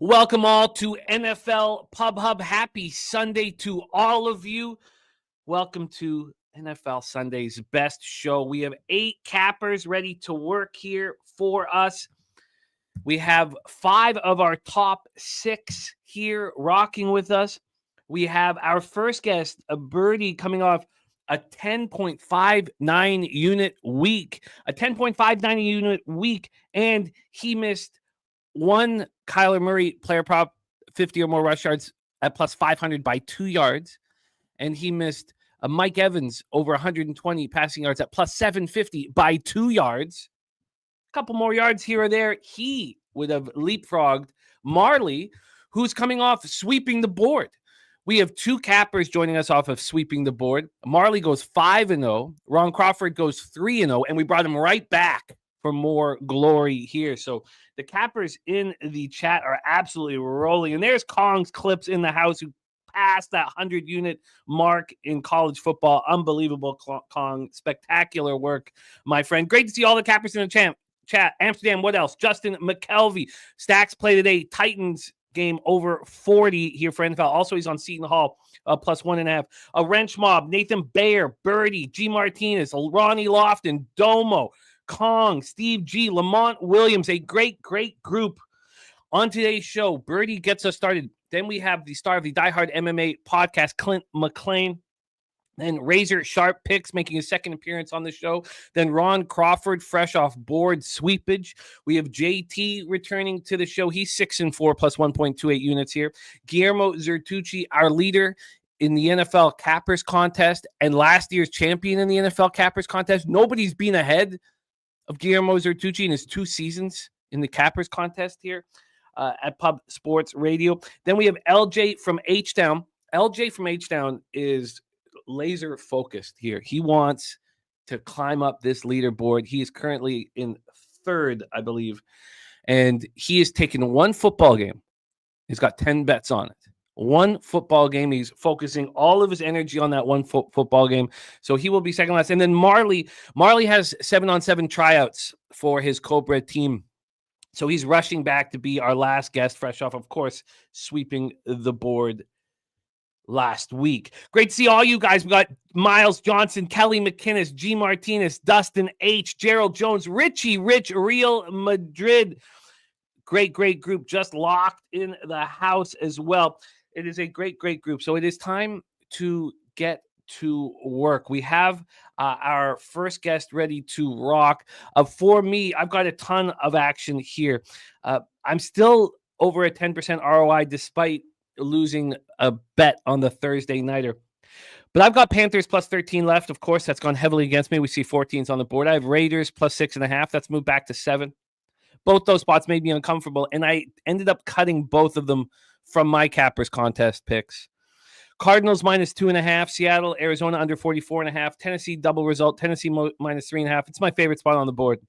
Welcome all to NFL Pub Hub. Happy Sunday to all of you. Welcome to NFL Sunday's best show. We have 8 cappers ready to work here for us. We have 5 of our top 6 here rocking with us. We have our first guest, a Birdie, coming off a 10.59 unit week. And he missed one Kyler Murray player prop, 50 or more rush yards at plus 500 by 2 yards. And he missed a Mike Evans over 120 passing yards at plus 750 by 2 yards. A couple more yards here or there. He would have leapfrogged Marley, who's coming off sweeping the board. We have 2 cappers joining us off of sweeping the board. Marley goes 5-0. Ron Crawford goes 3-0. And we brought him right back for more glory here. So the cappers in the chat are absolutely rolling. And there's Kong's Clips in the house, who passed that 100-unit mark in college football. Unbelievable, Kong. Spectacular work, my friend. Great to see all the cappers in the chat. Amsterdam, what else? Justin McKelvey. Stacks play today. Titans game over 40 here for NFL. Also, he's on Seton Hall, plus 1.5. A Wrench Mob. Nathan Bayer. Birdie. G. Martinez. Ronnie Lofton. Domo. Kong, Steve G, Lamont Williams, a great group on today's show. Birdie gets us started. Then we have the star of the Die Hard MMA podcast, Clint Mlan. Then Razor Sharp Picks making his second appearance on the show. Then Ron Crawford, fresh off board sweepage. We have JT returning to the show. He's 6-4 plus 1.28 units here. Guillermo Zertucci, our leader in the NFL Cappers contest and last year's champion in the NFL Cappers contest. Nobody's been ahead of Guillermo Zertucci in his 2 seasons in the Cappers contest here at Pub Sports Radio. Then we have LJ from H-Town. LJ from H-Town is laser focused here. He wants to climb up this leaderboard. He is currently in 3rd, I believe, and he has taken one football game. He's got 10 bets on it. One football game. He's focusing all of his energy on that one football game. So he will be second last. And then Marley has 7-on-7 tryouts for his Cobra team. So he's rushing back to be our last guest, fresh off, of course, sweeping the board last week. Great to see all you guys. We got Miles Johnson, Kelly McInnes, G. Martinez, Dustin H., Gerald Jones, Richie Rich, Real Madrid. Great group just locked in the house as well. It is a great group. So it is time to get to work. We have our first guest ready to rock. For me, I've got a ton of action here. I'm still over a 10% ROI despite losing a bet on the Thursday nighter. But I've got Panthers plus 13 left. Of course, that's gone heavily against me. We see 14s on the board. I have Raiders plus 6.5. That's moved back to 7. Both those spots made me uncomfortable, and I ended up cutting both of them from my Cappers contest picks. Cardinals minus 2.5, Seattle, Arizona under 44.5, Tennessee double result, Tennessee minus 3.5. It's my favorite spot on the board.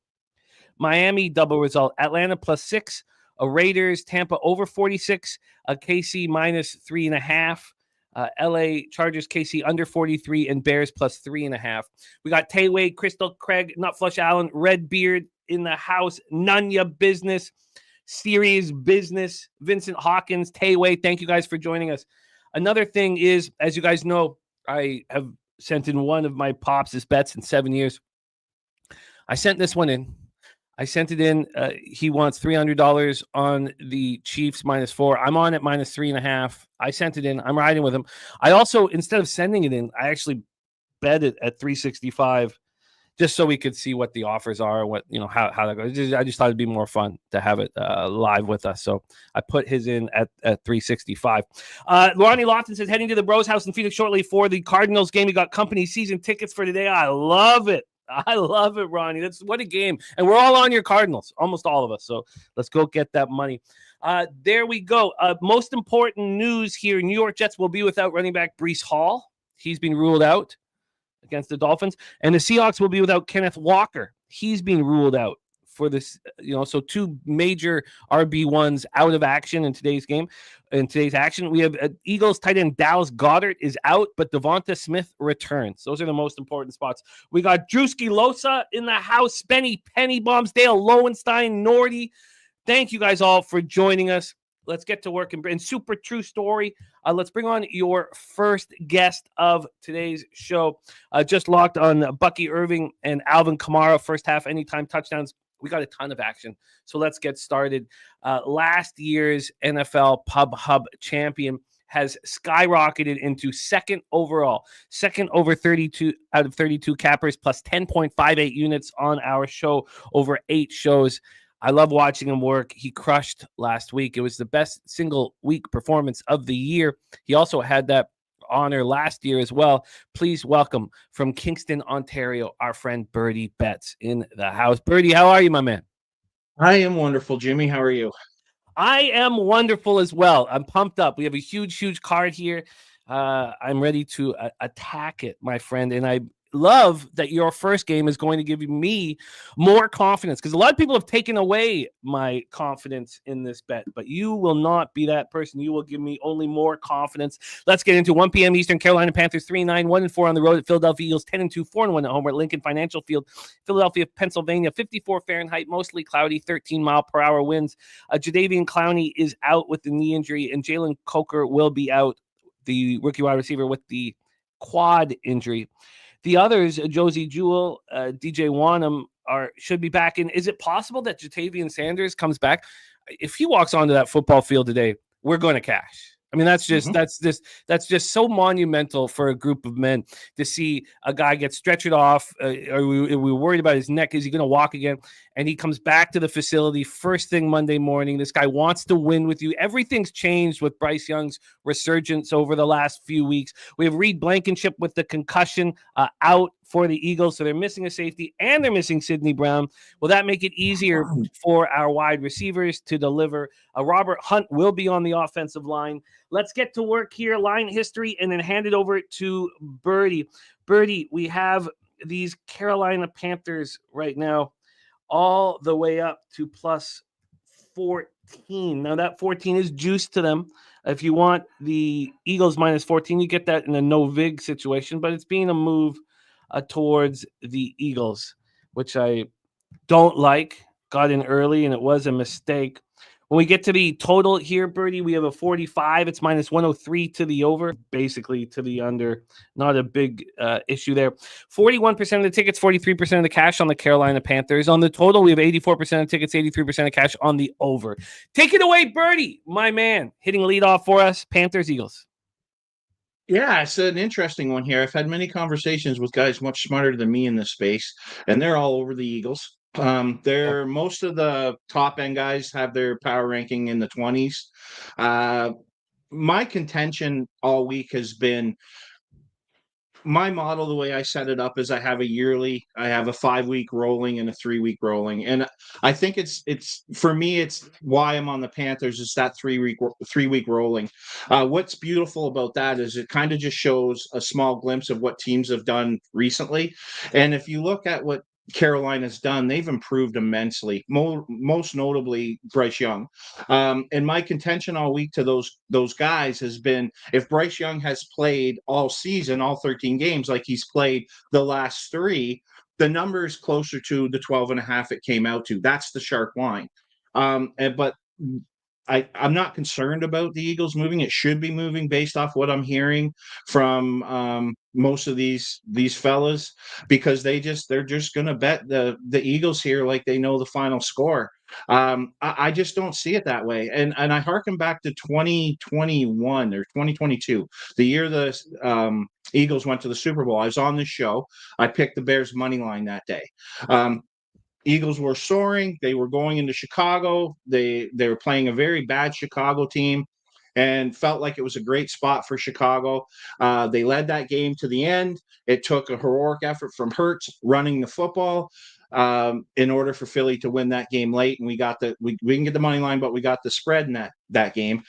Miami double result, Atlanta plus 6, Raiders, Tampa over 46, KC minus 3.5. LA Chargers, KC under 43, and Bears plus 3.5. We got Tay Wade, Crystal Craig, Nutflush Allen, Redbeard in the house, Nunya Business, Serious Business, Vincent Hawkins, Tay Wade. Thank you guys for joining us. Another thing is, as you guys know, I have sent in one of my Pops' bets in 7 years. I sent this one in. I sent it in. He wants $300 on the Chiefs minus 4. I'm on at minus 3.5. I sent it in. I'm riding with him. I also, instead of sending it in, I actually bet it at 365 just so we could see what the offers are, what, how that goes. I just thought it'd be more fun to have it live with us. So I put his in at 365. Ronnie Lofton says, heading to the Bros house in Phoenix shortly for the Cardinals game. He got company season tickets for today. I love it. Ronnie. What a game. And we're all on your Cardinals, almost all of us. So let's go get that money. There we go. Most important news here. New York Jets will be without running back Breece Hall. He's been ruled out against the Dolphins. And the Seahawks will be without Kenneth Walker. He's being ruled out for this, so 2 major RB1s out of action in today's game. In today's action, we have Eagles tight end Dallas Goedert is out, but Devonta Smith returns. Those are the most important spots. We got Drewski Losa in the house, Spenny, Penny, Bombsdale, Lowenstein, Nordy. Thank you guys all for joining us. let's get to work and super true story. Let's bring on your first guest of today's show. Just locked on Bucky Irving and Alvin Kamara first half anytime touchdowns. We got a ton of action, so let's get started. Last year's NFL Pub Hub champion has skyrocketed into second overall, second over 32 out of 32 cappers, plus 10.58 units on our show over 8 shows. I love watching him work. He crushed last week. It was the best single week performance of the year. He also had that honor last year as well. Please welcome from Kingston, Ontario, our friend Birdie Bet in the house. Birdie, how are you, my man? I am wonderful, Jimmy. How are you? I am wonderful as well. I'm pumped up. We have a huge card here. I'm ready to attack it, my friend. And I love that your first game is going to give me more confidence, because a lot of people have taken away my confidence in this bet, but you will not be that person. You will give me only more confidence. Let's get into 1 p.m. Eastern. Carolina Panthers 3-9, 1-4 on the road at Philadelphia Eagles, 10-2, 4-1 at home at Lincoln Financial Field, Philadelphia, Pennsylvania, 54 Fahrenheit, mostly cloudy, 13-mile-per-hour winds. Jadeveon Clowney is out with the knee injury, and Jalen Coker will be out, the rookie wide receiver, with the quad injury. The others, Josie Jewell, DJ Wanham, should be back in. Is it possible that Jatavian Sanders comes back? If he walks onto that football field today, we're going to cash. I mean, that's just so monumental for a group of men to see a guy get stretchered off. Are we worried about his neck? Is he going to walk again? And he comes back to the facility first thing Monday morning. This guy wants to win with you. Everything's changed with Bryce Young's resurgence over the last few weeks. We have Reed Blankenship with the concussion out for the Eagles, so they're missing a safety and they're missing Sidney Brown. Will that make it easier for our wide receivers to deliver? Robert Hunt will be on the offensive line. Let's get to work here, line history, and then hand it over to Birdie. Birdie, we have these Carolina Panthers right now all the way up to plus 14. Now, that 14 is juiced to them. If you want the Eagles minus 14, you get that in a no-vig situation, but it's being a move towards the Eagles, which I don't like. Got in early, and it was a mistake. When we get to the total here, Birdie, we have a 45. It's minus 103 to the over, basically to the under. Not a big issue there. 41% of the tickets, 43% of the cash on the Carolina Panthers. On the total, we have 84% of tickets, 83% of cash on the over. Take it away, Birdie, my man. Hitting leadoff for us, Panthers, Eagles. Yeah, it's an interesting one here. I've had many conversations with guys much smarter than me in this space, and they're all over the Eagles. Most of the top end guys have their power ranking in the 20s. My contention all week has been, my model, the way I set it up, is I have a 5-week rolling and a 3-week rolling. And I think it's for me, it's why I'm on the Panthers, is that 3-week rolling. What's beautiful about that is it kind of just shows a small glimpse of what teams have done recently. And if you look at what Carolina's done, they've improved immensely, most notably Bryce Young. And my contention all week to those guys has been, if Bryce Young has played all season, all 13 games, like he's played the last 3, the number is closer to the 12.5 it came out to. That's the sharp line. But I'm not concerned about the Eagles moving. It should be moving based off what I'm hearing from most of these fellas, because they're just going to bet the Eagles here like they know the final score. I just don't see it that way. And I harken back to 2021 or 2022, the year the Eagles went to the Super Bowl. I was on this show. I picked the Bears money line that day. Eagles were soaring. They were going into Chicago. They were playing a very bad Chicago team, and felt like it was a great spot for Chicago. They led that game to the end. It took a heroic effort from Hurts running the football in order for Philly to win that game late. And we can get the money line, but we got the spread in that game.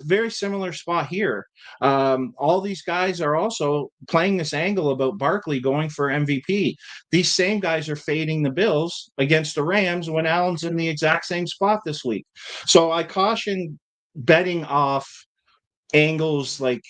Very similar spot here. All these guys are also playing this angle about Barkley going for MVP. These same guys are fading the Bills against the Rams when Allen's in the exact same spot this week. So I caution betting off angles like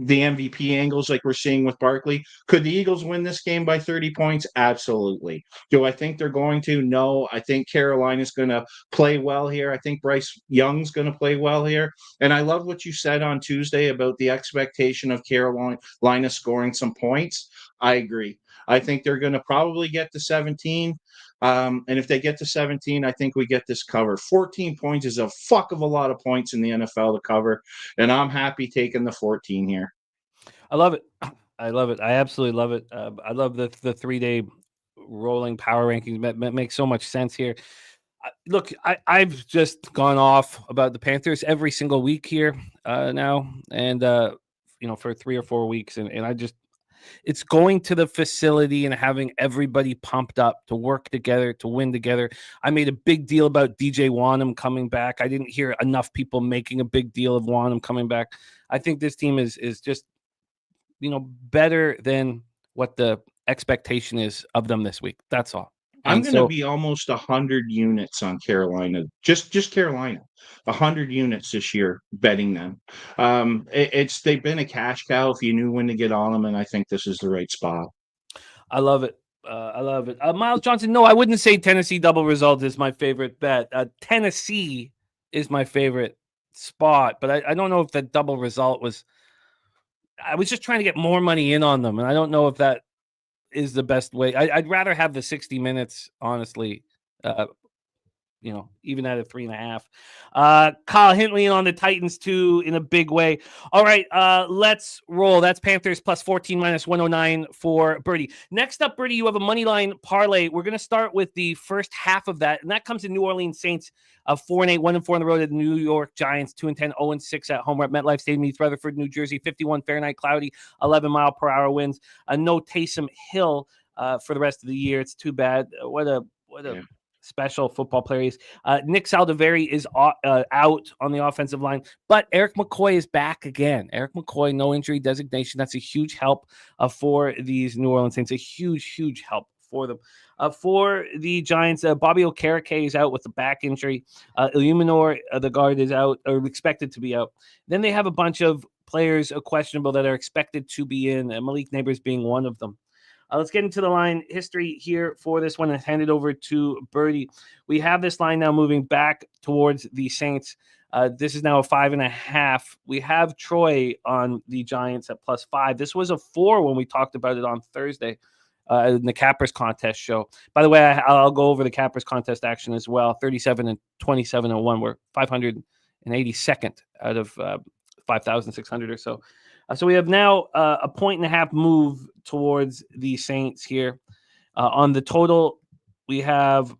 the MVP angles like we're seeing with Barkley. Could the Eagles win this game by 30 points? Absolutely. Do I think they're going to? No. I think Carolina's going to play well here. I think Bryce Young's going to play well here. And I love what you said on Tuesday about the expectation of Carolina scoring some points. I agree. I think they're going to probably get to 17. And if they get to 17, I think we get this cover. 14 points is a fuck of a lot of points in the NFL to cover. And I'm happy taking the 14 here. I love it. I love it. I absolutely love it. I love the 3-day rolling power rankings. That makes so much sense here. Look, I've just gone off about the Panthers every single week here now. And, for 3 or 4 weeks. And I just, it's going to the facility and having everybody pumped up to work together, to win together. I made a big deal about DJ Wanham coming back. I didn't hear enough people making a big deal of Wanham coming back. I think this team is just, better than what the expectation is of them this week. That's all. I'm going to be almost 100 units on Carolina, just Carolina, 100 units this year betting them. They've been a cash cow if you knew when to get on them, and I think this is the right spot. I love it. I love it. Miles Johnson, no, I wouldn't say Tennessee double result is my favorite bet. Tennessee is my favorite spot, but I don't know if that double result was. I was just trying to get more money in on them, and I don't know if that is the best way. I'd rather have the 60 minutes, honestly. Even at a 3.5. Kyle Hintley on the Titans too in a big way. All right, let's roll. That's Panthers plus 14 minus 109 for Birdie. Next up, Birdie, you have a money line parlay. We're going to start with the first half of that, and that comes in New Orleans Saints 4-8, 1-4 on the road at the New York Giants, 2-10, 0-6 at home. We're at MetLife Stadium, East Rutherford, New Jersey, 51 Fahrenheit, cloudy, 11 mile per hour winds. No Taysom Hill for the rest of the year. It's too bad. What a special football players. Nick Saldiveri is out on the offensive line, but Eric McCoy is back again. Eric McCoy, no injury designation. That's a huge help for these New Orleans Saints. A huge, huge help for them. For the Giants, Bobby Okereke is out with a back injury. Illuminor, the guard, is out or expected to be out. Then they have a bunch of players questionable that are expected to be in, Malik Neighbors being one of them. Let's get into the line history here for this one and hand it over to Birdie. We have this line now moving back towards the Saints. This is now a 5.5. We have Troy on the Giants at +5. This was a 4 when we talked about it on Thursday in the Cappers contest show. By the way, I'll go over the Cappers contest action as well. 37 and 27 and 1. We're 582nd out of 5,600 or so. So we have now a 1.5 move towards the Saints here. On the total, we have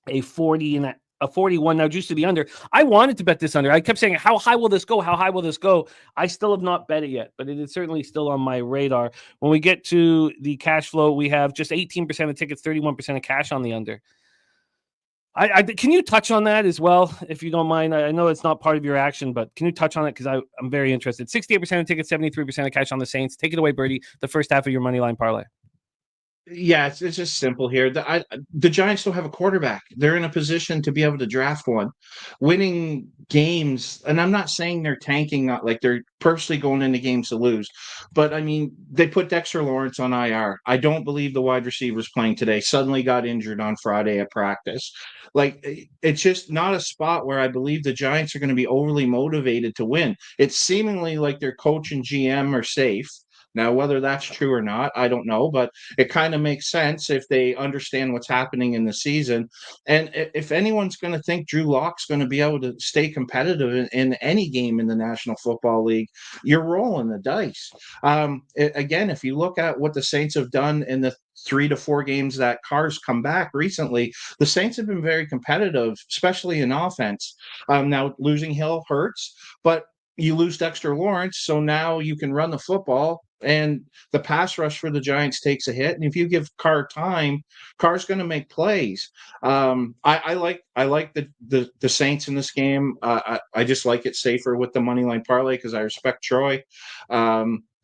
a 40 and a 41 now, juice to the under. I wanted to bet this under. I kept saying, how high will this go? How high will this go? I still have not bet it yet, but it is certainly still on my radar. When we get to the cash flow, we have just 18% of tickets, 31% of cash on the under. Can you touch on that as well, if you don't mind? I know it's not part of your action, but can you touch on it? Because I'm very interested. 68% of tickets, 73% of cash on the Saints. Take it away, Birdie, the first half of your money line parlay. Yeah, it's just simple here. The Giants don't have a quarterback. They're in a position to be able to draft one. Winning games, and I'm not saying they're tanking, not like they're purposely going into games to lose. But, I mean, they put Dexter Lawrence on IR. I don't believe the wide receivers playing today. Suddenly got injured on Friday at practice. Like, it's just not a spot where I believe the Giants are going to be overly motivated to win. It's seemingly like their coach and GM are safe. Now, whether that's true or not, I don't know, but it kind of makes sense if they understand what's happening in the season. And if anyone's going to think Drew Lock's going to be able to stay competitive in any game in the National Football League, you're rolling the dice. Again, if you look at what the Saints have done in the 3 to 4 games that Carr's come back recently, the Saints have been very competitive, especially in offense. Now, losing Hill hurts, but you lose Dexter Lawrence, so now you can run the football, and the pass rush for the Giants takes a hit. And if you give Carr time, Carr's going to make plays. I like the Saints in this game. I just like it safer with the money line parlay because I respect Troy.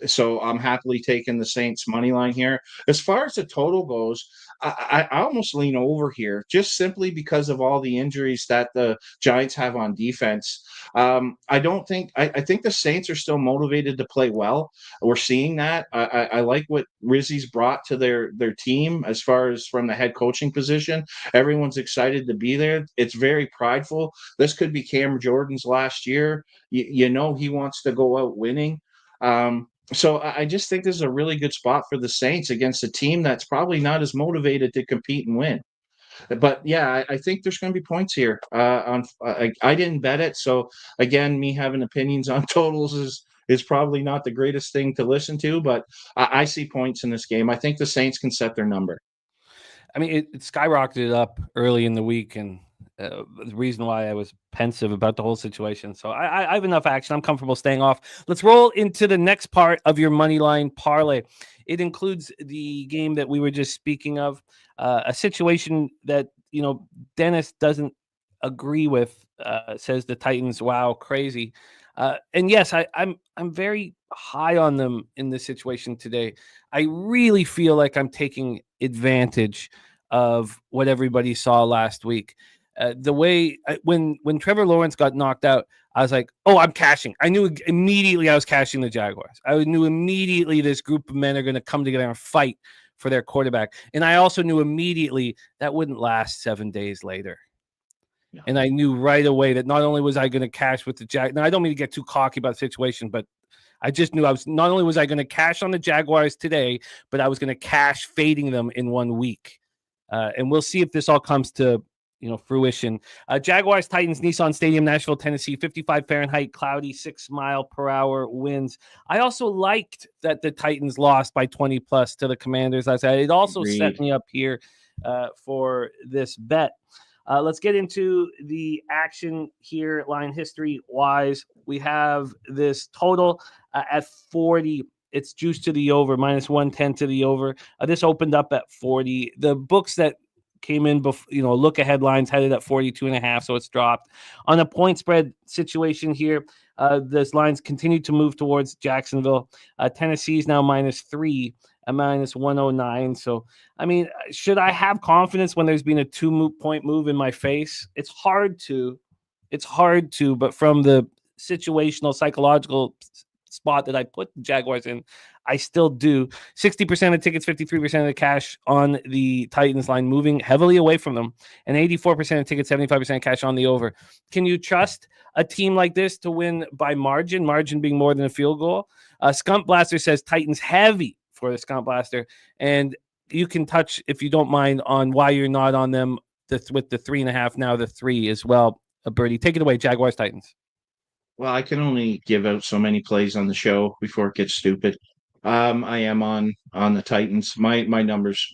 So I'm happily taking the Saints money line here. As far as the total goes, I almost lean over here just simply because of all the injuries that the Giants have on defense. I don't think I think the Saints are still motivated to play well. We're seeing that. I like what Rizzi's brought to their team as far as from the head coaching position. Everyone's excited to be there. It's very prideful. This could be Cam Jordan's last year. You know he wants to go out winning. So I just think this is a really good spot for the Saints against a team that's probably not as motivated to compete and win. But yeah, I think there's going to be points here. I didn't bet it, so again, me having opinions on totals is probably not the greatest thing to listen to. But I see points in this game. I think the Saints can set their number. I mean, it skyrocketed up early in the week, and the reason why I was pensive about the whole situation. So I have enough action. I'm comfortable staying off. Let's roll into the next part of your money line parlay. It includes the game that we were just speaking of, a situation that Dennis doesn't agree with. Says the Titans, wow, crazy. And yes, I'm very high on them in this situation today. I really feel like I'm taking advantage of what everybody saw last week. The way when Trevor Lawrence got knocked out, I was like, "Oh, I'm cashing." I knew immediately I was cashing the Jaguars. I knew immediately this group of men are going to come together and fight for their quarterback, and I also knew immediately that wouldn't last 7 days later. Yeah. And I knew right away that not only was I going to cash with the Jag. Now I don't mean to get too cocky about the situation, but I just knew not only was I going to cash on the Jaguars today, but I was going to cash fading them in 1 week. And we'll see if this all comes to fruition. Jaguars, Titans, Nissan Stadium, Nashville, Tennessee, 55 Fahrenheit, cloudy, 6 mile per hour winds. I also liked that the Titans lost by 20 plus to the Commanders. I said it also set me up here for this bet. Let's get into the action here, line history wise. We have this total at 40. It's juiced to the over, minus 110 to the over. This opened up at 40. The books that came in before, look ahead lines headed at 42.5, so it's dropped. On a point spread situation here, this line's continued to move towards Jacksonville. Tennessee is now -3 at -109. So, I mean, should I have confidence when there's been a 2-point move in my face? It's hard to, but from the situational, psychological spot that I put the Jaguars in, I still do. 60% of tickets, 53% of the cash on the Titans line, moving heavily away from them, and 84% of tickets, 75% cash on the over. Can you trust a team like this to win by margin being more than a field goal? Skunk Blaster says Titans heavy for the Skunk Blaster, and you can touch, if you don't mind, on why you're not on them with the 3.5, now the 3 as well. Birdie, take it away, Jaguars, Titans. Well, I can only give out so many plays on the show before it gets stupid. I am on the Titans. My numbers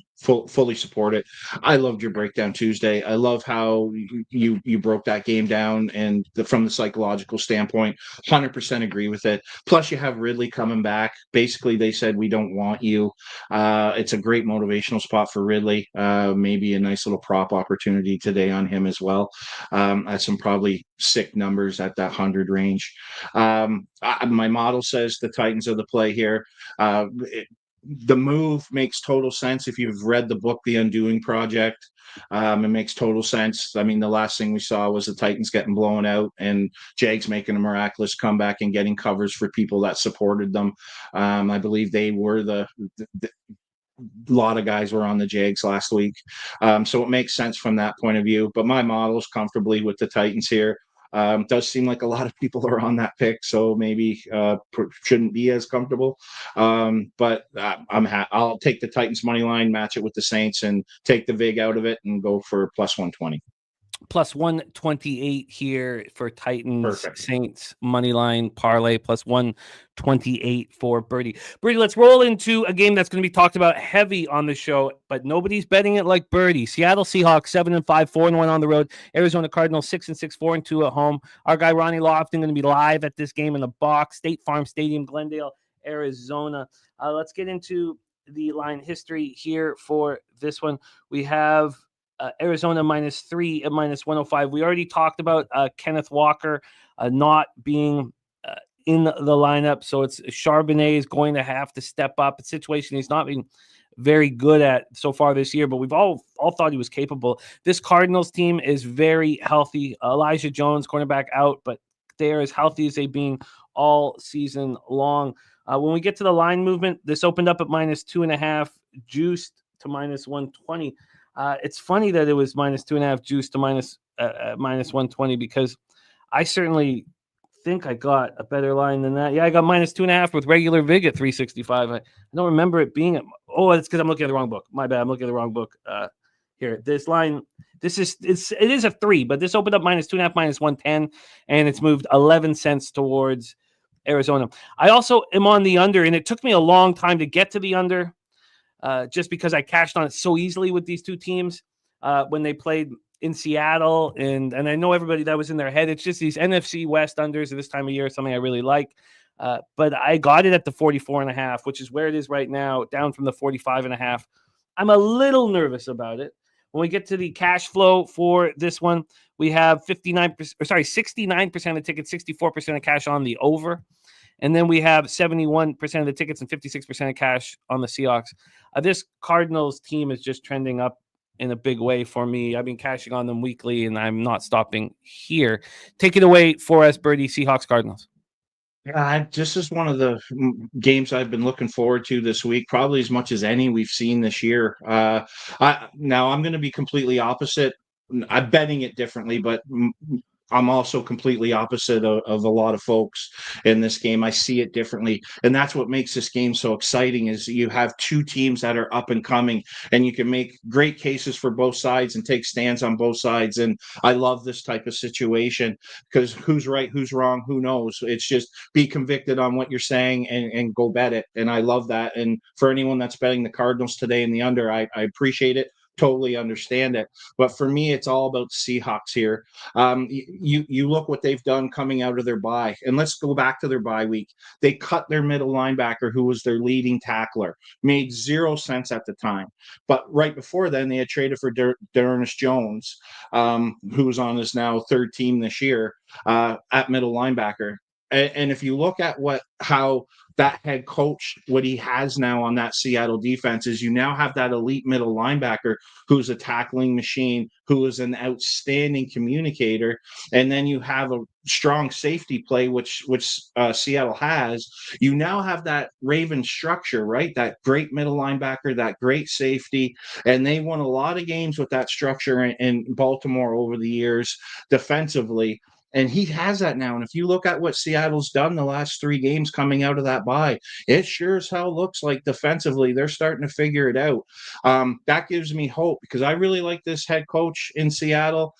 fully support it. I loved your breakdown Tuesday. I love how you broke that game down, and from the psychological standpoint, 100% agree with it. Plus, you have Ridley coming back. Basically, they said we don't want you. It's a great motivational spot for Ridley. Maybe a nice little prop opportunity today on him as well. At some probably sick numbers at that 100 range. My model says the Titans are the play here. The move makes total sense if you've read the book The Undoing Project. It makes total sense. I mean, the last thing we saw was the Titans getting blown out and Jags making a miraculous comeback and getting covers for people that supported them. I believe they were a lot of guys were on the Jags last week. So it makes sense from that point of view. But my model is comfortably with the Titans here. Does seem like a lot of people are on that pick, so maybe shouldn't be as comfortable. But I'll take the Titans money line, match it with the Saints, and take the vig out of it and go for plus 120. Plus 128 here for Titans. Perfect. Saints money line parlay, plus 128 for Birdie. Birdie, let's roll into a game that's going to be talked about heavy on the show, but nobody's betting it like Birdie. Seattle Seahawks 7-5, 4-1 on the road. Arizona Cardinals 6-6, 4-2 at home. Our guy Ronnie Lofton going to be live at this game in the box, State Farm Stadium, Glendale, Arizona. Let's get into the line history here for this one. We have Arizona -3 at -105. We already talked about Kenneth Walker not being in the lineup. So it's Charbonnet is going to have to step up. A situation he's not been very good at so far this year, but we've all thought he was capable. This Cardinals team is very healthy. Elijah Jones, cornerback, out, but they're as healthy as they've been all season long. When we get to the line movement, this opened up at -2.5, juiced to -120. It's funny that it was -2.5, juiced to -120, because I certainly think I got a better line than that. Yeah, I got -2.5 with regular vig at 365. I don't remember it being at, it's because I'm looking at the wrong book. My bad. I'm looking at the wrong book. Here, this line, it is a 3, but this opened up -2.5, -110, and it's moved 11 cents towards Arizona. I also am on the under, and it took me a long time to get to the under, just because I cashed on it so easily with these two teams when they played in Seattle, and I know everybody that was in their head. It's just these NFC West unders at this time of year, something I really like. But I got it at the 44.5, which is where it is right now, down from the 45.5. I'm a little nervous about it. When we get to the cash flow for this one, we have 69% of tickets, 64% of cash on the over. And then we have 71% of the tickets and 56% of cash on the Seahawks. This Cardinals team is just trending up in a big way for me. I've been cashing on them weekly, and I'm not stopping here. Take it away for us, Birdie. Seahawks, Cardinals. Yeah, this is one of the games I've been looking forward to this week, probably as much as any we've seen this year. Now I'm going to be completely opposite. I'm betting it differently, but I'm also completely opposite of a lot of folks in this game. I see it differently, and that's what makes this game so exciting. Is you have two teams that are up and coming, and you can make great cases for both sides and take stands on both sides. And I love this type of situation, because who's right, who's wrong, who knows? It's just be convicted on what you're saying and go bet it. And I love that. And for anyone that's betting the Cardinals today in the under, I appreciate it. Totally understand it. But for me, it's all about Seahawks here. You look what they've done coming out of their bye, and let's go back to their bye week. They cut their middle linebacker, who was their leading tackler, made 0 sense at the time. But right before then, they had traded for D'Ernest Jones, who was on his now third team this year at middle linebacker. And if you look at how that head coach, what he has now on that Seattle defense, is you now have that elite middle linebacker who's a tackling machine, who is an outstanding communicator, and then you have a strong safety play, which Seattle has. You now have that Raven structure, right? That great middle linebacker, that great safety, and they won a lot of games with that structure in Baltimore over the years defensively. And he has that now. And if you look at what Seattle's done the last 3 games coming out of that bye, it sure as hell looks like defensively they're starting to figure it out. That gives me hope, because I really like this head coach in Seattle.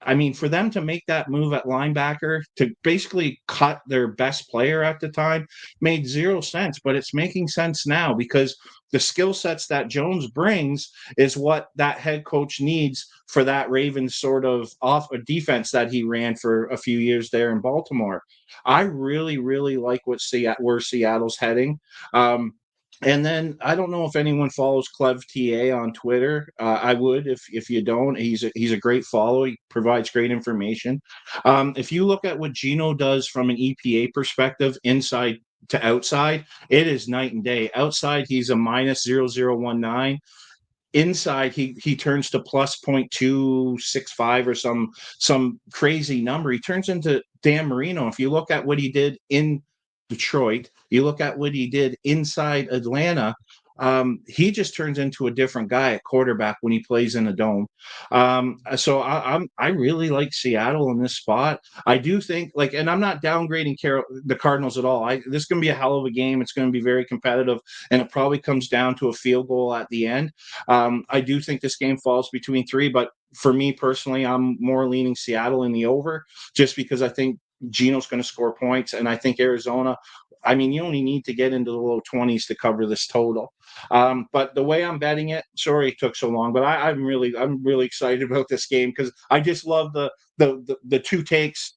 I mean, for them to make that move at linebacker to basically cut their best player at the time made 0 sense, but it's making sense now, because the skill sets that Jones brings is what that head coach needs for that Ravens sort of off a defense that he ran for a few years there in Baltimore. I really, really like where Seattle's heading. And then I don't know if anyone follows Clev TA on Twitter. I would if you don't. He's a great follow. He provides great information. If you look at what Geno does from an EPA perspective, inside to outside, it is night and day. Outside, he's a -0019. Inside, he turns to plus 0.265 or some crazy number. He turns into Dan Marino. If you look at what he did in Detroit, you look at what he did inside Atlanta, he just turns into a different guy at quarterback when he plays in a dome. So I really like Seattle in this spot. I do think, and I'm not downgrading the Cardinals at all. This is going to be a hell of a game. It's going to be very competitive, and it probably comes down to a field goal at the end. I do think this game falls between 3, but for me personally, I'm more leaning Seattle in the over, just because I think Geno's going to score points, and I think Arizona, I mean, you only need to get into the low 20s to cover this total. But the way I'm betting it, sorry it took so long, but I'm really excited about this game, because I just love the two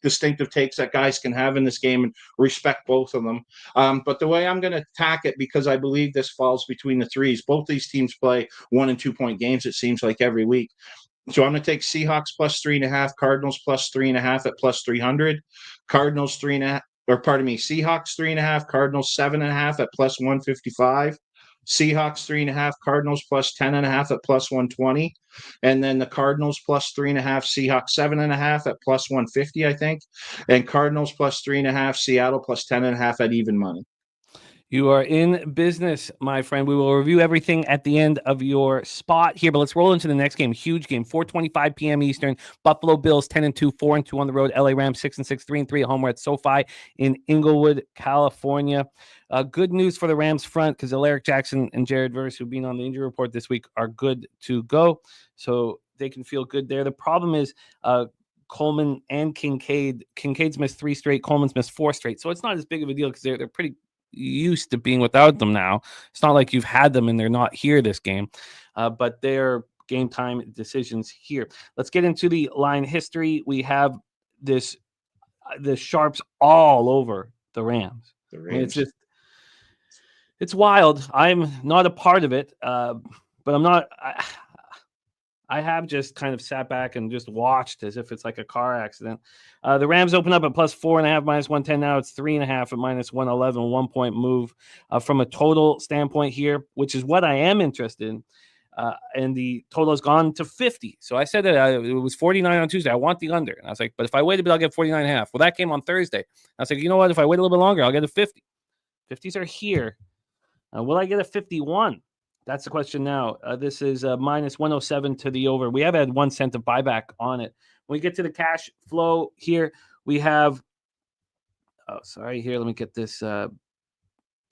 distinctive takes that guys can have in this game, and respect both of them. But the way I'm going to attack it, because I believe this falls between the 3s. Both these teams play 1 and 2 point games, it seems like, every week. So I'm going to take Seahawks plus 3.5, Cardinals plus 3.5 at plus 300, Cardinals Seahawks 3.5, Cardinals 7.5 at plus 155. Seahawks 3.5, Cardinals plus 10.5 at plus 120, and then the Cardinals plus 3.5, Seahawks 7.5 at plus 150, I think, and Cardinals plus 3.5, Seattle plus 10.5 at even money. You are in business, my friend. We will review everything at the end of your spot here, but let's roll into the next game. Huge game, 4:25 p.m. Eastern. Buffalo Bills 10-2, 4-2 on the road. LA Rams 6-6, 3-3 at home. We're at SoFi in Inglewood, California. Good news for the Rams front because Alaric Jackson and Jared Verse, who've been on the injury report this week, are good to go, so they can feel good there. The problem is Coleman and Kincaid. Kincaid's missed 3 straight. Coleman's missed 4 straight, so it's not as big of a deal because they're pretty used to being without them now. It's not like you've had them and they're not here this game, but they're game time decisions here. Let's get into the line history. We have the sharps all over the Rams. I mean, it's wild. I'm not a part of it, but I'm not. I have just kind of sat back and just watched as if it's like a car accident. The Rams open up at plus 4.5, minus 110. Now it's 3.5 at minus 111, 1 point move from a total standpoint here, which is what I am interested in. And the total has gone to 50. So I said that it was 49 on Tuesday. I want the under. And I was like, but if I wait a bit, I'll get 49.5. Well, that came on Thursday. I was like, you know what? If I wait a little bit longer, I'll get a 50. 50s are here. Will I get a 51? That's the question now. This is minus 107 to the over. We have had 1 cent of buyback on it. When we get to the cash flow here, we have here, let me get this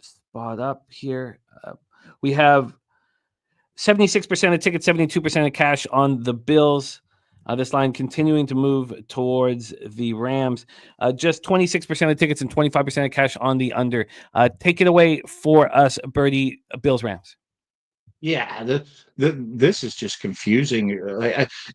spot up here. We have 76% of tickets, 72% of cash on the Bills. This line continuing to move towards the Rams. Just 26% of tickets and 25% of cash on the under. Take it away for us, Birdie. Bills, Rams. Yeah, this is just confusing.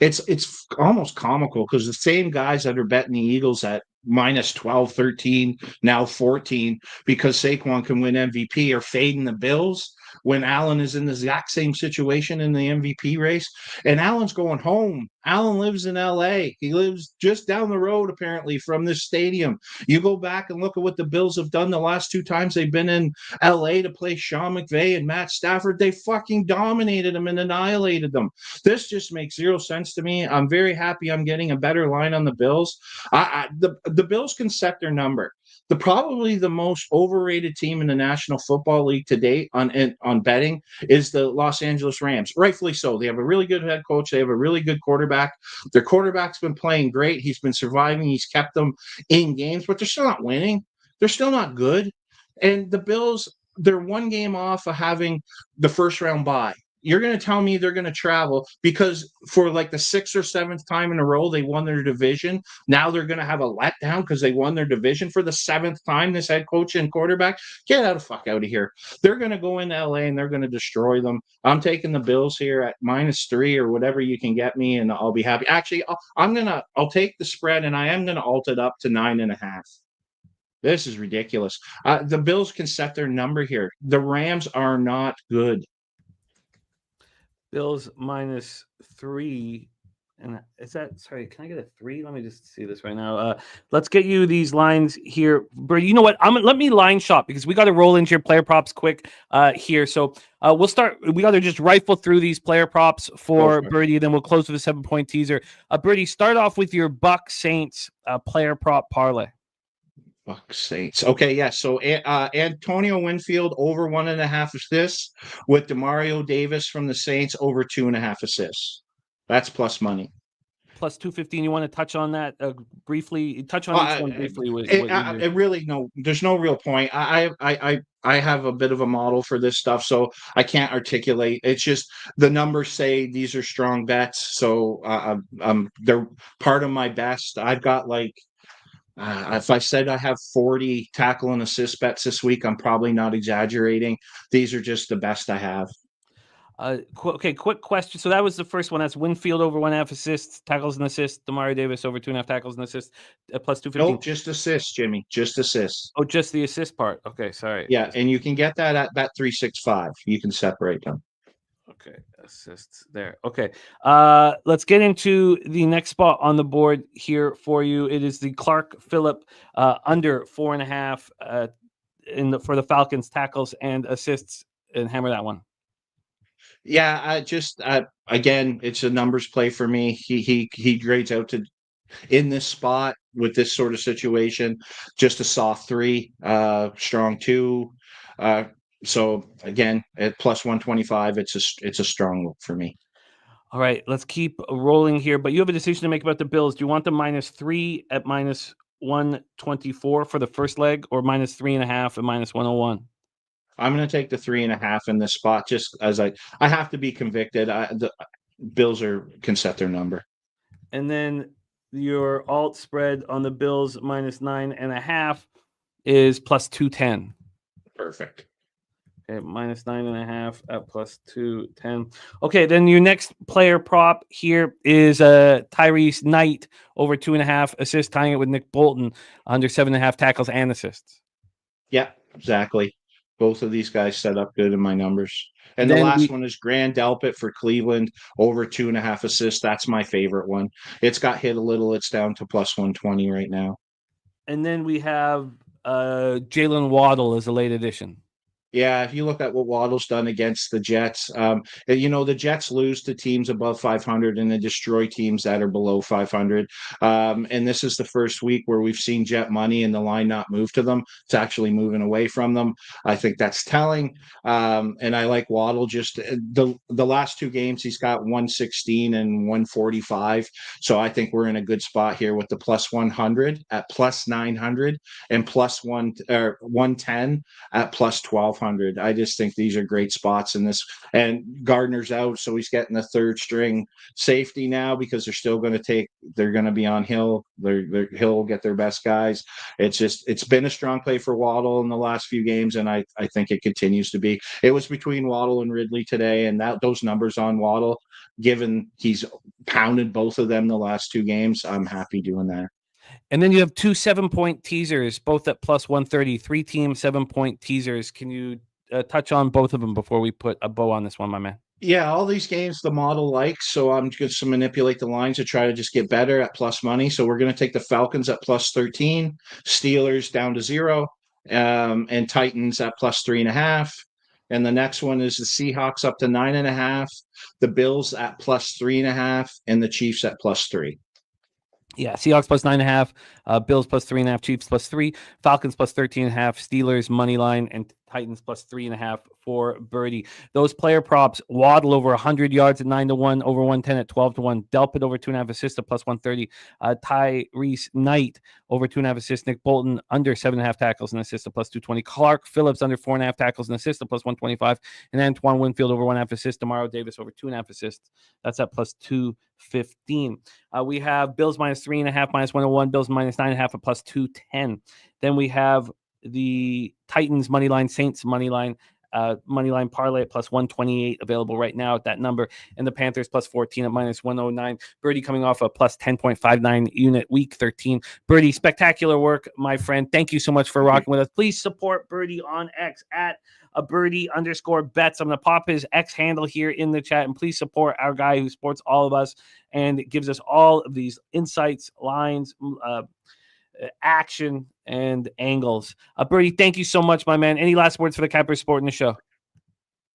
It's almost comical because the same guys that are betting the Eagles at minus 12, 13, now 14 because Saquon can win MVP are fading the Bills when Allen is in the exact same situation in the MVP race. And Allen's going home. Allen lives in LA. He lives just down the road, apparently, from this stadium. You go back and look at what the Bills have done the last 2 times they've been in LA to play Sean McVay and Matt Stafford. They fucking dominated them and annihilated them. This just makes 0 sense to me. I'm very happy I'm getting a better line on the Bills. The Bills can set their number. Probably the most overrated team in the National Football League to date on betting is the Los Angeles Rams. Rightfully so. They have a really good head coach. They have a really good quarterback. Their quarterback's been playing great. He's been surviving. He's kept them in games, but they're still not winning. They're still not good. And the Bills, they're 1 game off of having the first round bye. You're going to tell me they're going to travel because for like the 6th or 7th time in a row, they won their division. Now they're going to have a letdown because they won their division for the 7th time, this head coach and quarterback. Get out of fuck out of here. They're going to go into LA and they're going to destroy them. I'm taking the Bills here at -3 or whatever you can get me, and I'll be happy. Actually, I'll take the spread and I am going to alt it up to 9.5. This is ridiculous. The Bills can set their number here. The Rams are not good. Bills -3. And is that, sorry, can I get a 3? Let me just see this right now. Let's get you these lines here. Birdie, you know what? Let me line shop because we got to roll into your player props quick here. So we'll start. We got to just rifle through these player props for Birdie, then we'll close with a 7-point teaser. Birdie, start off with your Bucs Saints player prop parlay. Bucs Saints. Okay, yeah. So Antonio Winfield over 1.5 assists with DeMario Davis from the Saints over 2.5 assists. That's plus money. Plus 215. You want to touch on that briefly? Touch on each one briefly. Really, no. There's no real point. I have a bit of a model for this stuff, so I can't articulate. It's just the numbers say these are strong bets, so they're part of my best. I've got like. If I said I have 40 tackle and assist bets this week, I'm probably not exaggerating. These are just the best I have. Okay, quick question. So that was the first one. That's Winfield over 1.5 assists, tackles and assists. DeMario Davis over 2.5 tackles and assists, plus 215. Nope, just assists, Jimmy. Just assists. Oh, just the assist part. Okay, sorry. Yeah, and you can get that at Bet365. You can separate them. Okay, assists there. Okay, let's get into the next spot on the board here for you. It is the Clark Phillip under 4.5 for the Falcons tackles and assists, and hammer that one. Yeah, I just again, it's a numbers play for me. He grades out to in this spot with this sort of situation, just a soft 3, strong 2. So again, at plus 125, it's a strong look for me. All right, let's keep rolling here. But you have a decision to make about the Bills. Do you want the -3 at minus 124 for the first leg, or -3.5 at minus 101? I'm going to take the 3.5 in this spot, just as I have to be convicted. The Bills can set their number. And then your alt spread on the Bills -9.5 is plus 210. Perfect. Okay, -9.5 at plus 210. Okay, then your next player prop here is Tyrese Knight over 2.5 assists, tying it with Nick Bolton under 7.5 tackles and assists. Yeah, exactly. Both of these guys set up good in my numbers. And Then the last one is Grand Delpit for Cleveland over 2.5 assists. That's my favorite one. It's got hit a little. It's down to plus 120 right now. And then we have Jalen Waddle as a late addition. Yeah, if you look at what Waddle's done against the Jets, the Jets lose to teams above 500 and they destroy teams that are below 500. And this is the first week where we've seen Jet money and the line not move to them. It's actually moving away from them. I think that's telling. And I like Waddle. Just the last 2 games, he's got 116 and 145. So I think we're in a good spot here with the plus 100 at plus 900 and plus 110 at plus 1200. I just think these are great spots in this. And Gardner's out, so he's getting the third string safety now because they're going to be on Hill. Hill will get their best guys. It's been a strong play for Waddle in the last few games, and I think it continues to be. It was between Waddle and Ridley today, and those numbers on Waddle, given he's pounded both of them the last 2 games, I'm happy doing that. And then you have 2 7-point teasers, both at plus 130, 3-team 7-point teasers. Can you touch on both of them before we put a bow on this one, my man? Yeah, all these games the model likes, so I'm just to manipulate the lines to try to just get better at plus money. So we're going to take the Falcons at plus 13, Steelers down to 0, and Titans at plus 3.5. And the next one is the Seahawks up to 9.5, the Bills at plus 3.5, and the Chiefs at plus 3. Yeah, Seahawks plus 9.5, Bills plus 3.5, Chiefs plus 3, Falcons plus 13.5, Steelers money line, and Titans plus 3.5 for Birdie. Those player props: Waddle over 100 yards at 9-1, over 110 at 12-1, Delpit over 2.5 assists at plus 130, Tyrese Knight over 2.5 assists, Nick Bolton under 7.5 tackles and assists at plus 220, Clark Phillips under 4.5 tackles and assists at plus 125, and Antoine Winfield over 1.5 assists, Demario Davis over 2.5 assists. That's at plus 215. We have Bills minus 3.5, minus 101, Bills minus 9.5 at plus 210. Then we have the Titans money line, Saints money line parlay at plus 128 available right now at that number, and the Panthers plus 14 at minus 109. Birdie coming off a plus 10.59 unit week 13. Birdie, spectacular work, my friend. Thank you so much for rocking with us. Please support Birdie on X at a Birdie_bets. I'm going to pop his X handle here in the chat, and please support our guy who supports all of us and gives us all of these insights, lines, action, and angles. Birdie, thank you so much, my man. Any last words for the Capper Sport in the show?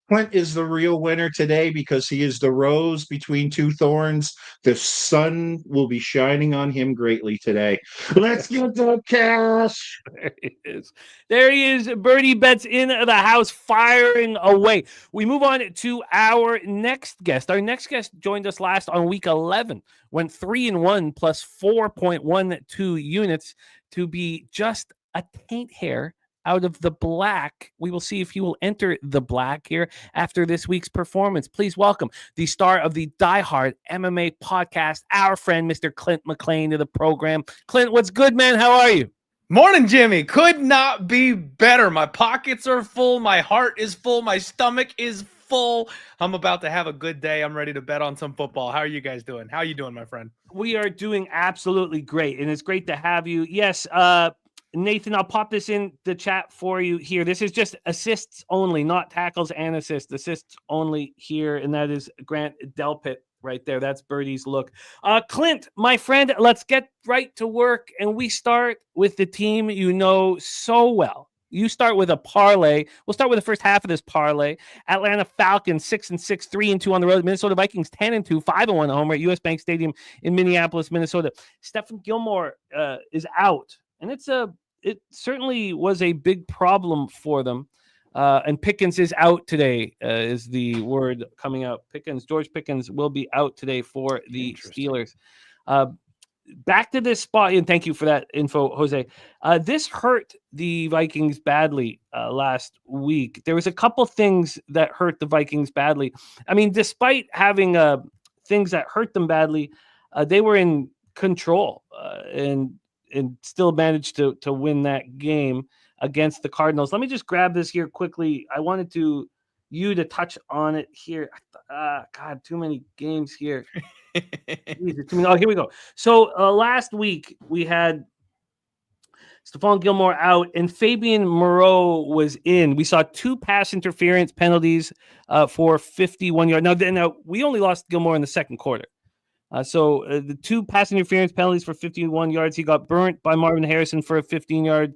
Clint is the real winner today because he is the rose between 2 thorns. The sun will be shining on him greatly today. Let's get the cash. There he is. There he is. Birdie Bets in the house, firing away. We move on to our next guest. Our next guest joined us last on week 11, went 3-1 plus 4.12 units to be just a taint hair out of the black. We will see if he will enter the black here after this week's performance. Please welcome the star of the Die Hard MMA podcast, our friend, Mr. Clint Mlan, to the program. Clint, what's good, man? How are you? Morning, Jimmy. Could not be better. My pockets are full. My heart is full. My stomach is full. I'm about to have a good day. I'm ready to bet on some football. How are you guys doing? How are you doing, my friend? We are doing absolutely great, and it's great to have you. Yes, Nathan, I'll pop this in the chat for you here. This is just assists only, not tackles and assists. Assists only here, and that is Grant Delpit right there. That's Birdie's look. Clint, my friend, let's get right to work, and we start with the team you know so well. You start with a parlay. We'll start with the first half of this parlay. Atlanta Falcons 6-6, 3-2 on the road. Minnesota Vikings 10-2, 5-1 at home at US Bank Stadium in Minneapolis, Minnesota. Stephon Gilmore is out, and it certainly was a big problem for them. And Pickens is out today, is the word coming out. George Pickens will be out today for the Steelers. Back to this spot, and thank you for that info, Jose. This hurt the Vikings badly last week. There was a couple things that hurt the Vikings badly. I mean, despite having things that hurt them badly, they were in control and still managed to win that game against the Cardinals. Let me just grab this here quickly. I wanted you to touch on it here. God, too many games here. Oh, here we go. So last week we had Stephon Gilmore out and Fabian Moreau was in. We saw 2 pass interference penalties for 51 yards. Now we only lost Gilmore in the second quarter. So the 2 pass interference penalties for 51 yards. He got burnt by Marvin Harrison for a 15-yard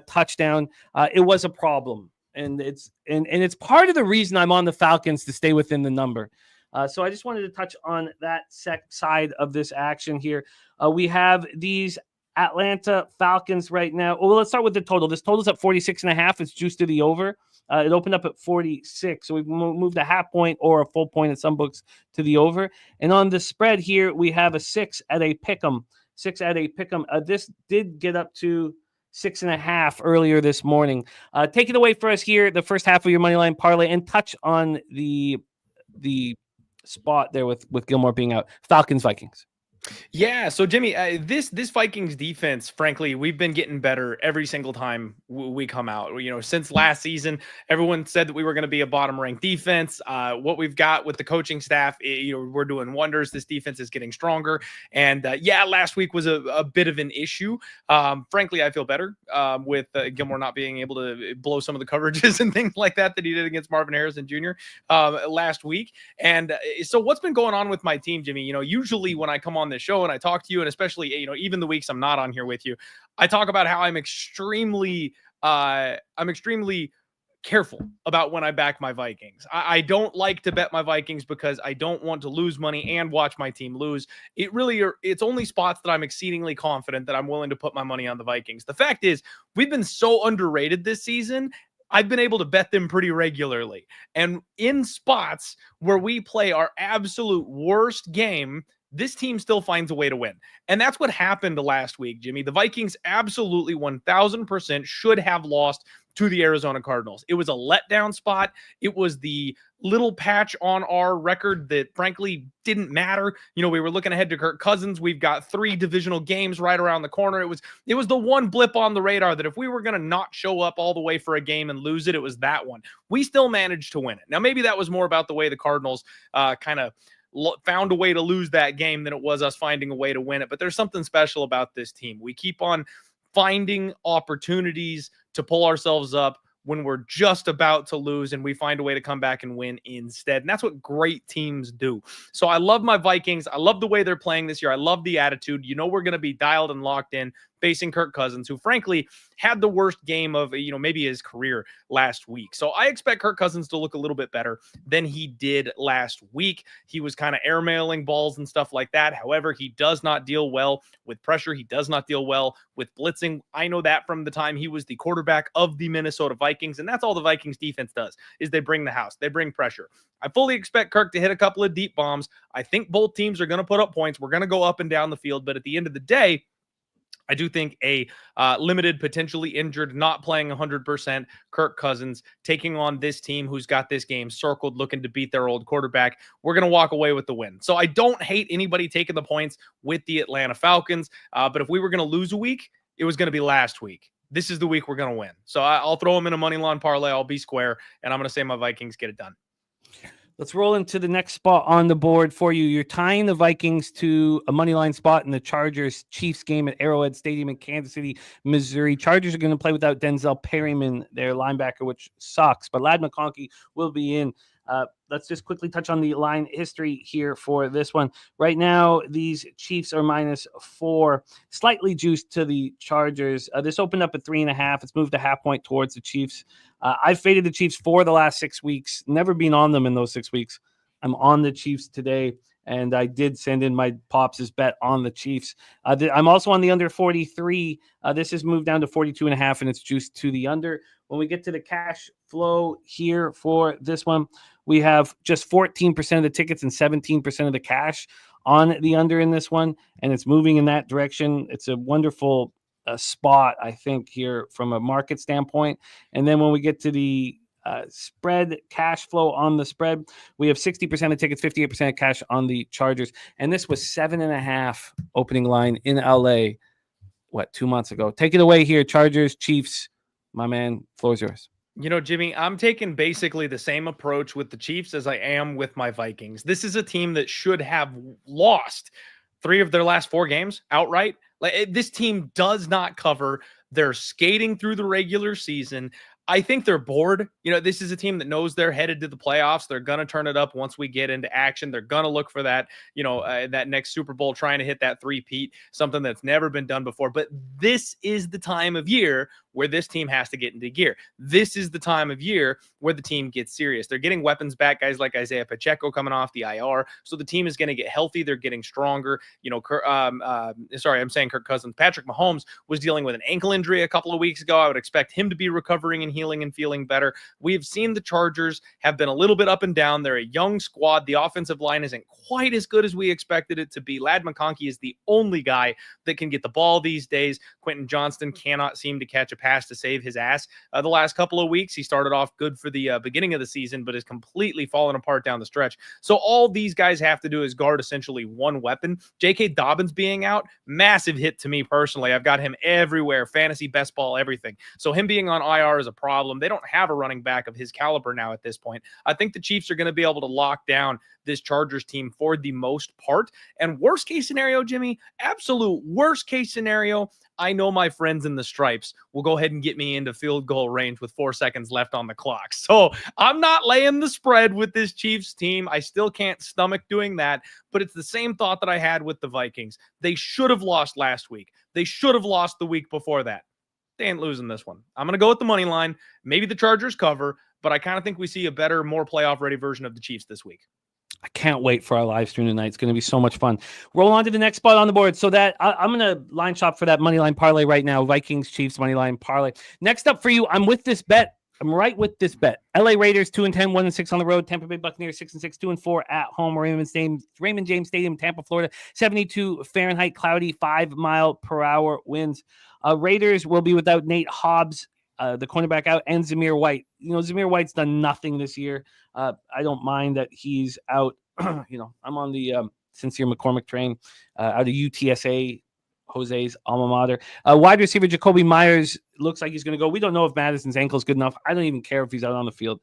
touchdown. It was a problem, and it's part of the reason I'm on the Falcons to stay within the number. So I just wanted to touch on that side of this action here. We have these Atlanta Falcons right now. Well, let's start with the total. This total's at 46.5. It's juiced to the over. It opened up at 46. So we've moved a half point or a full point at some books to the over. And on the spread here, we have a 6 at a pick'em. 6 at a pick'em. This did get up to 6.5 earlier this morning. Take it away for us here, the first half of your moneyline parlay, and touch on the spot there with Gilmore being out. Falcons, Vikings. Yeah, so Jimmy, this Vikings defense, frankly, we've been getting better every single time we come out. You know, since last season, everyone said that we were going to be a bottom-ranked defense. What we've got with the coaching staff, we're doing wonders. This defense is getting stronger. And last week was a bit of an issue. Frankly, I feel better with Gilmore not being able to blow some of the coverages and things like that he did against Marvin Harrison Jr. Last week. And so what's been going on with my team, Jimmy? You know, usually when I come on this show and I talk to you, and especially, even the weeks I'm not on here with you, I talk about how I'm extremely careful about when I back my Vikings. I don't like to bet my Vikings because I don't want to lose money and watch my team lose. It's only spots that I'm exceedingly confident that I'm willing to put my money on the Vikings. The fact is, we've been so underrated this season. I've been able to bet them pretty regularly. And in spots where we play our absolute worst game, this team still finds a way to win. And that's what happened last week, Jimmy. The Vikings absolutely 1000% should have lost to the Arizona Cardinals. It was a letdown spot. It was the little patch on our record that frankly didn't matter. We were looking ahead to Kirk Cousins. We've got 3 divisional games right around the corner. It was the one blip on the radar that if we were going to not show up all the way for a game and lose it, it was that one. We still managed to win it. Now, maybe that was more about the way the Cardinals kind of found a way to lose that game than it was us finding a way to win it. But there's something special about this team. We keep on finding opportunities to pull ourselves up when we're just about to lose, and we find a way to come back and win instead. And that's what great teams do. So I love my Vikings. I love the way they're playing this year. I love the attitude. We're going to be dialed and locked in facing Kirk Cousins, who frankly had the worst game of, maybe his career last week. So I expect Kirk Cousins to look a little bit better than he did last week. He was kind of airmailing balls and stuff like that. However, he does not deal well with pressure. He does not deal well with blitzing. I know that from the time he was the quarterback of the Minnesota Vikings, and that's all the Vikings defense does, is they bring the house. They bring pressure. I fully expect Kirk to hit a couple of deep bombs. I think both teams are going to put up points. We're going to go up and down the field, but at the end of the day, I do think a limited, potentially injured, not playing 100% Kirk Cousins taking on this team who's got this game circled, looking to beat their old quarterback. We're going to walk away with the win. So I don't hate anybody taking the points with the Atlanta Falcons. But if we were going to lose a week, it was going to be last week. This is the week we're going to win. So I'll throw them in a money line parlay. I'll be square, and I'm going to say my Vikings get it done. Let's roll into the next spot on the board for you. You're tying the Vikings to a money line spot in the Chargers-Chiefs game at Arrowhead Stadium in Kansas City, Missouri. Chargers are going to play without Denzel Perryman, their linebacker, which sucks. But Ladd McConkey will be in. Let's just quickly touch on the line history here for this one. Right now, these Chiefs are -4, slightly juiced to the Chargers. This opened up at 3.5. It's moved a half point towards the Chiefs. I've faded the Chiefs for the last 6 weeks, never been on them in those 6 weeks. I'm on the Chiefs today, and I did send in my Pops' bet on the Chiefs. I'm also on the under 43. This has moved down to 42.5, and it's juiced to the under. When we get to the cash flow here for this one, we have just 14% of the tickets and 17% of the cash on the under in this one, and it's moving in that direction. It's a wonderful spot, I think, here from a market standpoint. And then when we get to the spread cash flow on the spread, we have 60% of tickets, 58% of cash on the Chargers. And this was 7.5 opening line in LA, 2 months ago. Take it away here, Chargers, Chiefs. My man, floor's yours. You know, Jimmy, I'm taking basically the same approach with the Chiefs as I am with my Vikings. This is a team that should have lost 3 of their last 4 games outright. This team does not cover. They're skating through the regular season. I think they're bored. You know, this is a team that knows they're headed to the playoffs. They're going to turn it up once we get into action. They're going to look for that, that next Super Bowl, trying to hit that three-peat, something that's never been done before. But this is the time of year where this team has to get into gear. This is the time of year where the team gets serious. They're getting weapons back, guys like Isaiah Pacheco coming off the IR. So the team is going to get healthy. They're getting stronger. I'm saying Kirk Cousins. Patrick Mahomes was dealing with an ankle injury a couple of weeks ago. I would expect him to be recovering and healing and feeling better. We've seen the Chargers have been a little bit up and down. They're a young squad. The offensive line isn't quite as good as we expected it to be. Ladd McConkey is the only guy that can get the ball these days. Quentin Johnston cannot seem to catch a pass to save his ass. The last couple of weeks, he started off good for the beginning of the season, but has completely fallen apart down the stretch. So all these guys have to do is guard essentially one weapon. J.K. Dobbins being out, massive hit to me personally. I've got him everywhere, fantasy, best ball, everything. So him being on IR is a problem. They don't have a running back of his caliber now at this point. I think the Chiefs are going to be able to lock down this Chargers team for the most part. And worst case scenario, Jimmy, absolute worst case scenario, I know my friends in the stripes will go ahead and get me into field goal range with 4 seconds left on the clock. So I'm not laying the spread with this Chiefs team. I still can't stomach doing that, but it's the same thought that I had with the Vikings. They should have lost last week. They should have lost the week before that. They ain't losing this one. I'm going to go with the money line. Maybe the Chargers cover, but I kind of think we see a better, more playoff-ready version of the Chiefs this week. I can't wait for our live stream tonight. It's going to be so much fun. Roll on to the next spot on the board. So that I'm going to line shop for that money line parlay right now. Vikings, Chiefs, money line parlay. Next up for you, I'm with this bet. I'm right with this bet. LA Raiders 2-10, 1-6 on the road. Tampa Bay Buccaneers 6-6, 2-4 at home. Raymond James Stadium, Tampa, Florida. 72 Fahrenheit, cloudy, 5-mile-per-hour winds. Raiders will be without Nate Hobbs, the cornerback, out, and Zamir White. Zamir White's done nothing this year. I don't mind that he's out. I'm on the Sincere McCormick train out of UTSA, Jose's alma mater. Wide receiver Jacoby Myers looks like he's going to go. We don't know if Madison's ankle is good enough. I don't even care if he's out on the field.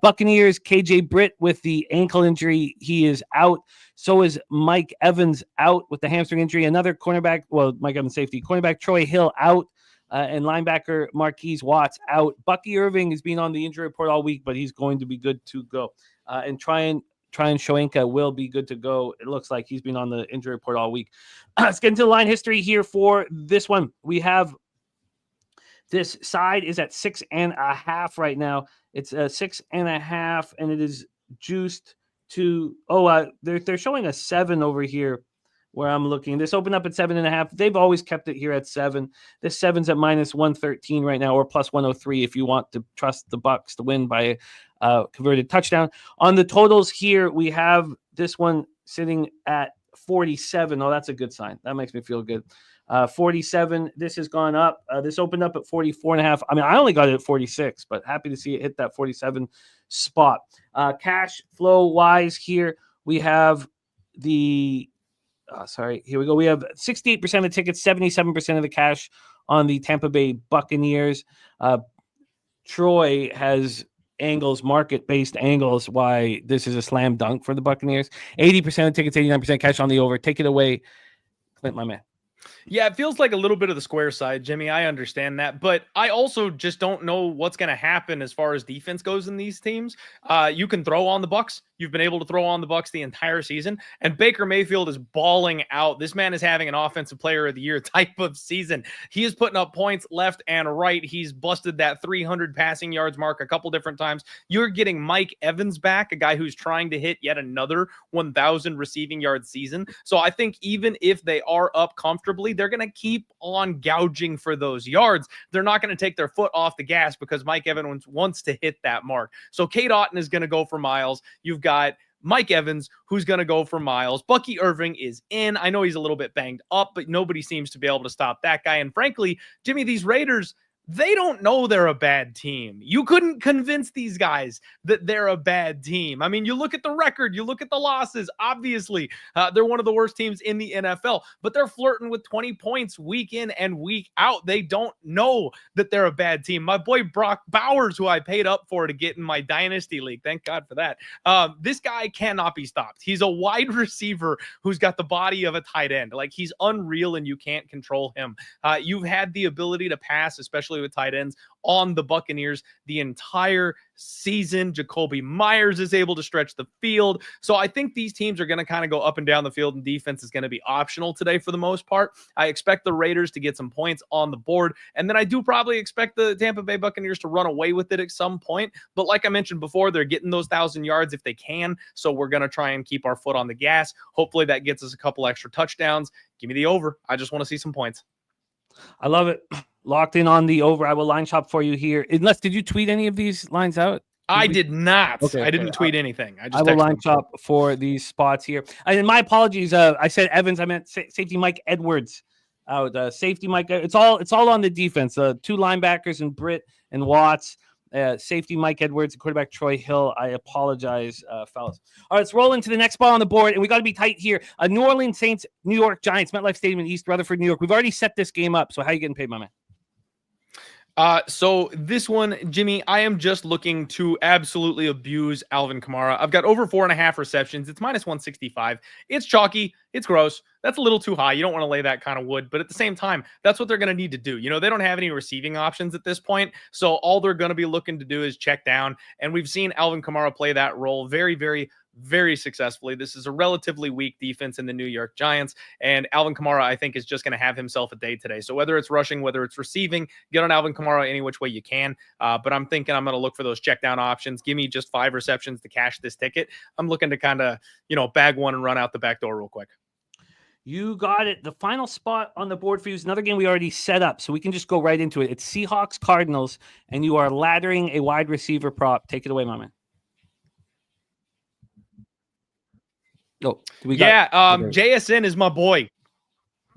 Buccaneers, KJ Britt with the ankle injury. He is out. So is Mike Evans out with the hamstring injury. Another cornerback, Mike Evans safety. Cornerback Troy Hill out. And linebacker Marquise Watts out. Bucky Irving has been on the injury report all week, but he's going to be good to go. And Tryon Shoenka will be good to go. It looks like he's been on the injury report all week. Let's get into the line history here for this one. We have this side is at 6.5 right now. It's 6.5, and it is juiced to they're showing a 7 over here where I'm looking. This opened up at 7.5. They've always kept it here at 7. This 7's at -113 right now, or +103 if you want to trust the Bucs to win by a converted touchdown. On the totals here, we have this one sitting at 47. Oh, that's a good sign. That makes me feel good. 47. This has gone up. This opened up at 44.5. I mean, I only got it at 46, but happy to see it hit that 47 spot. Cash flow wise here, we have here we go. We have 68% of tickets, 77% of the cash on the Tampa Bay Buccaneers. Troy has angles, market-based angles, why this is a slam dunk for the Buccaneers. 80% of tickets, 89% cash on the over. Take it away, Clint, my man. Yeah, it feels like a little bit of the square side, Jimmy. I understand that, but I also just don't know what's going to happen as far as defense goes in these teams. You can throw on the Bucs. You've been able to throw on the Bucs the entire season, and Baker Mayfield is balling out. This man is having an offensive player of the year type of season. He is putting up points left and right. He's busted that 300 passing yards mark a couple different times. You're getting Mike Evans back, a guy who's trying to hit yet another 1,000 receiving yard season. So I think even if they are up comfortably, they're going to keep on gouging for those yards. They're not going to take their foot off the gas because Mike Evans wants to hit that mark. So Kate Otten is going to go for miles. You've got Mike Evans, who's going to go for miles. Bucky Irving is in. I know he's a little bit banged up, but nobody seems to be able to stop that guy. And frankly, Jimmy, these Raiders, they don't know they're a bad team. You couldn't convince these guys that they're a bad team. I mean, you look at the record, you look at the losses. Obviously, they're one of the worst teams in the NFL, but they're flirting with 20 points week in and week out. They don't know that they're a bad team. My boy Brock Bowers, who I paid up for to get in my dynasty league, thank God for that. This guy cannot be stopped. He's a wide receiver who's got the body of a tight end. Like, he's unreal and you can't control him. You've had the ability to pass, especially with tight ends, on the Buccaneers the entire season. Jacoby Myers is able to stretch the field. So I think these teams are going to kind of go up and down the field, and defense is going to be optional today for the most part. I expect the Raiders to get some points on the board, and then I do probably expect the Tampa Bay Buccaneers to run away with it at some point. But like I mentioned before, they're getting those 1,000 yards if they can. So we're going to try and keep our foot on the gas. Hopefully that gets us a couple extra touchdowns. Give me the over. I just want to see some points. I love it. Locked in on the over. I will line shop for you here. Unless, did you tweet any of these lines out? I did not. Okay, I didn't tweet anything. I will line shop for these spots here. And my apologies. I said Evans. I meant safety Mike Edwards out. Safety Mike. It's all on the defense. 2 linebackers and Britt and Watts. Safety Mike Edwards, quarterback Troy Hill. I apologize, fellas. All right, let's roll into the next spot on the board, and we got to be tight here. New Orleans Saints, New York Giants, MetLife Stadium in East Rutherford, New York. We've already set this game up, so how are you getting paid, my man? So this one, Jimmy, I am just looking to absolutely abuse Alvin Kamara. I've got over 4.5 receptions. It's minus 165. It's chalky. It's gross. That's a little too high. You don't want to lay that kind of wood, but at the same time, that's what they're going to need to do. You know, they don't have any receiving options at this point. So all they're going to be looking to do is check down. And we've seen Alvin Kamara play that role very, very, very successfully. This is a relatively weak defense in the New York Giants, and Alvin Kamara, I think, is just going to have himself a day today. So whether it's rushing, whether it's receiving, get on Alvin Kamara any which way you can. But I'm thinking I'm going to look for those check down options. Give me just 5 receptions to cash this ticket. I'm looking to kind of, bag one and run out the back door real quick. You got it. The final spot on the board for you is another game we already set up, so we can just go right into it. It's Seahawks Cardinals, and you are laddering a wide receiver prop. Take it away, my man. Oh, JSN is my boy.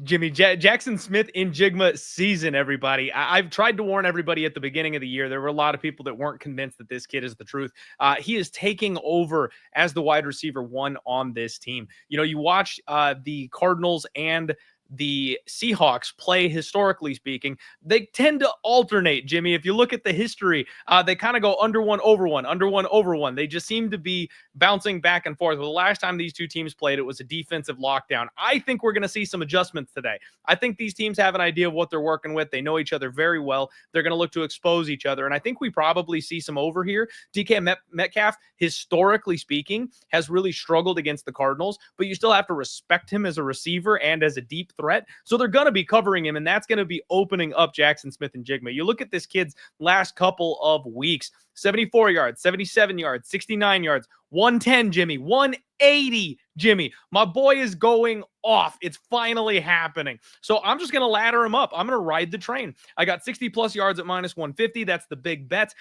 Jimmy Jackson Smith in Jigma season, everybody. I've tried to warn everybody at the beginning of the year. There were a lot of people that weren't convinced that this kid is the truth. He is taking over as the wide receiver 1 on this team. You watch the Cardinals and the Seahawks play, historically speaking, they tend to alternate, Jimmy. If you look at the history, they kind of go under one, over one, under one, over one. They just seem to be bouncing back and forth. Well, the last time these two teams played, it was a defensive lockdown. I think we're going to see some adjustments today. I think these teams have an idea of what they're working with. They know each other very well. They're going to look to expose each other. And I think we probably see some over here. DK Metcalf, historically speaking, has really struggled against the Cardinals, but you still have to respect him as a receiver and as a deep threat. So they're going to be covering him, and that's going to be opening up Jackson Smith and Jigma. You look at this kid's last couple of weeks, 74 yards, 77 yards, 69 yards, 110, Jimmy, 180, Jimmy. My boy is going off. It's finally happening. So I'm just going to ladder him up. I'm going to ride the train. I got 60 plus yards at minus 150. That's the big bet.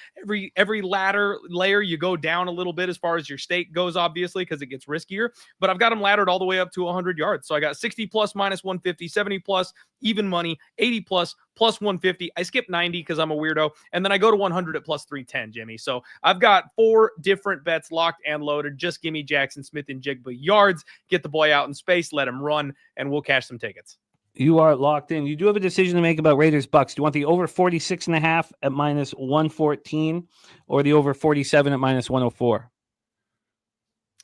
Every ladder layer, you go down a little bit as far as your stake goes, obviously, because it gets riskier. But I've got him laddered all the way up to 100 yards. So I got 60 plus minus 150, 70 plus even money, 80 plus 150. I skip 90 because I'm a weirdo. And then I go to 100 at plus 310, Jimmy. So I've got 4 different bets locked and loaded. Just give me Jackson Smith and Jigba yards. Get the boy out in space. Let him run, and we'll cash some tickets. You are locked in. You do have a decision to make about Raiders-Bucs. Do you want the over 46.5 at minus 114 or the over 47 at minus 104?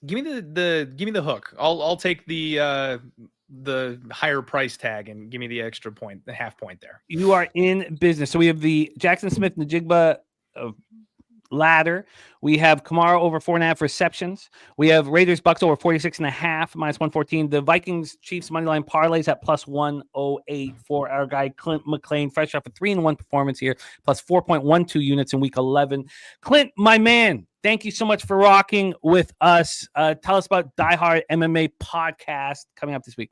Give me the hook. I'll take the higher price tag and give me the extra point, the half point there. You are in business. So we have the Jackson Smith-Njigba ladder. We have Kamara over 4.5 receptions. We have Raiders-Bucs over 46.5 minus 114. The Vikings-Chiefs moneyline parlays at plus 108 for our guy Clint Mlan, fresh off a 3-1 performance here, plus 4.12 units in week 11. Clint, my man, thank you so much for rocking with us. Tell us about Die Hard MMA podcast coming up this week.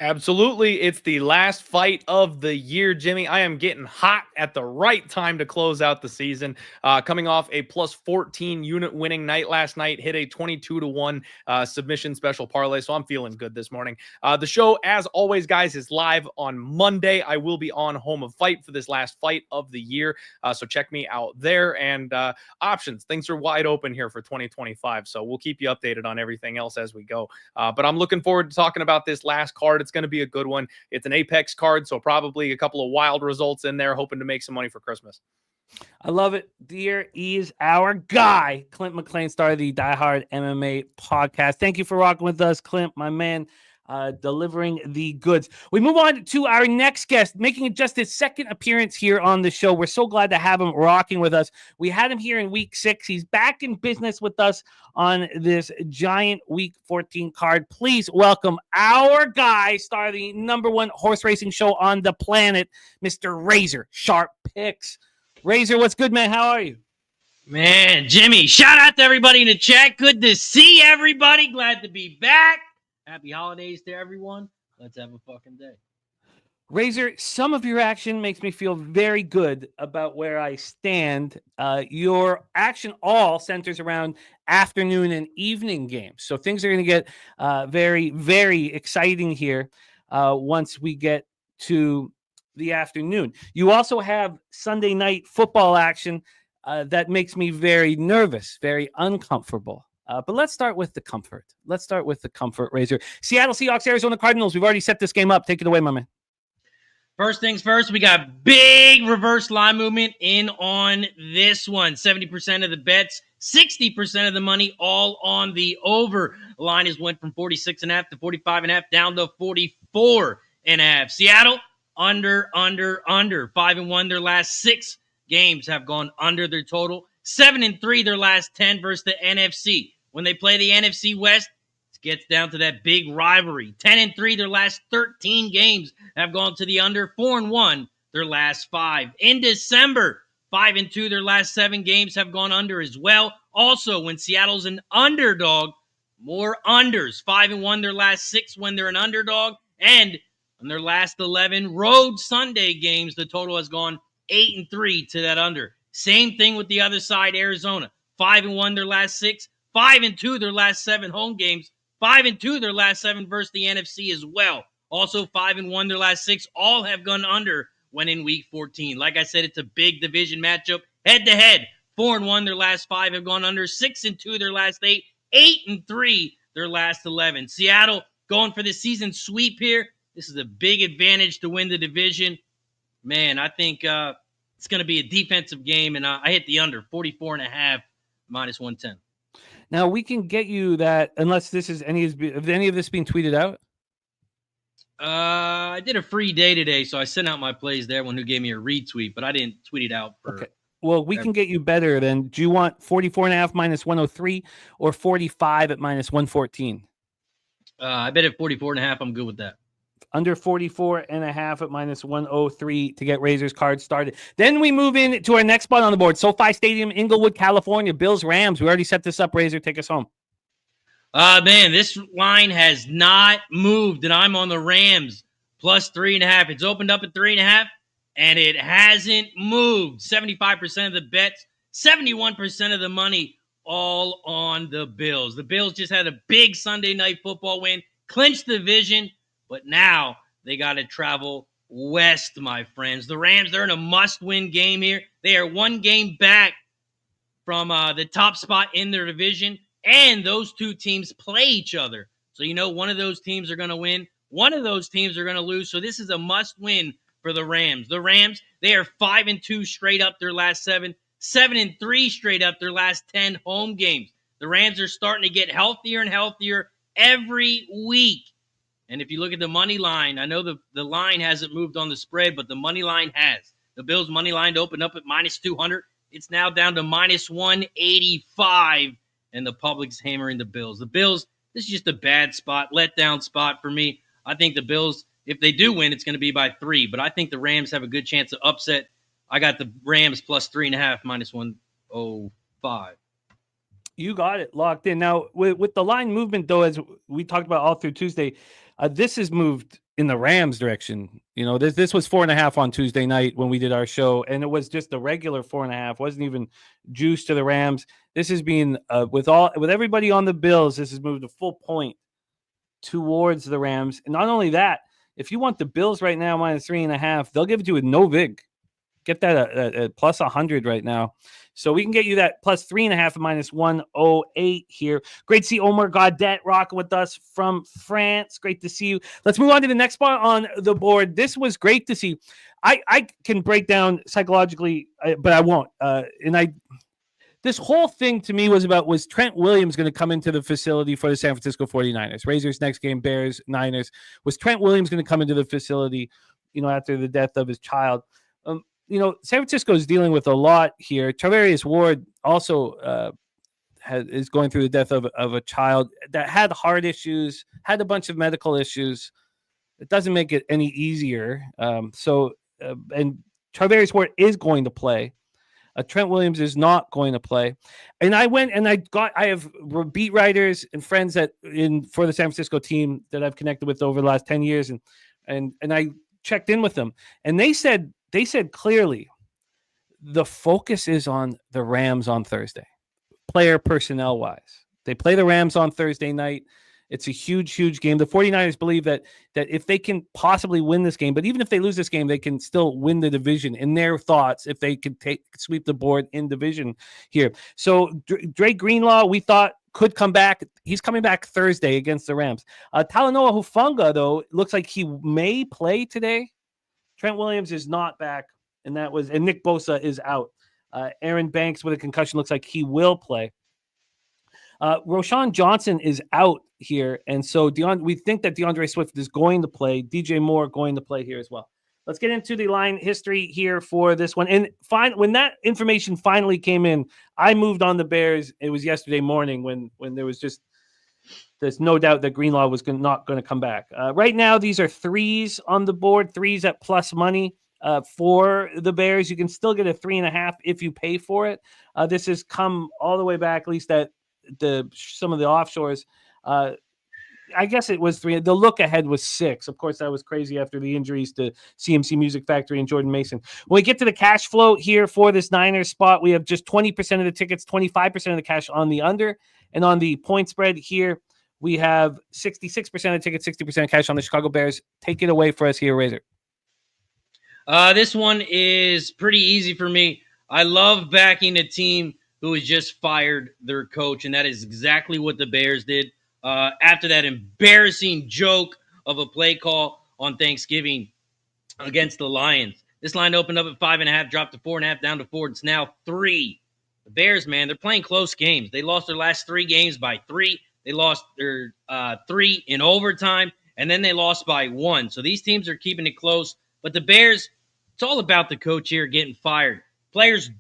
Absolutely. It's the last fight of the year, Jimmy. I am getting hot at the right time to close out the season. Coming off a plus 14 unit winning night last night, hit a 22-1 submission special parlay. So I'm feeling good this morning. The show, as always, guys, is live on Monday. I will be on Home of Fight for this last fight of the year. So check me out there. And options, things are wide open here for 2025. So we'll keep you updated on everything else as we go. But I'm looking forward to talking about this last card. It's going to be a good one. It's an Apex card, so probably a couple of wild results in there, hoping to make some money for Christmas. I love it. There is our guy, Clint Mlan, star of the Die Hard MMA podcast. Thank you for rocking with us, Clint, my man, delivering the goods. We move on to our next guest, making just his second appearance here on the show. We're so glad to have him rocking with us. We had him here in week 6. He's back in business with us on this giant week 14 card. Please welcome our guy, star of the #1 horse racing show on the planet, Mr. Razor Sharp Picks. Razor, what's good, man? How are you? Man, Jimmy, shout out to everybody in the chat. Good to see everybody. Glad to be back. Happy holidays to everyone. Let's have a fucking day. Razor, some of your action makes me feel very good about where I stand. Your action all centers around afternoon and evening games. So things are going to get very, very exciting here once we get to the afternoon. You also have Sunday night football action that makes me very nervous, very uncomfortable. But let's start with the comfort. Let's start with the comfort, Razor. Seattle Seahawks, Arizona Cardinals. We've already set this game up. Take it away, my man. First things first, we got big reverse line movement in on this one. 70% of the bets, 60% of the money, all on the over. The line has went from 46.5 to 45.5 down to 44.5. Seattle, under. 5-1 their last 6 games have gone under their total. 7-3 their last 10 versus the NFC. When they play the NFC West, it gets down to that big rivalry. 10-3 their last 13 games have gone to the under. 4-1 their last 5. In December, 5-2 their last 7 games have gone under as well. Also, when Seattle's an underdog, more unders. 5-1 their last 6 when they're an underdog. And in their last 11 road Sunday games, the total has gone 8-3 to that under. Same thing with the other side, Arizona. 5-1 their last 6. 5-2 their last 7 home games. 5-2 their last 7 versus the NFC as well. Also 5-1 their last 6. All have gone under when in week 14. Like I said, it's a big division matchup. Head-to-head, 4-1 their last 5 have gone under. 6-2 their last 8. 8-3 their last 11. Seattle going for the season sweep here. This is a big advantage to win the division. Man, I think it's going to be a defensive game, and I hit the under, 44.5 minus 110. Now, we can get you that, unless this is any of this being tweeted out? I did a free day today, so I sent out my plays to everyone who gave me a retweet, but I didn't tweet it out. Okay. Well, we can get you better than, do you want 44.5 minus 103 or 45 at minus 114? I bet at 44.5, I'm good with that. Under 44.5 at minus 103 to get Razor's card started. Then we move in to our next spot on the board. SoFi Stadium, Inglewood, California. Bills, Rams. We already set this up, Razor. Take us home. Man, this line has not moved, and I'm on the Rams plus 3.5. It's opened up at 3.5, and it hasn't moved. 75% of the bets, 71% of the money, all on the Bills. The Bills just had a big Sunday night football win, clinched the division. But now they got to travel west, my friends. The Rams, they're in a must-win game here. They are 1 game back from the top spot in their division, and those 2 teams play each other. So, one of those teams are going to win. One of those teams are going to lose, so this is a must-win for the Rams. The Rams, they are 5-2 straight up their last 7, 7-3 straight up their last 10 home games. The Rams are starting to get healthier and healthier every week. And if you look at the money line, I know the line hasn't moved on the spread, but the money line has. The Bills' money line opened up at -200. It's now down to -185, and the public's hammering the Bills. The Bills, this is just a bad spot, letdown spot for me. I think the Bills, if they do win, it's going to be by 3, but I think the Rams have a good chance to upset. I got the Rams plus 3.5, -105. You got it locked in. Now, with the line movement, though, as we talked about all through Tuesday, this has moved in the Rams' direction. You know, this was 4.5 on Tuesday night when we did our show, and it was just the regular 4.5. Wasn't even juiced to the Rams. This has been with everybody on the Bills. This has moved a full point towards the Rams. And not only that, if you want the Bills right now -3.5, they'll give it to you with no vig. Get that at plus 100 right now. So we can get you that plus 3.5 -108 here. Great to see Omar Gaudet rocking with us from France. Great to see you. Let's move on to the next spot on the board. This was great to see. I can break down psychologically, but I won't. This whole thing to me was Trent Williams going to come into the facility for the San Francisco 49ers? Raiders next game, Bears, Niners. Was Trent Williams going to come into the facility, after the death of his child? San Francisco is dealing with a lot here. Charvarius Ward also is going through the death of a child that had heart issues, had a bunch of medical issues. It doesn't make it any easier. And Charvarius Ward is going to play. Trent Williams is not going to play. And I went and I have beat writers and friends for the San Francisco team that I've connected with over the last 10 years. And I checked in with them, and they said clearly the focus is on the Rams on Thursday, player personnel wise. They play the Rams on Thursday night. It's a huge, huge game. The 49ers believe that if they can possibly win this game, but even if they lose this game, they can still win the division in their thoughts if they can sweep the board in division here. So Drake Greenlaw, we thought, could come back. He's coming back Thursday against the Rams. Talanoa Hufanga, though, looks like he may play today. Trent Williams is not back, and Nick Bosa is out. Aaron Banks with a concussion looks like he will play. Roshan Johnson is out here, and so we think that DeAndre Swift is going to play. DJ Moore going to play here as well. Let's get into the line history here for this one. And when that information finally came in, I moved on the Bears. It was yesterday morning when there's no doubt that Greenlaw was not going to come back. Right now, these are 3s on the board, 3s at plus money for the Bears. You can still get a 3.5 if you pay for it. This has come all the way back, at least at some of the offshores. I guess it was 3. The look ahead was 6. Of course, that was crazy after the injuries to CMC Music Factory and Jordan Mason. When we get to the cash flow here for this Niners spot, we have just 20% of the tickets, 25% of the cash on the under. And on the point spread here, we have 66% of the tickets, 60% cash on the Chicago Bears. Take it away for us here, Razor. This one is pretty easy for me. I love backing a team who has just fired their coach, and that is exactly what the Bears did. After that embarrassing joke of a play call on Thanksgiving against the Lions. This line opened up at 5.5, dropped to 4.5, down to 4. It's now 3. The Bears, man, they're playing close games. They lost their last 3 games by 3. They lost their 3 in overtime, and then they lost by 1. So these teams are keeping it close. But the Bears, it's all about the coach here getting fired. Players,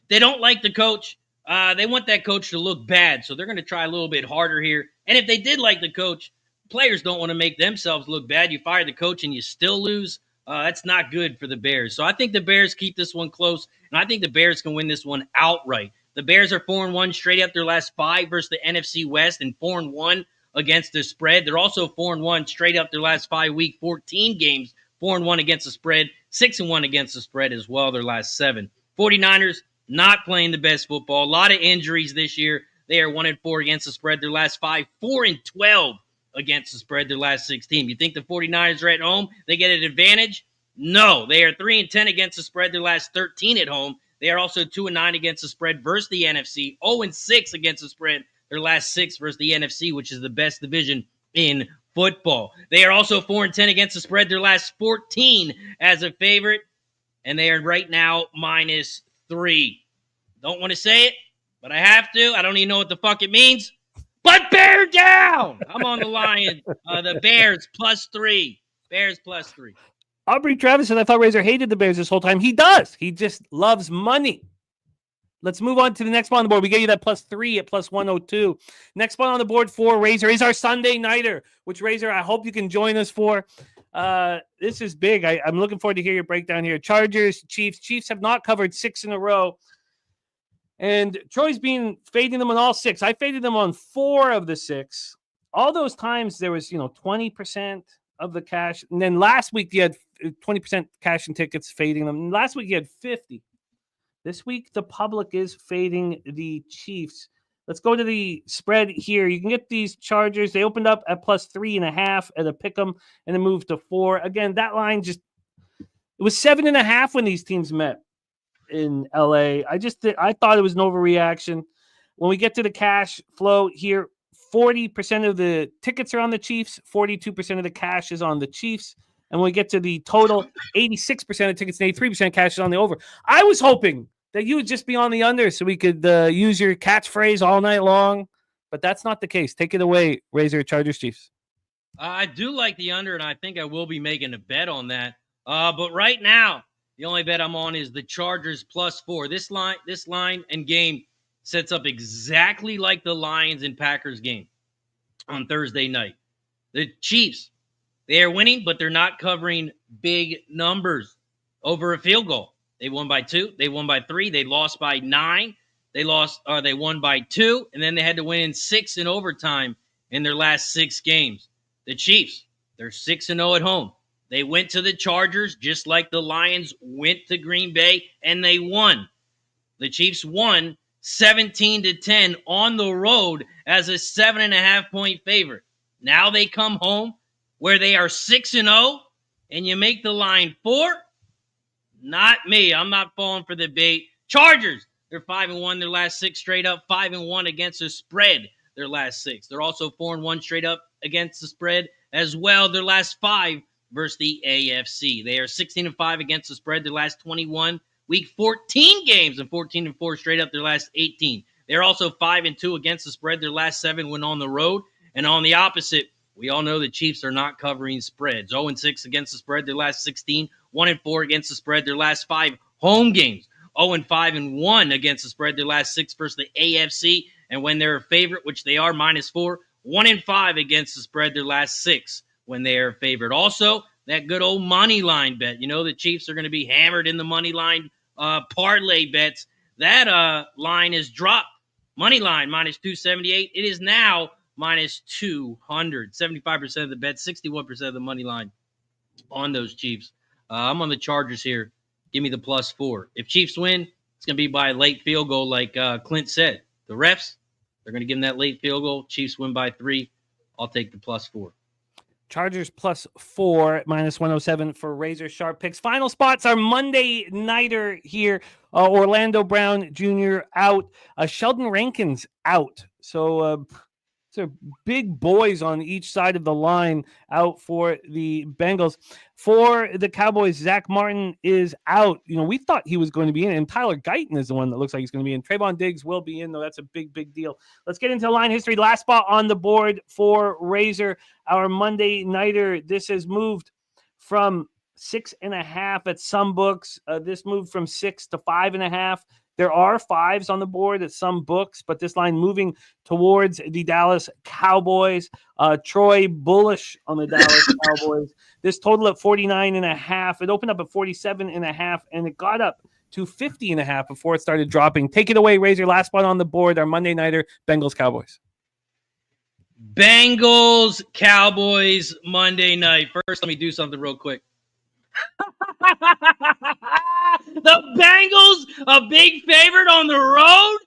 they don't like the coach. They want that coach to look bad, so they're going to try a little bit harder here. And if they did like the coach, players don't want to make themselves look bad. You fire the coach and you still lose. That's not good for the Bears. So I think the Bears keep this one close, and I think the Bears can win this one outright. The Bears are 4-1 straight up their last 5 versus the NFC West and 4-1 against the spread. They're also 4-1 straight up their last 5 week 14 games, 4-1 against the spread, 6-1 against the spread as well, their last 7. 49ers not playing the best football. A lot of injuries this year. They are 1-4 against the spread their last 5, 4-12 against the spread their last 16. You think the 49ers are at home? They get an advantage? No. They are 3-10 against the spread their last 13 at home. They are also 2-9 against the spread versus the NFC, 0-6 against the spread their last 6 versus the NFC, which is the best division in football. They are also 4-10 against the spread. Their last 14 as a favorite, and they are right now -3. Don't want to say it, but I have to. I don't even know what the fuck it means. But bear down! I'm on the Lions. The Bears +3. Bears +3. Aubrey Travis said, I thought Razor hated the Bears this whole time. He does. He just loves money. Let's move on to the next one on the board. We gave you that +3 at +102. Next one on the board for Razor is our Sunday Nighter, which, Razor, I hope you can join us for. This is big. I'm looking forward to hear your breakdown here. Chargers, Chiefs. Chiefs have not covered 6 in a row. And Troy's been fading them on all 6. I faded them on 4 of the 6. All those times there was, 20% of the cash. And then last week you had 20% cash and tickets fading them. And last week you had 50. This week the public is fading the Chiefs. Let's go to the spread here. You can get these Chargers. They opened up at +3.5 at a pick'em and then moved to 4. Again, that line it was 7.5 when these teams met in LA. I thought it was an overreaction. When we get to the cash flow here, 40% of the tickets are on the Chiefs, 42% of the cash is on the Chiefs. And when we get to the total, 86% of tickets and 83% cash is on the over. I was hoping that you would just be on the under so we could use your catchphrase all night long, but that's not the case. Take it away, Razor, Chargers, Chiefs. I do like the under, and I think I will be making a bet on that. But right now, the only bet I'm on is the Chargers +4. This line and game sets up exactly like the Lions and Packers game on Thursday night. The Chiefs, they are winning, but they're not covering big numbers over a field goal. They won by 2. They won by 3. They lost by 9. They won by 2, and then they had to win 6 in overtime in their last 6 games. The Chiefs, they're 6-0 at home. They went to the Chargers just like the Lions went to Green Bay, and they won. The Chiefs won 17-10 on the road as a 7.5-point favorite. Now they come home where they are 6-0, and you make the line 4. Not me. I'm not falling for the bait. Chargers, they're 5-1 their last 6 straight up, 5-1 against the spread their last 6. They're also 4-1 straight up against the spread as well their last 5 versus the AFC. They are 16-5 against the spread their last 21. Week 14 games and 14-4 straight up their last 18. They're also 5-2 against the spread their last 7 when on the road. And on the opposite, we all know the Chiefs are not covering spreads. 0-6 against the spread their last 16. 1-4 against the spread their last 5 home games. 0-5-1 against the spread their last 6 versus the AFC. And when they're a favorite, which they are -4, 1-5 against the spread their last 6 when they are a favorite. Also, that good old money line bet. You know the Chiefs are going to be hammered in the money line parlay bets. That line is dropped. Money line -278. It is now -200. 75% of the bets, 61% of the money line on those Chiefs. I'm on the Chargers here. Give me the +4. If Chiefs win, it's going to be by a late field goal like Clint said. The refs, they're going to give them that late field goal. Chiefs win by 3. I'll take the +4. Chargers +4, -107 for Razor Sharp picks. Final spots are Monday Nighter here. Orlando Brown Jr. out. Sheldon Rankins out. So so big boys on each side of the line out for the Bengals. For the Cowboys, Zach Martin is out. We thought he was going to be in, and Tyler Guyton is the one that looks like he's going to be in. Trayvon Diggs will be in, though. That's a big, big deal. Let's get into line history. Last spot on the board for Razor, our Monday Nighter. This has moved from 6.5 at some books. This moved from 6 to 5.5. There are 5s on the board at some books, but this line moving towards the Dallas Cowboys. Troy bullish on the Dallas Cowboys. This total at 49.5. It opened up at 47.5, and it got up to 50.5 before it started dropping. Take it away, Razor. Last spot on the board, our Monday Nighter, Bengals Cowboys. Bengals Cowboys Monday night. First, let me do something real quick. The Bengals, a big favorite on the road?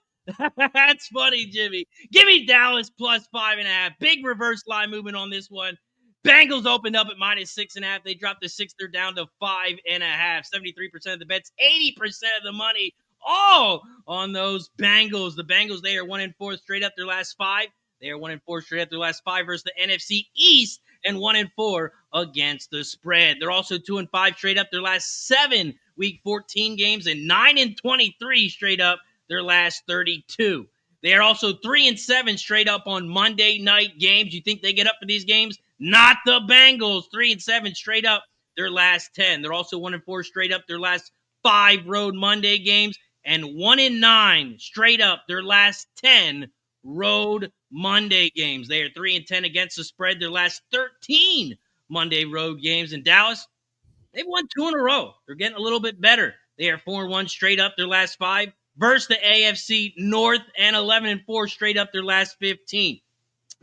That's funny, Jimmy. Give me Dallas +5.5. Big reverse line movement on this one. Bengals opened up at -6.5. They dropped to 6. They're down to 5.5. 73% of the bets, 80% of the money, all on those Bengals. The Bengals, they are 1-4 straight up their last 5. They are 1-4 straight up their last 5 versus the NFC East. and 1-4 against the spread. They're also 2-5 straight up their last 7 Week 14 games and 9-23 straight up their last 32. They are also 3-7 straight up on Monday night games. You think they get up for these games? Not the Bengals. 3-7 straight up their last 10. They're also 1-4 straight up their last 5 road Monday games and 1-9 straight up their last 10 road Monday games. They are 3-10 against the spread their last 13 Monday road games. In Dallas, they've won 2 in a row. They're getting a little bit better. They are 4-1 straight up their last 5 versus the AFC North and 11-4 straight up their last 15.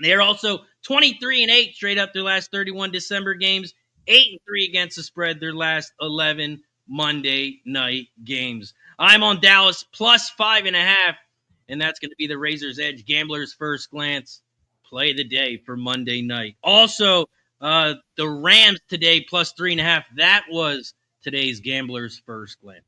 They are also 23-8 straight up their last 31 December games, 8-3 against the spread their last 11 Monday night games. I'm on Dallas plus 5.5, and that's going to be the Razor's Edge Gambler's First Glance play of the day for Monday night. Also, the Rams today plus 3.5. That was today's Gambler's First Glance.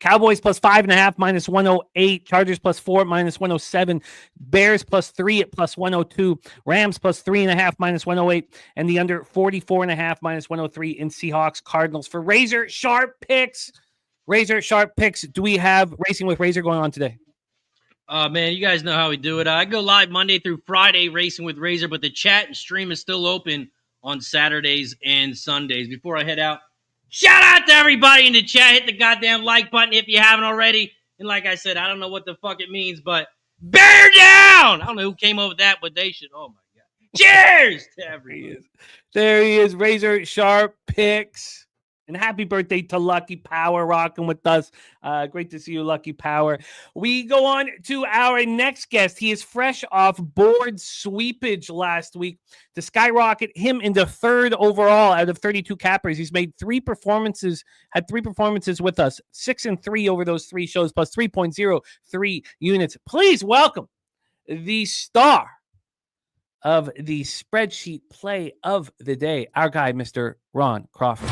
Cowboys plus 5.5 minus 108. Chargers plus 4 minus 107. Bears plus 3 at plus 102. Rams plus 3.5 minus 108. And the under 44.5 minus 103 in Seahawks Cardinals. For Razor Sharp Picks. Razor Sharp Picks. Do we have Racing with Razor going on today? Man, you guys know how we do it. I go live Monday through Friday, Racing with Razor, but the chat and stream is still open on Saturdays and Sundays. Before I head out, shout out to everybody in the chat. Hit the goddamn like button if you haven't already. And like I said, I don't know what the fuck it means, but bear down! I don't know who came up with that, but they should. Oh, my God. Cheers to everyone. There he is, Razor Sharp Picks. And happy birthday to Lucky Power rocking with us. Great to see you, Lucky Power. We go on to our next guest. He is fresh off board sweepage last week to skyrocket him into 3rd overall out of 32 cappers. He's made 3 performances, had 3 performances with us, 6-3 over those 3 shows, plus 3.03 units. Please welcome the star of the spreadsheet play of the day, our guy, Mr. Ron Crawford.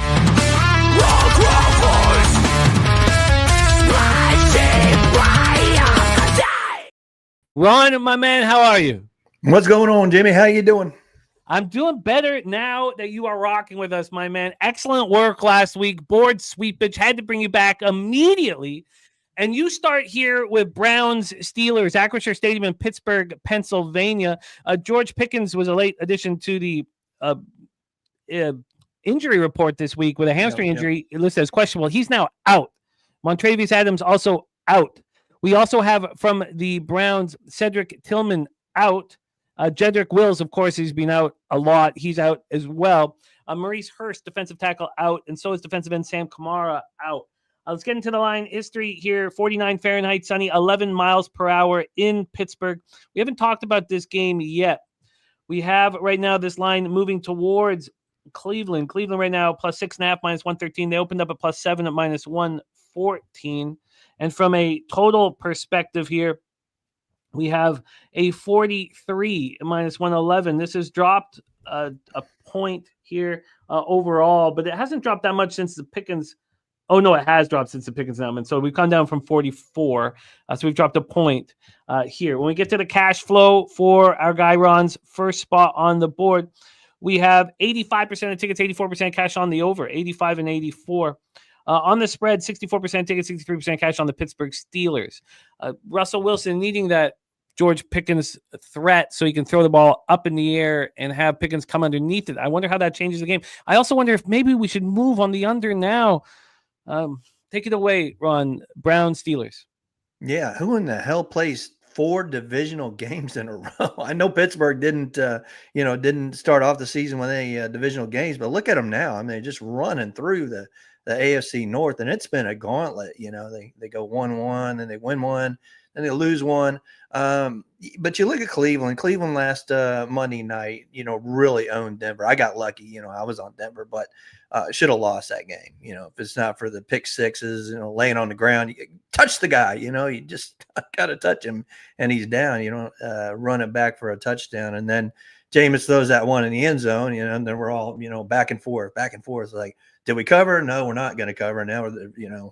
Ron, my man, how are you? What's going on, Jimmy? How you doing? I'm doing better now that you are rocking with us, my man. Excellent work last week. Board sweepage. Had to bring you back immediately. And you start here with Browns Steelers, Acrisure Stadium in Pittsburgh, Pennsylvania. George Pickens was a late addition to the injury report this week with a hamstring injury listed as questionable. He's now out. Montravius Adams also out. We also have from the Browns, Cedric Tillman out. Jedrick Wills, of course, he's been out a lot. He's out as well. Maurice Hurst, defensive tackle, out. And so is defensive end Sam Kamara out. Let's get into the line history here. 49 Fahrenheit, sunny, 11 miles per hour in Pittsburgh. We haven't talked about this game yet. We have right now this line moving towards Cleveland. Cleveland right now plus 6.5 minus 113. They opened up at plus 7 at minus 114. And from a total perspective here, we have a 43 minus 111. This has dropped a point here overall, but it hasn't dropped that much since the Pickens. Oh, no, it has dropped since the Pickens announcement. So we've come down from 44. So we've dropped a point here. When we get to the cash flow for our guy Ron's first spot on the board, we have 85% of tickets, 84% cash on the over, 85 and 84. On the spread, 64% tickets, 63% cash on the Pittsburgh Steelers. Russell Wilson needing that George Pickens threat so he can throw the ball up in the air and have Pickens come underneath it. I wonder how that changes the game. I also wonder if maybe we should move on the under now. Take it away, Ron. Brown Steelers. Yeah, who in the hell plays 4 divisional games in a row? I know Pittsburgh didn't start off the season with any divisional games, but look at them now. I mean, they're just running through the AFC North, and it's been a gauntlet. You know, they go 1-1, and they win one, and they lose one. But you look at Cleveland. Cleveland last Monday night, really owned Denver. I got lucky. I was on Denver, but should have lost that game. If it's not for the pick sixes, laying on the ground, you touch the guy. You just got to touch him, and he's down. Run it back for a touchdown, and then Jameis throws that one in the end zone, and then we're all, back and forth. Like, did we cover? No, we're not going to cover. Now we're,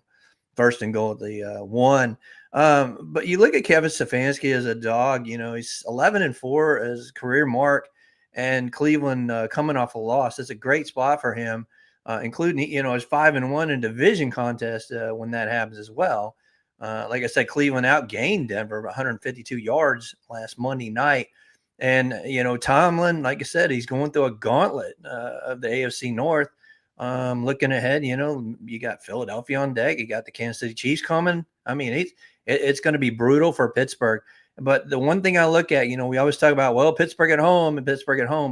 first and goal at the 1. But you look at Kevin Stefanski as a dog, he's 11-4 as career mark, and Cleveland coming off a loss. It's a great spot for him, including, his 5-1 in division contest when that happens as well. Like I said, Cleveland outgained Denver 152 yards last Monday night. And, Tomlin, like I said, he's going through a gauntlet of the AFC North. Looking ahead, you got Philadelphia on deck. You got the Kansas City Chiefs coming. I mean, it's going to be brutal for Pittsburgh. But the one thing I look at, we always talk about, well, Pittsburgh at home,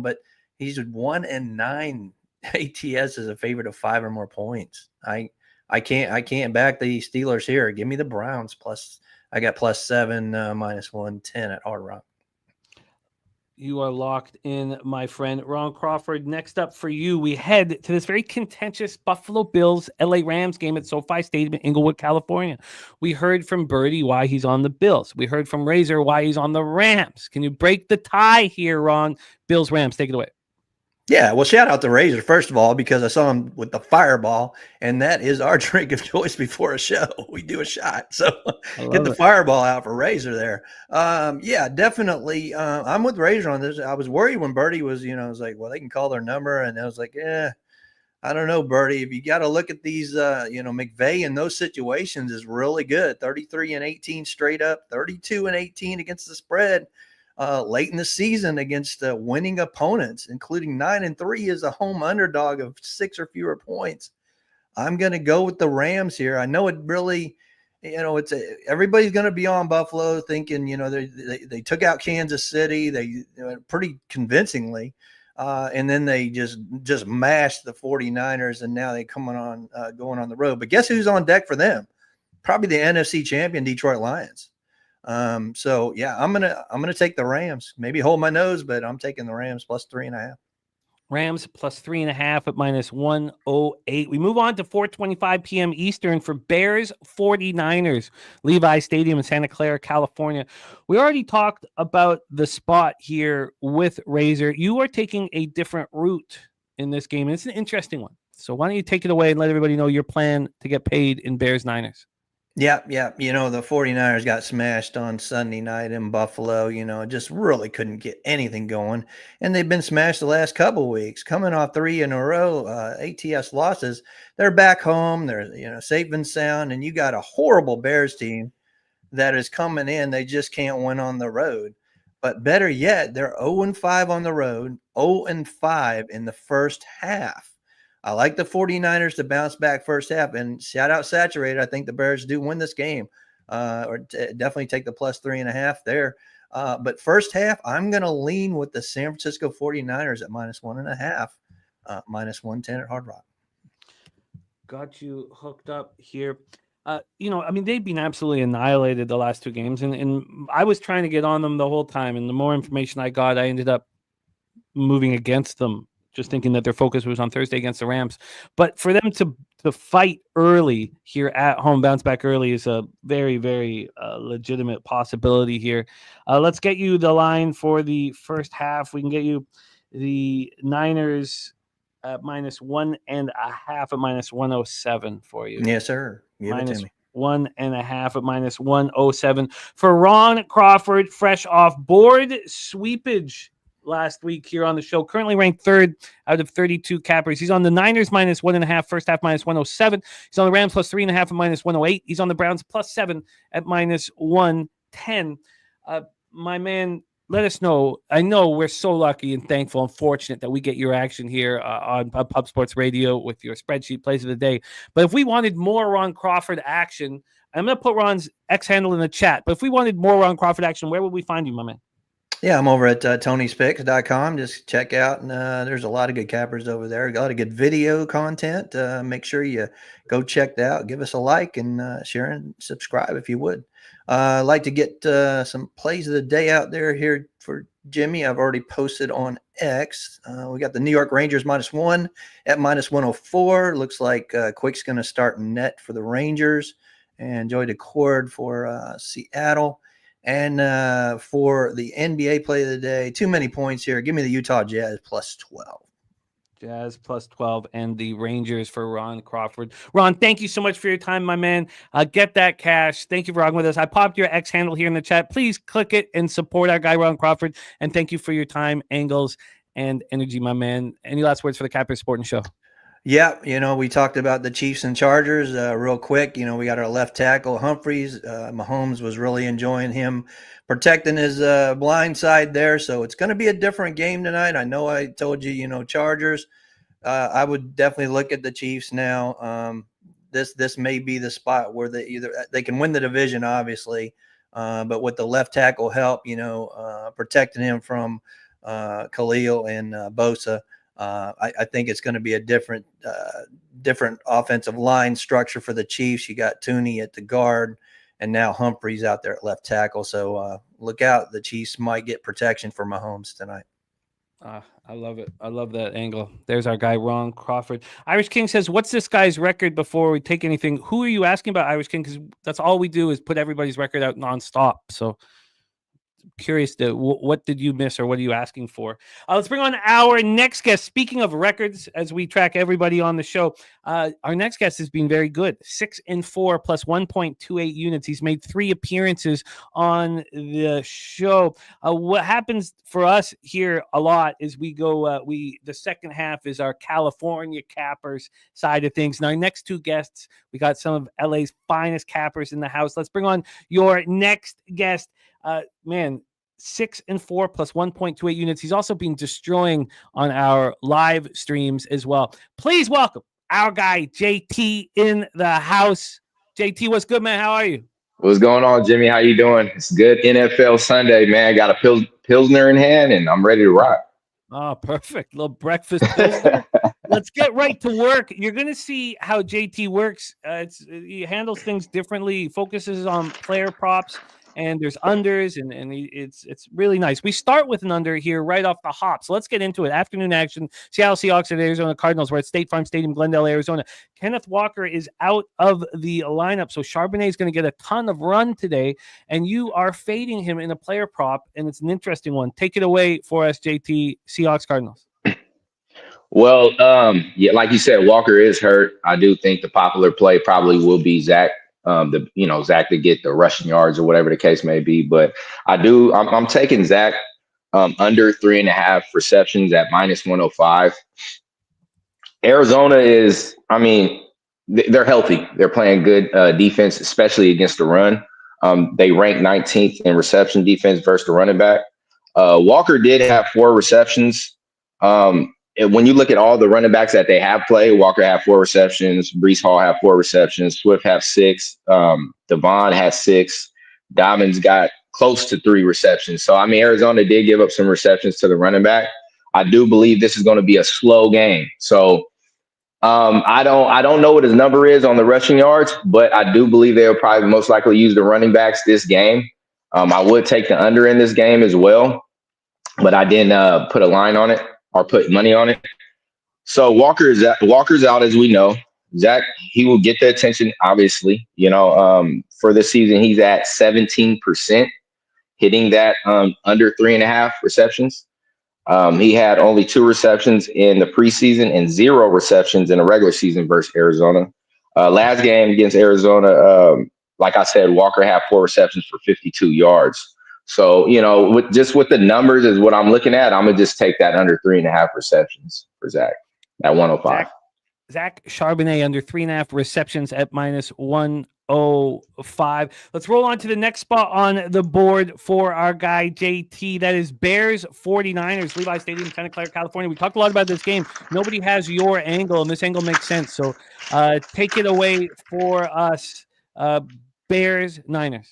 but he's 1-9 ATS as a favorite of 5 or more points. I can't back the Steelers here. Give me the Browns plus. I got +7, -110 at Hard Rock. You are locked in, my friend. Ron Crawford, next up for you, we head to this very contentious Buffalo Bills LA Rams game at SoFi Stadium in Inglewood, California. We heard from Birdie why he's on the Bills. We heard from Razor why he's on the Rams. Can you break the tie here, Ron? Bills, Rams, take it away. Yeah, well, shout out to Razor, first of all, because I saw him with the Fireball, and that is our drink of choice before a show. We do a shot. So get the Fireball out for Razor there. Yeah, definitely. I'm with Razor on this. I was worried when Birdie was, I was like, well, they can call their number. And I was like, I don't know, Birdie. If you got to look at these, McVay in those situations is really good. 33-18 straight up, 32-18 against the spread. Late in the season against winning opponents, including 9-3 as a home underdog of 6 or fewer points. I'm going to go with the Rams here. I know it really, everybody's going to be on Buffalo thinking, they took out Kansas City, they pretty convincingly, and then they just mashed the 49ers, and now they going on the road. But guess who's on deck for them? Probably the NFC champion Detroit Lions. So yeah, I'm gonna take the Rams. Maybe hold my nose, but I'm taking the Rams +3.5. Rams +3.5 at -108. We move on to 4:25 p.m. Eastern for Bears 49ers, Levi Stadium in Santa Clara, California. We already talked about the spot here with Razor. You are taking a different route in this game, and it's an interesting one. So why don't you take it away and let everybody know your plan to get paid in Bears Niners? Yeah. The 49ers got smashed on Sunday night in Buffalo, just really couldn't get anything going. And they've been smashed the last couple of weeks, coming off 3 in a row, ATS losses. They're back home. They're, safe and sound. And you got a horrible Bears team that is coming in. They just can't win on the road. But better yet, they're 0-5 on the road, 0-5 in the first half. I like the 49ers to bounce back first half, and shout out Saturated. I think the Bears do win this game, definitely take the +3.5 there. But first half, I'm going to lean with the San Francisco 49ers at -1.5, -110 at Hard Rock. Got you hooked up here. They've been absolutely annihilated the last 2 games, and I was trying to get on them the whole time, and the more information I got, I ended up moving against them, just thinking that their focus was on Thursday against the Rams. But for them to fight early here at home, bounce back early, is a very, very legitimate possibility here. Let's get you the line for the first half. We can get you the Niners at -1.5 at -107 for you. Yes, sir. Give it to me. -1.5 at -107 for Ron Crawford, fresh off board sweepage last week here on the show. Currently ranked 3rd out of 32 cappers. He's on the Niners -1.5, first half -107. He's on the Rams +3.5 at -108. He's on the Browns +7 at -110. My man, let us know. I know we're so lucky and thankful and fortunate that we get your action here on Pub Sports Radio with your spreadsheet plays of the day. But if we wanted more Ron Crawford action, I'm going to put Ron's X handle in the chat. But if we wanted more Ron Crawford action, where would we find you, my man? Yeah, I'm over at TonySpicks.com. Just check out, and there's a lot of good cappers over there. A lot of good video content. Make sure you go check that out. Give us a like and share and subscribe if you would. I'd like to get some plays of the day out there here for Jimmy. I've already posted on X. We got the New York Rangers -1 at -104. Looks like Quick's going to start net for the Rangers, and Joey Decord for Seattle. And for the NBA play of the day, too many points here. Give me the Utah Jazz plus 12. Jazz plus 12 and the Rangers for Ron Crawford. Ron, thank you so much for your time, my man. Get that cash. Thank you for rocking with us. I popped your X handle here in the chat. Please click it and support our guy, Ron Crawford. And thank you for your time, angles, and energy, my man. Any last words for the Capper Sporting Show? Yeah, we talked about the Chiefs and Chargers real quick. We got our left tackle, Humphreys. Mahomes was really enjoying him protecting his blind side there. So it's going to be a different game tonight. I know I told you, Chargers. I would definitely look at the Chiefs now. This may be the spot where they can win the division, obviously, but with the left tackle help, protecting him from Khalil and Bosa. I think it's going to be a different offensive line structure for the Chiefs. You got Tooney at the guard, and now Humphreys out there at left tackle. So look out. The Chiefs might get protection for Mahomes tonight. I love it. I love that angle. There's our guy, Ron Crawford. Irish King says, what's this guy's record before we take anything? Who are you asking about, Irish King? Because that's all we do is put everybody's record out nonstop. So curious to what did you miss or what are you asking for? Let's bring on our next guest. Speaking of records, as we track everybody on the show, our next guest has been very good. 6-4 plus 1.28 units. He's made 3 appearances on the show. What happens for us here a lot is we go, the second half is our California cappers side of things. And our next 2 guests, we got some of LA's finest cappers in the house. Let's bring on your next guest. Man, 6-4 plus 1.28 units. He's also been destroying on our live streams as well. Please welcome our guy, JT, in the house. JT, what's good, man? How are you? What's going on, Jimmy? How you doing? It's good NFL Sunday, man. Got a Pilsner in hand, and I'm ready to rock. Oh, perfect. Little breakfast Pilsner. Let's get right to work. You're going to see how JT works. He handles things differently. He focuses on player props. And there's unders, and it's really nice. We start with an under here right off the hop. So let's get into it. Afternoon action. Seattle Seahawks and Arizona Cardinals. We're at State Farm Stadium, Glendale, Arizona. Kenneth Walker is out of the lineup, so Charbonnet is going to get a ton of run today, and you are fading him in a player prop, and it's an interesting one. Take it away for us, JT. Seahawks Cardinals. Well, yeah, like you said, Walker is hurt. I do think the popular play probably will be Zach. Zach to get the rushing yards or whatever the case may be. But I'm taking Zach under 3.5 receptions at -105. Arizona is, they're healthy. They're playing good defense, especially against the run. They rank 19th in reception defense versus the running back. Walker did have 4 receptions. When you look at all the running backs that they have played, Walker had 4 receptions, Breece Hall had 4 receptions, Swift have 6, Devon has 6, Dobbins got close to 3 receptions. So Arizona did give up some receptions to the running back. I do believe this is going to be a slow game. So I don't know what his number is on the rushing yards, but I do believe they'll probably most likely use the running backs this game. I would take the under in this game as well, but I didn't put a line on it or put money on it. So Walker's out, as we know. Zach, he will get the attention, obviously. For this season, he's at 17%, hitting that under 3.5 receptions. He had only 2 receptions in the preseason and 0 receptions in the regular season versus Arizona. Last game against Arizona, like I said, Walker had 4 receptions for 52 yards. So, with the numbers is what I'm looking at. I'm going to just take that under 3.5 receptions for Zach at 105. Zach Charbonnet under 3.5 receptions at -105. Let's roll on to the next spot on the board for our guy, JT. That is Bears 49ers, Levi Stadium, Santa Clara, California. We talked a lot about this game. Nobody has your angle, and this angle makes sense. So take it away for us, Bears, Niners.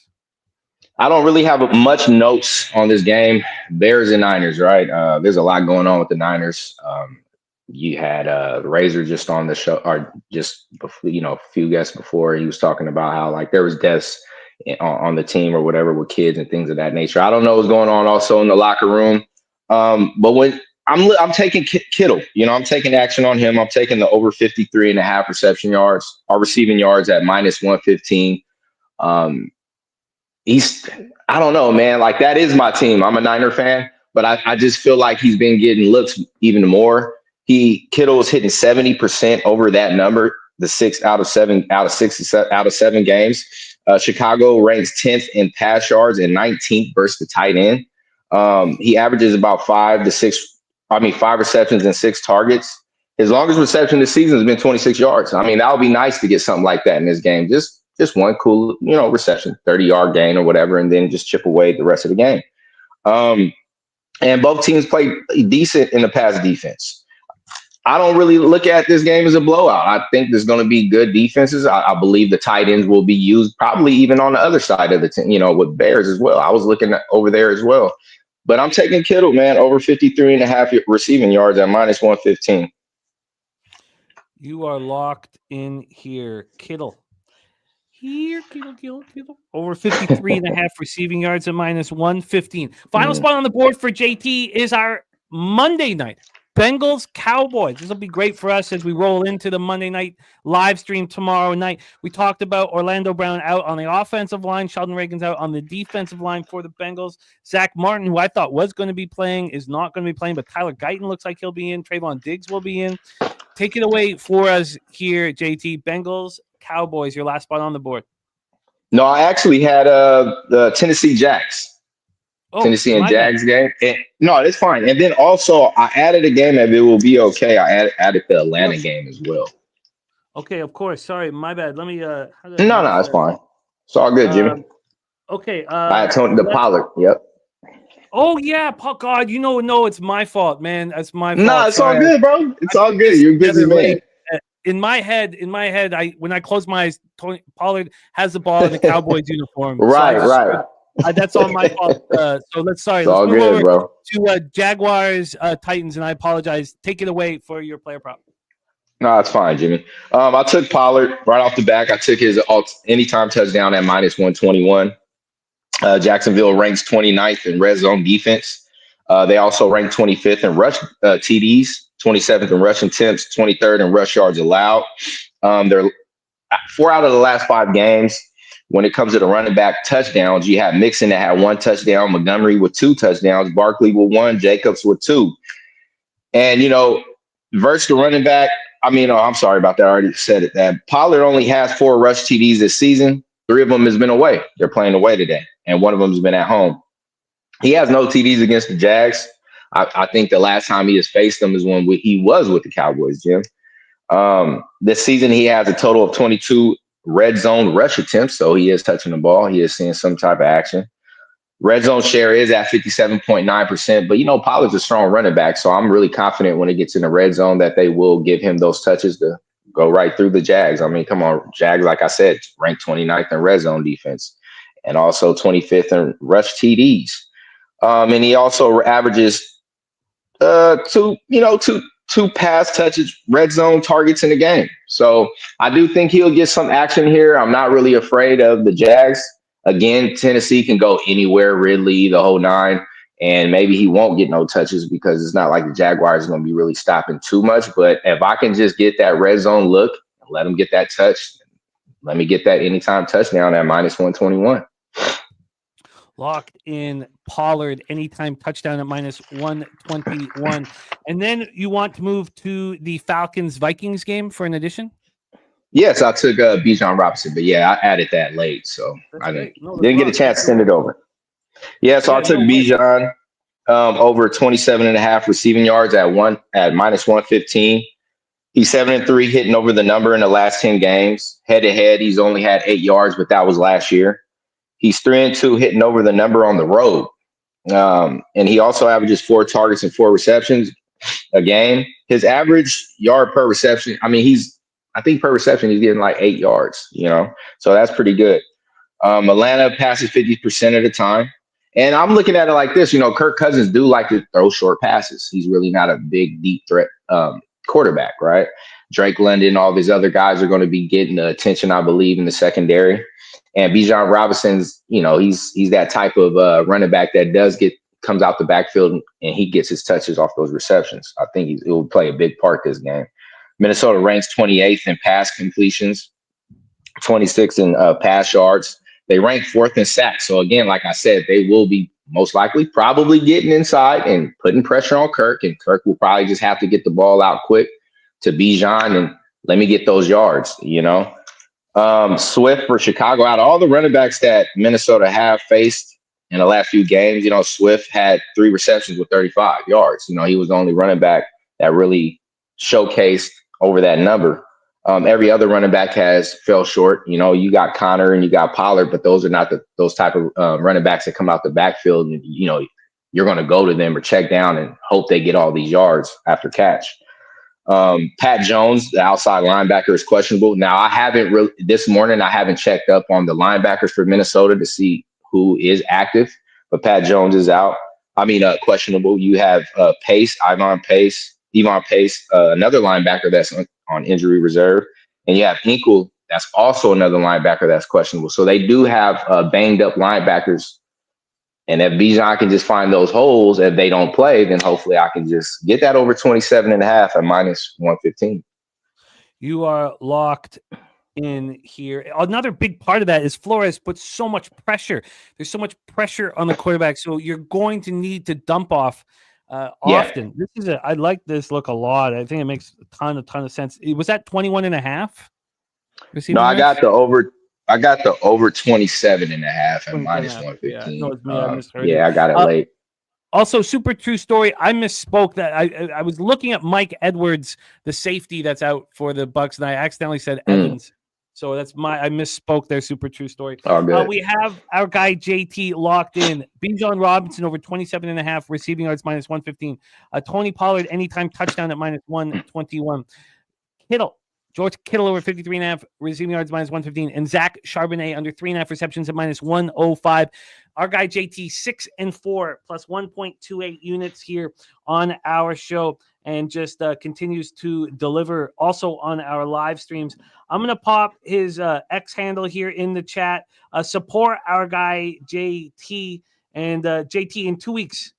I don't really have much notes on this game. Bears and Niners, right? There's a lot going on with the Niners. You had Razor just on the show, or just a few guests before. He was talking about how there was deaths on the team or whatever with kids and things of that nature. I don't know what's going on also in the locker room. But when I'm taking Kittle, I'm taking action on him. I'm taking the over 53.5 reception yards or receiving yards at -115. I don't know, man. Like, that is my team. I'm a Niner fan, but I just feel like he's been getting looks even more. Kittle was hitting 70% over that number, the 6 out of 7 games. Chicago ranks 10th in pass yards and 19th versus the tight end. He averages about 5 receptions and 6 targets. His longest reception this season has been 26 yards. I mean, that would be nice to get something like that in this game. Just one cool, reception, 30-yard gain or whatever, and then just chip away the rest of the game. And both teams played decent in the pass defense. I don't really look at this game as a blowout. I think there's going to be good defenses. I believe the tight ends will be used probably even on the other side of the team, with Bears as well. I was looking at over there as well. But I'm taking Kittle, man, over 53.5 receiving yards at -115. You are locked in here. Kittle. Kittle. Over 53.5 receiving yards at -115. Final spot on the board for JT is our Monday night. Bengals, Cowboys. This will be great for us as we roll into the Monday night live stream tomorrow night. We talked about Orlando Brown out on the offensive line. Sheldon Reagan's out on the defensive line for the Bengals. Zach Martin, who I thought was going to be playing, is not going to be playing, but Tyler Guyton looks like he'll be in. Trayvon Diggs will be in. Take it away for us here, JT. Bengals, Cowboys, your last spot on the board. No, I actually had the Tennessee Jags. Tennessee and Jags game. No, it's fine. And then also I added a game that it will be okay. I added the Atlanta game as well. Okay, of course. Sorry, my bad. Let me No, it's fine. It's all good, Jimmy. Okay. I Tony the Pollard. Yep. Oh yeah, God, no, it's my fault, man. That's my fault. No, it's all good, bro. It's all good. You're a busy man. In my head, when I close my eyes, Tony Pollard has the ball in the Cowboys uniform. Right. That's all my fault. Let's move over bro. to Jaguars, Titans, and I apologize. Take it away for your player prop. No, it's fine, Jimmy. I took Pollard right off the back. I took his anytime touchdown at -121. Jacksonville ranks 29th in red zone defense. They also rank 25th in rush TDs, 27th in rush attempts, 23rd in rush yards allowed. They're 4 out of the last 5 games. When it comes to the running back touchdowns, you have Mixon that had 1 touchdown, Montgomery with 2 touchdowns, Barkley with 1, Jacobs with 2. And, versus the running back, I'm sorry about that. I already said it. That Pollard only has 4 rush TDs this season. 3 of them has been away. They're playing away today. And 1 of them has been at home. He has no TDs against the Jags. I think the last time he has faced them is when he was with the Cowboys, Jim. This season, he has a total of 22 red zone rush attempts, so he is touching the ball. He is seeing some type of action. Red zone share is at 57.9%, but Pollard's a strong running back, so I'm really confident when it gets in the red zone that they will give him those touches to go right through the Jags. Come on, Jags, like I said, ranked 29th in red zone defense and also 25th in rush TDs. And he also averages two pass touches, red zone targets in the game. So I do think he'll get some action here. I'm not really afraid of the Jags. Again, Tennessee can go anywhere, Ridley, the whole 9, and maybe he won't get no touches because it's not like the Jaguars are going to be really stopping too much. But if I can just get that red zone look, let him get that touch, let me get that anytime touchdown at -121. Locked in Pollard, anytime touchdown at -121. And then you want to move to the Falcons-Vikings game for an addition? Yes, I took Bijan Robinson, but I added that late, so I didn't get a chance to send it over. Yeah, so I took Bijan over 27.5 receiving yards at -115. He's 7-3 hitting over the number in the last 10 games. Head-to-head, he's only had 8 yards, but that was last year. He's 3-2 hitting over the number on the road. And he also averages 4 targets and 4 receptions a game. His average yard per reception, I think per reception, he's getting like 8 yards, so that's pretty good. Atlanta passes 50% of the time. And I'm looking at it like this, Kirk Cousins do like to throw short passes. He's really not a big, deep threat quarterback, right? Drake London, all these other guys are going to be getting the attention, I believe, in the secondary. And Bijan Robinson's, he's that type of running back that comes out the backfield and he gets his touches off those receptions. I think it will play a big part this game. Minnesota ranks 28th in pass completions, 26th in pass yards. They rank 4th in sacks. So again, like I said, they will be most likely probably getting inside and putting pressure on Kirk, and Kirk will probably just have to get the ball out quick to Bijan and let me get those yards, Swift for Chicago. Out of all the running backs that Minnesota have faced in the last few games, Swift had 3 receptions with 35 yards. He was the only running back that really showcased over that number. Every other running back has fell short. You got Connor and you got Pollard, but those are not those type of running backs that come out the backfield and, you're going to go to them or check down and hope they get all these yards after catch. Pat Jones, the outside linebacker, is questionable. Now, I haven't checked up on the linebackers for Minnesota to see who is active, but Pat Jones is out. Questionable. You have Ivan Pace, another linebacker that's on injury reserve, and you have Hinkle, that's also another linebacker that's questionable. So they do have banged up linebackers. And if Bijan can just find those holes, if they don't play, then hopefully I can just get that over 27.5 at -115. You are locked in here. Another big part of that is Flores puts so much pressure. There's so much pressure on the quarterback. So you're going to need to dump off often. I like this look a lot. I think it makes a ton of sense. Was that 21.5? No, I got the over 27.5 at -115. Yeah, no, it's me. I misheard I got it late. Also, super true story. I misspoke that I was looking at Mike Edwards, the safety that's out for the Bucs, and I accidentally said Evans. So I misspoke there. Super true story. We have our guy JT locked in. Bijan Robinson over 27.5 receiving yards -115. Tony Pollard anytime touchdown at -121. George Kittle over 53.5 receiving yards -115, and Zach Charbonnet under 3.5 receptions at -105. Our guy JT 6-4 plus 1.28 units here on our show, and just continues to deliver also on our live streams. I'm gonna pop his X handle here in the chat. Support our guy JT, and JT in 2 weeks.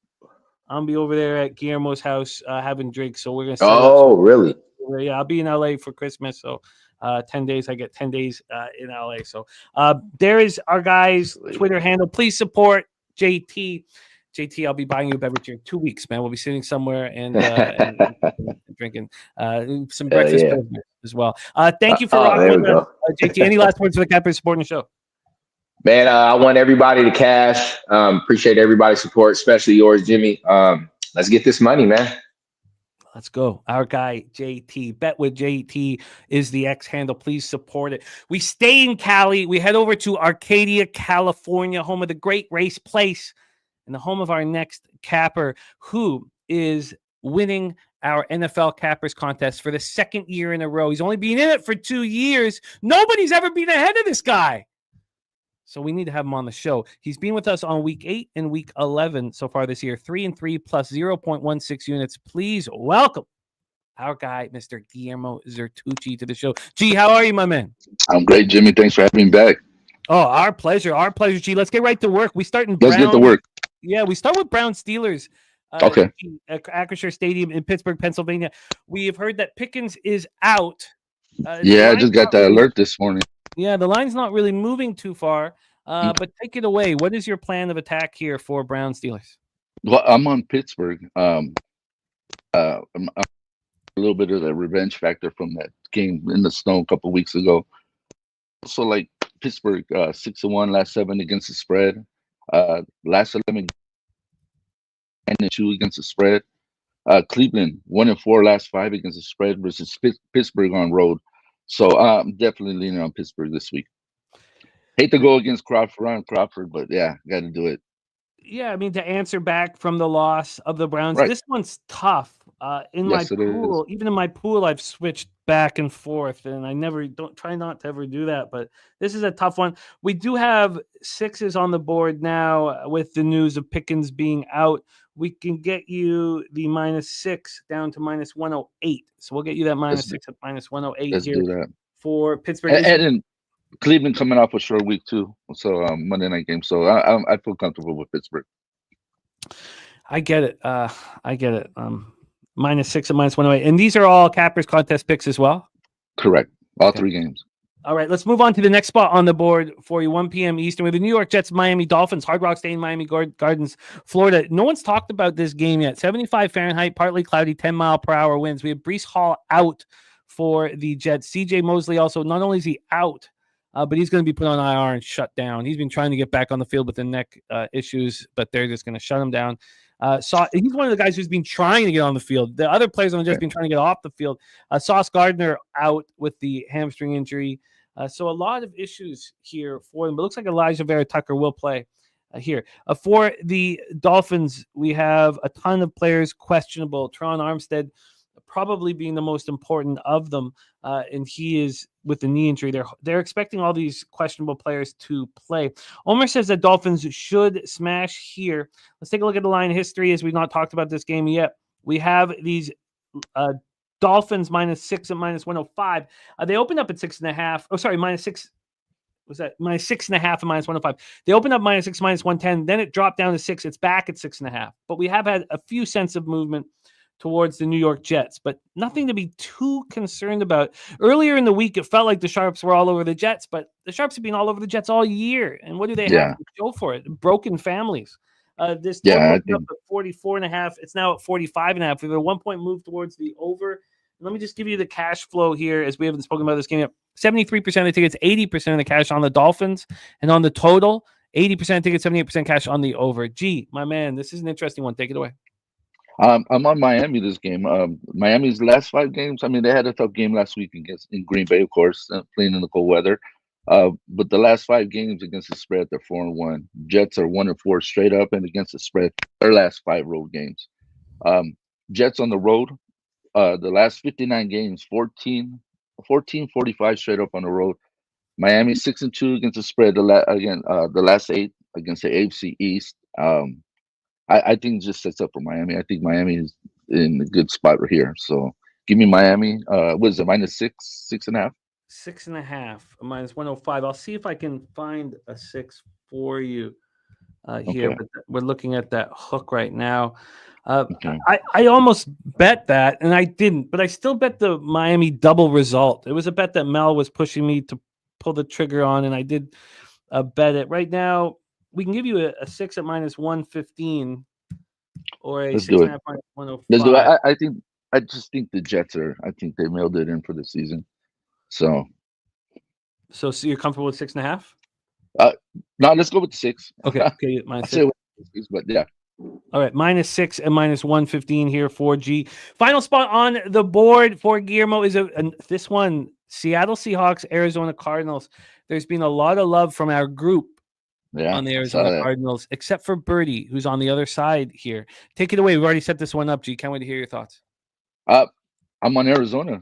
I'll be over there at Guillermo's house having drinks, so we're gonna. Oh, really? Yeah, I'll be in LA for Christmas, so 10 days. I get 10 days in LA. So there is our guy's Twitter handle. Please support JT. JT, I'll be buying you a beverage here in 2 weeks, man. We'll be sitting somewhere and drinking some breakfast as well. Thank you for rocking with us, JT. Any last words for the Cappers supporting the show? Man, I want everybody to cash. Appreciate everybody's support, especially yours, Jimmy. Let's get this money, man. Let's go. Our guy, JT. Bet with JT is the X handle. Please support it. We stay in Cali. We head over to Arcadia, California, home of the Great Race Place, and the home of our next capper, who is winning our NFL Cappers contest for the 2nd year in a row. He's only been in it for 2 years. Nobody's ever been ahead of this guy. So we need to have him on the show. He's been with us on week 8 and week 11 so far this year, 3-3 plus 0.16 units. Please welcome our guy, Mr. Guillermo Zertucci, to the show. G, how are you, my man? I'm great, Jimmy. Thanks for having me back. Oh, our pleasure. Our pleasure, G. Let's get right to work. We start in Let's get to work. Yeah, we start with Brown Steelers. Okay. At Acrisure Stadium in Pittsburgh, Pennsylvania. We have heard that Pickens is out. I just got that alert this morning. Yeah, the line's not really moving too far, but take it away. What is your plan of attack here for Brown Steelers? Well, I'm on Pittsburgh. I'm a little bit of the revenge factor from that game in the snow a couple weeks ago. Also, like Pittsburgh, 6-1 last 7 against the spread. Last 11 and 2 against the spread. Cleveland 1-4 last 5 against the spread versus Pittsburgh on road. So I'm definitely leaning on Pittsburgh this week. Hate to go against Crawford, but yeah, got to do it. Yeah, I mean, to answer back from the loss of the Browns, Right. This one's tough. In my pool, even in my pool, I've switched back and forth, and I don't try not to ever do that. But this is a tough one. We do have 6s on the board now with the news of Pickens being out. We can get you the -6 down to -108. So we'll get you that -6 at -108 Let's here do that for Pittsburgh. And Cleveland coming off a short week too, so Monday night game. So I feel comfortable with Pittsburgh. I get it. -6 and -108, and these are all Cappers contest picks as well. Correct. All 3 games. All right, let's move on to the next spot on the board for you. 1 p.m. Eastern with the New York Jets, Miami Dolphins, Hard Rock Stadium, Miami Gardens, Florida. No one's talked about this game yet. 75 Fahrenheit, partly cloudy, 10-mile-per-hour winds. We have Breece Hall out for the Jets. C.J. Mosley also, not only is he out, but he's going to be put on IR and shut down. He's been trying to get back on the field with the neck issues, but they're just going to shut him down. He's one of the guys who's been trying to get on the field. The other players on the Jets been trying to get off the field. Sauce Gardner out with the hamstring injury. So a lot of issues here for them. But it looks like Elijah Vera Tucker will play here. For the Dolphins, we have a ton of players questionable. Teron Armstead probably being the most important of them, and he is with the knee injury. They're expecting all these questionable players to play. Omer says that Dolphins should smash here. Let's take a look at the line of history as we've not talked about this game yet. We have these Dolphins -6 and -105. They opened up at 6.5. Oh, sorry, -6. Was that -6.5 and -105? They opened up -6, -110. Then it dropped down to 6. It's back at 6.5. But we have had a few cents of movement towards the New York Jets, but nothing to be too concerned about. Earlier in the week, it felt like the Sharps were all over the Jets, but the Sharps have been all over the Jets all year. And what do they have to show for it? Broken families. This total up at 44.5. It's now at 45.5. We have a 1-point move towards the over. Let me just give you the cash flow here as we haven't spoken about this game yet. 73% of the tickets, 80% of the cash on the Dolphins, and on the total, 80% of tickets, 78% cash on the over. Gee, my man, this is an interesting one. Take it away. I'm on Miami this game. Miami's last 5 games. I mean, they had a tough game last week in Green Bay, of course, playing in the cold weather. But the last 5 games against the spread, they're 4-1. Jets are 1-4 straight up, and against the spread, their last 5 road games. Jets on the road, the last 59 games, 14-45 straight up on the road. Miami 6-2 against the spread. The last 8 against the AFC East. I think it just sets up for Miami. I think Miami is in a good spot right here. So give me Miami. What is it, -6, 6.5? 6.5, -105. I'll see if I can find a 6 for you here, Okay. but we're looking at that hook right now. I almost bet that, and I didn't, but I still bet the Miami double result. It was a bet that Mel was pushing me to pull the trigger on, and I did bet it. Right now, we can give you a 6 at -115 or a Let's 6.5 do it. -105. Let's do it. I just think the Jets I think they mailed it in for the season. So you're comfortable with 6.5? no, let's go with the 6. Okay, I -6. say with 6, but yeah. All right, -6 and -115 here for G. Final spot on the board for Guillermo is this one, Seattle Seahawks, Arizona Cardinals. There's been a lot of love from our group on the Arizona Cardinals, except for Birdie, who's on the other side here. Take it away. We've already set this one up, G. Can't wait to hear your thoughts. I'm on Arizona.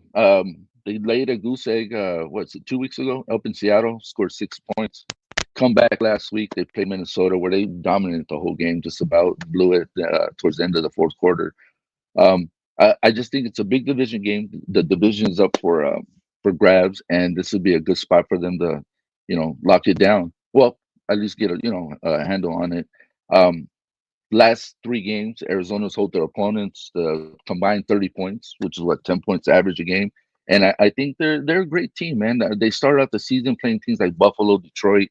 They laid a goose egg, 2 weeks ago up in Seattle, scored 6 points. Come back last week, they played Minnesota, where they dominated the whole game, just about blew it towards the end of the fourth quarter. I just think it's a big division game. The division is up for grabs, and this would be a good spot for them to, lock it down. Well, at least get a handle on it. Last 3 games, Arizona's hold their opponents the combined 30 points, which is 10 points average a game. And I think they're a great team, man. They started out the season playing teams like Buffalo, Detroit,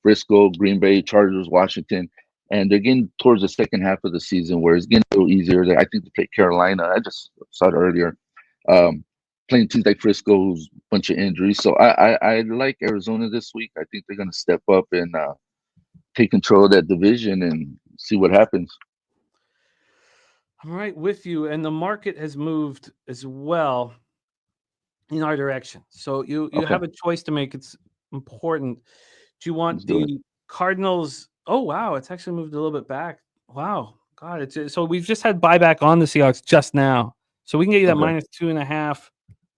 Frisco, Green Bay, Chargers, Washington, and they're getting towards the second half of the season where it's getting a little easier. I think they played Carolina. I just saw it earlier. Playing teams like Frisco, who's a bunch of injuries. So I like Arizona this week. I think they're going to step up and take control of that division and see what happens. I'm right with you, and the market has moved as well in our direction. So you have a choice to make. It's important. Do you want the Cardinals? Oh wow, it's actually moved a little bit back. Wow, God, so we've just had buyback on the Seahawks just now, so we can get you that -2.5,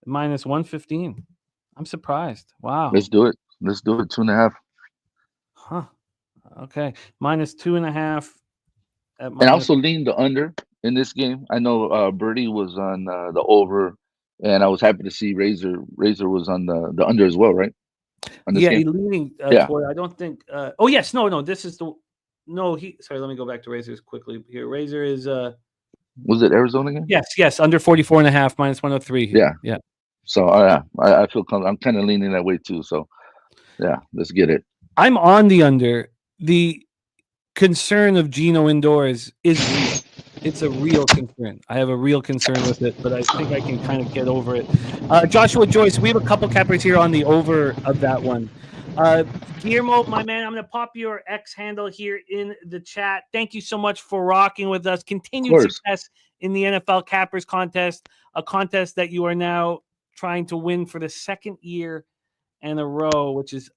-115. I'm surprised. Wow, let's do it. 2.5. Huh. Okay, -2.5. And I also leaned the under in this game. I know Birdie was on the over, and I was happy to see Razor was on the under as well, right? Yeah, he's leaning toward. I don't think. Oh yes, no. This is the. No, Sorry, let me go back to Razor's quickly here. Razor is. Was it Arizona again? Yes, under 44.5 -103. Yeah. So I feel I'm kind of leaning that way too. So yeah, let's get it. I'm on the under. The concern of Geno indoors is real. It's a real concern. I have a real concern with it, but I think I can kind of get over it. Joshua Joyce, we have a couple cappers here on the over of that one. Guillermo, my man, I'm going to pop your X handle here in the chat. Thank you so much for rocking with us. Continued success in the NFL Cappers Contest, a contest that you are now trying to win for the second year in a row, which is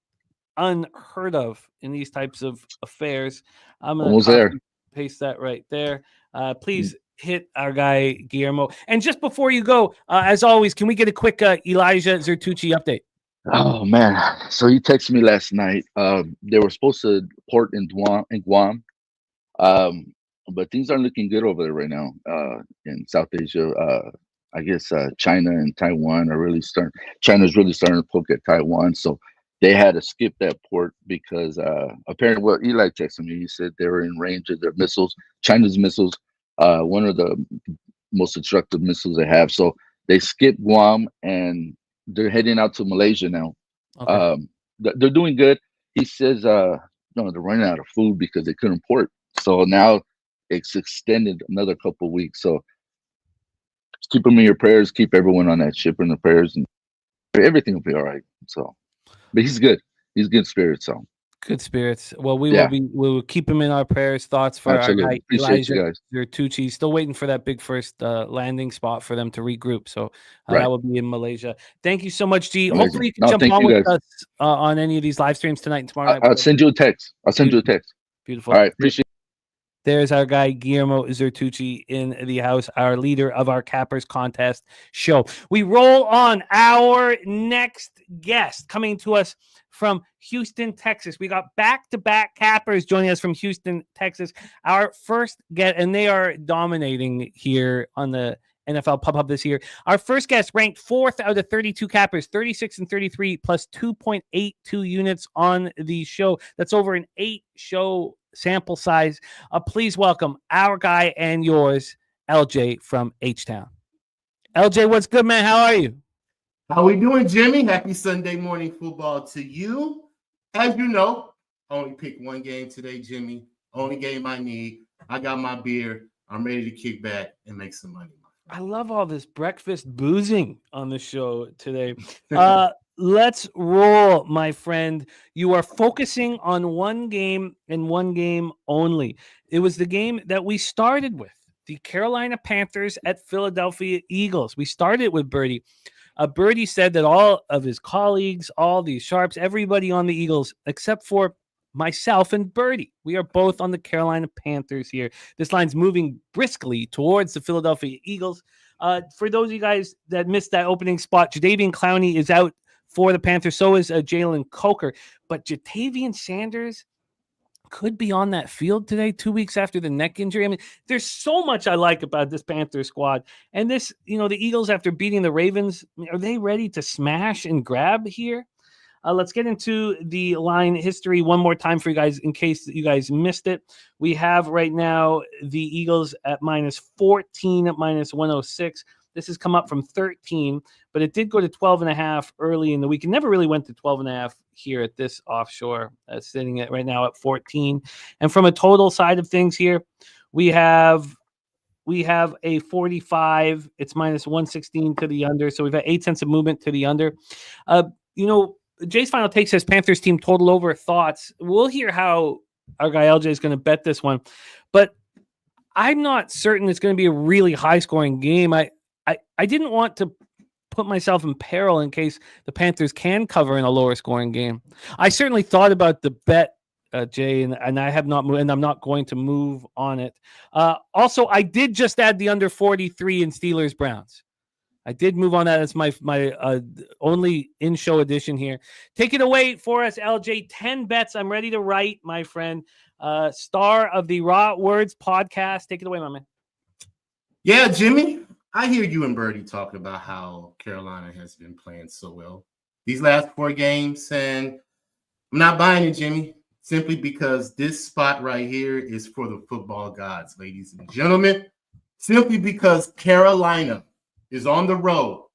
unheard of in these types of affairs. I'm going to paste that right there. Please hit our guy Guillermo. And just before you go, as always, can we get a quick Elijah Zertucci update? Oh man! So he texted me last night. They were supposed to port in Guam, but things aren't looking good over there right now. In South Asia, I guess China and Taiwan are really starting. China's really starting to poke at Taiwan, so they had to skip that port because apparently, what Eli texted me, he said they were in range of their missiles, China's missiles, one of the most destructive missiles they have. So they skipped Guam and they're heading out to Malaysia now. Okay. They're doing good. He says, no, they're running out of food because they couldn't port. So now it's extended another couple of weeks. So keep them in your prayers. Keep everyone on that ship in the prayers, and everything will be all right. So, but he's good. He's good spirits. So good spirits. Well, we will keep him in our prayers. Thoughts for Absolutely. our guy Appreciate you guys. Zertucci. Still waiting for that big first landing spot for them to regroup. So that will be in Malaysia. Thank you so much, G. Amazing. Hopefully you can jump on with us on any of these live streams tonight and tomorrow night. I'll send you a text. Beautiful. All right. Appreciate it. There's our guy, Guillermo Zertucci, in the house, our leader of our Cappers Contest show. We roll on our next guest coming to us from Houston, Texas. We got back-to-back Cappers joining us from Houston, Texas. Our first guest, and they are dominating here on the NFL Pub Hub this year. Our first guest ranked 4th out of 32 Cappers, 36 and 33, plus 2.82 units on the show. That's over an 8-show sample size. Please welcome our guy and yours, LJ from H-Town. LJ, what's good, man? How are you? How we doing, Jimmy? Happy Sunday morning football to you. As you know, I only picked one game today, Jimmy. Only game I need. I got my beer. I'm ready to kick back and make some money. I love all this breakfast boozing on the show today. Let's roll, my friend. You are focusing on one game and one game only. It was the game that we started with, the Carolina Panthers at Philadelphia Eagles. We started with Birdie. Birdie said that all of his colleagues, all these sharps, everybody on the Eagles, except for myself and Birdie, we are both on the Carolina Panthers here. This line's moving briskly towards the Philadelphia Eagles. For those of you guys that missed that opening spot, Jadeveon Clowney is out for the Panthers. So is Jalen Coker. But Jatavian Sanders could be on that field today, 2 weeks after the neck injury. I mean, there's so much I like about this Panther squad. And this, the Eagles, after beating the Ravens, are they ready to smash and grab here? Let's get into the line history one more time for you guys in case you guys missed it. We have right now the Eagles at -14 at -106. This has come up from 13, but it did go to 12.5 early in the week. It never really went to 12.5 here at this offshore, sitting at right now at 14. And from a total side of things here, we have a 45. It's -116 to the under. So we've got 8 cents of movement to the under. Jay's final take says Panthers team total over. Thoughts. We'll hear how our guy LJ is going to bet this one, but I'm not certain it's going to be a really high scoring game. I didn't want to put myself in peril in case the Panthers can cover in a lower scoring game. I certainly thought about the bet, Jay, and I have not moved, and I'm not going to move on it. Also, I did just add the under 43 in Steelers Browns. I did move on that as my only in-show edition here. Take it away for us, LJ. 10 bets I'm ready to write, my friend. Star of the Raw Words podcast. Take it away, my man. Yeah, Jimmy. I hear you and Birdie talking about how Carolina has been playing so well these last 4 games, and I'm not buying it, Jimmy, simply because this spot right here is for the football gods, ladies and gentlemen, simply because Carolina is on the road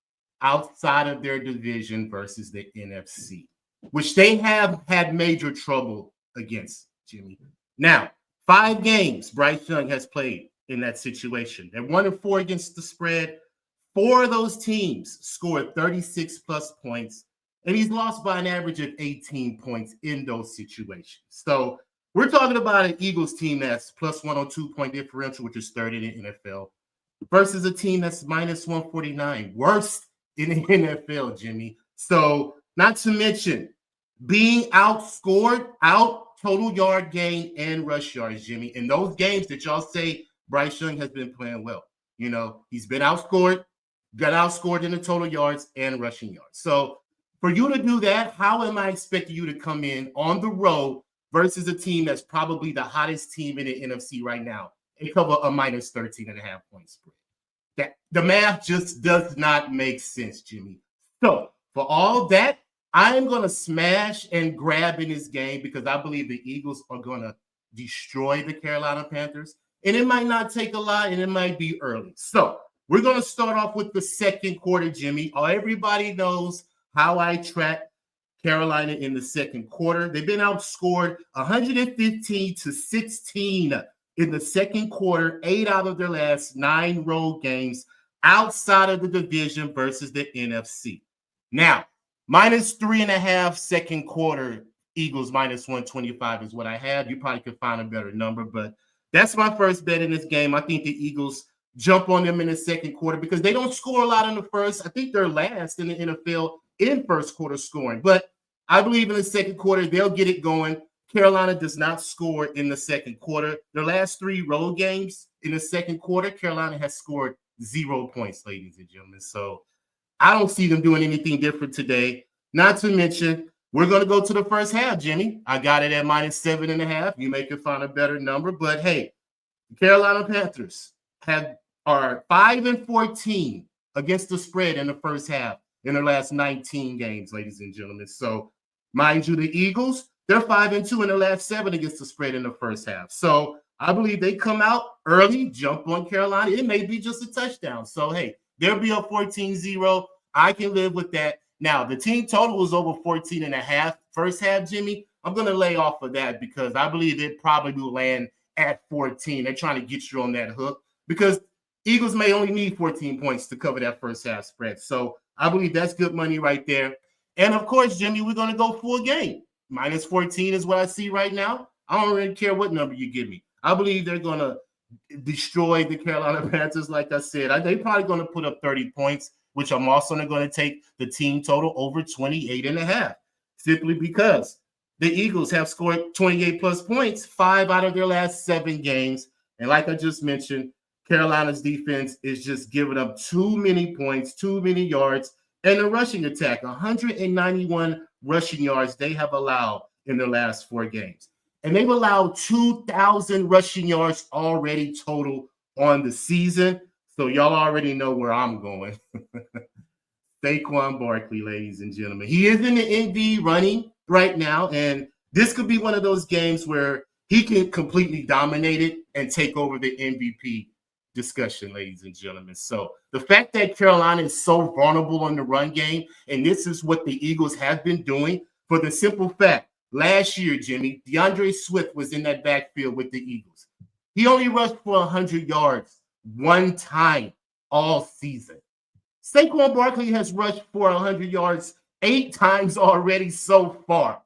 outside of their division versus the NFC, which they have had major trouble against, Jimmy. Now, 5 games Bryce Young has played in that situation. They're 1-4 against the spread. 4 of those teams scored 36 plus points, and he's lost by an average of 18 points in those situations. So we're talking about an Eagles team that's plus 102 point differential, which is third in the NFL, versus a team that's minus 149, worst in the NFL, Jimmy. So not to mention being outscored, out total yard gain and rush yards, Jimmy. In those games that y'all say Bryce Young has been playing well, you know, he's been outscored, got outscored in the total yards and rushing yards. So for you to do that, how am I expecting you to come in on the road versus a team that's probably the hottest team in the NFC right now and cover a minus 13.5 point spread? That the math just does not make sense, Jimmy. So for all that, I am going to smash and grab in this game because I believe the Eagles are going to destroy the Carolina Panthers. And it might not take a lot, and it might be early. So we're going to start off with the second quarter, Jimmy. Everybody knows how I track Carolina in the second quarter. They've been outscored 115-16 in the second quarter, 8 out of their last 9 road games outside of the division versus the NFC. Now, minus 3.5 second quarter, Eagles minus 125 is what I have. You probably could find a better number, but that's my first bet in this game. I think the Eagles jump on them in the second quarter because they don't score a lot in the first. I think they're last in the NFL in first quarter scoring, but I believe in the second quarter, they'll get it going. Carolina does not score in the second quarter. Their last 3 road games in the second quarter, Carolina has scored 0 points, ladies and gentlemen. So I don't see them doing anything different today. Not to mention, we're going to go to the first half, Jimmy. I got it at minus 7.5. You may can find a better number, but hey, the Carolina Panthers are 5-14 against the spread in the first half in their last 19 games, ladies and gentlemen. So mind you, the Eagles, they're 5-2 in their last 7 against the spread in the first half. So I believe they come out early, jump on Carolina. It may be just a touchdown. So, hey, they'll be up 14-0. I can live with that. Now, the team total was over 14.5 first half, Jimmy. I'm going to lay off of that because I believe it probably will land at 14. They're trying to get you on that hook because Eagles may only need 14 points to cover that first half spread. So I believe that's good money right there. And, of course, Jimmy, we're going to go full game. Minus 14 is what I see right now. I don't really care what number you give me. I believe they're going to destroy the Carolina Panthers, like I said. They're probably going to put up 30 points, which I'm also going to take the team total over 28.5, simply because the Eagles have scored 28-plus points 5 out of their last 7 games. And like I just mentioned, Carolina's defense is just giving up too many points, too many yards, and the rushing attack, 191 rushing yards they have allowed in their last 4 games. And they've allowed 2,000 rushing yards already total on the season. So y'all already know where I'm going. Saquon Barkley, ladies and gentlemen. He is in the NB running right now, and this could be one of those games where he can completely dominate it and take over the MVP discussion, ladies and gentlemen. So the fact that Carolina is so vulnerable on the run game, and this is what the Eagles have been doing for the simple fact, last year, Jimmy, DeAndre Swift was in that backfield with the Eagles. He only rushed for 100 yards 1 time all season. Saquon Barkley has rushed for 100 yards 8 times already so far.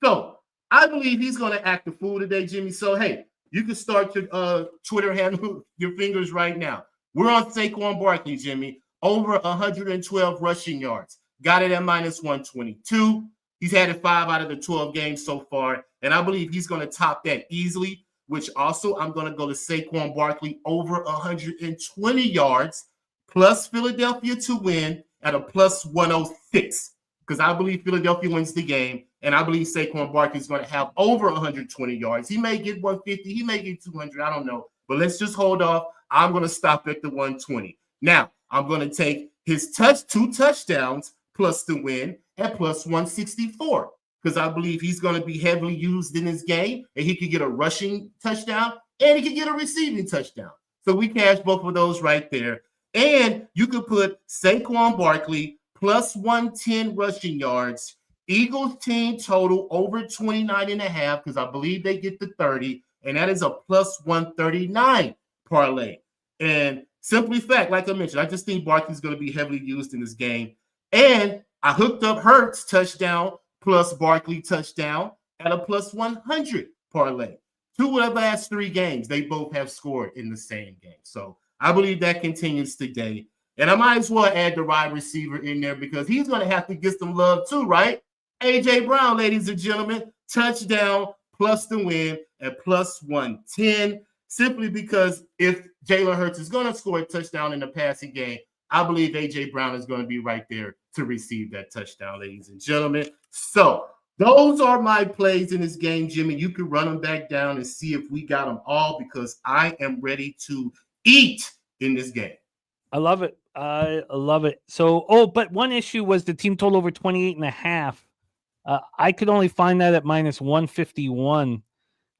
So I believe he's going to act a fool today, Jimmy. So, hey, you can start your Twitter handle, your fingers right now. We're on Saquon Barkley, Jimmy, over 112 rushing yards. Got it at minus 122. He's had it 5 out of the 12 games so far, and I believe he's going to top that easily, which also I'm going to go to Saquon Barkley over 120 yards plus Philadelphia to win at a plus 106 because I believe Philadelphia wins the game, and I believe Saquon Barkley is going to have over 120 yards. He may get 150. He may get 200. I don't know, but let's just hold off. I'm going to stop at the 120. Now, I'm going to take his 2 touchdowns plus the win at plus 164 because I believe he's going to be heavily used in his game, and he could get a rushing touchdown and he could get a receiving touchdown. So we cash both of those right there. And you could put Saquon Barkley plus 110 rushing yards, Eagles team total over 29.5, because I believe they get the 30, and that is a plus 139 parlay. And simply fact, like I mentioned, I just think Barkley's going to be heavily used in this game. And I hooked up Hurts touchdown plus Barkley touchdown at a plus 100 parlay. 2 of the last 3 games, they both have scored in the same game. So I believe that continues today. And I might as well add the wide receiver in there because he's going to have to get some love too, right? A.J. Brown, ladies and gentlemen, touchdown plus the win at plus 110. Simply because if Jalen Hurts is going to score a touchdown in the passing game, I believe A.J. Brown is going to be right there to receive that touchdown, ladies and gentlemen. So those are my plays in this game, Jimmy. You can run them back down and see if we got them all because I am ready to eat in this game. I love it. I love it. So, but one issue was the team total over 28.5. I could only find that at minus 151.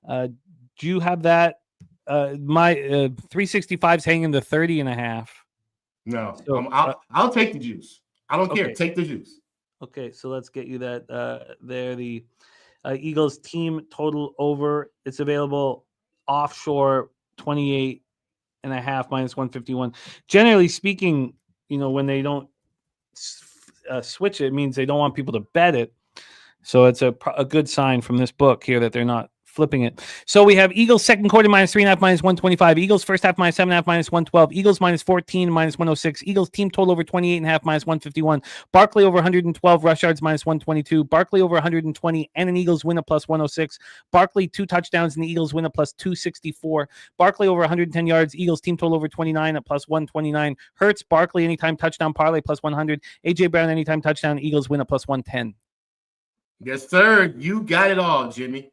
Do you have that? My 365's hanging to 30.5. No, So, I'll take the juice. I don't care. Okay. Take the juice. Okay, so let's get you that there. The Eagles team total over. It's available offshore 28.5 minus 151. Generally speaking, when they don't switch it means they don't want people to bet it. So it's a good sign from this book here that they're not flipping it. So we have Eagles second quarter minus 3.5 minus 125. Eagles first half minus 7.5 minus 112. Eagles minus 14 minus 106. Eagles team total over 28.5 minus 151. Barkley over 112 rush yards minus 122. Barkley over 120 and an Eagles win a plus 106. Barkley 2 touchdowns and the Eagles win a plus 264. Barkley over 110 yards. Eagles team total over 29 at plus 129. Hurts Barkley anytime touchdown parlay plus 100. AJ Brown anytime touchdown. Eagles win a plus 110. Yes, sir. You got it all, Jimmy.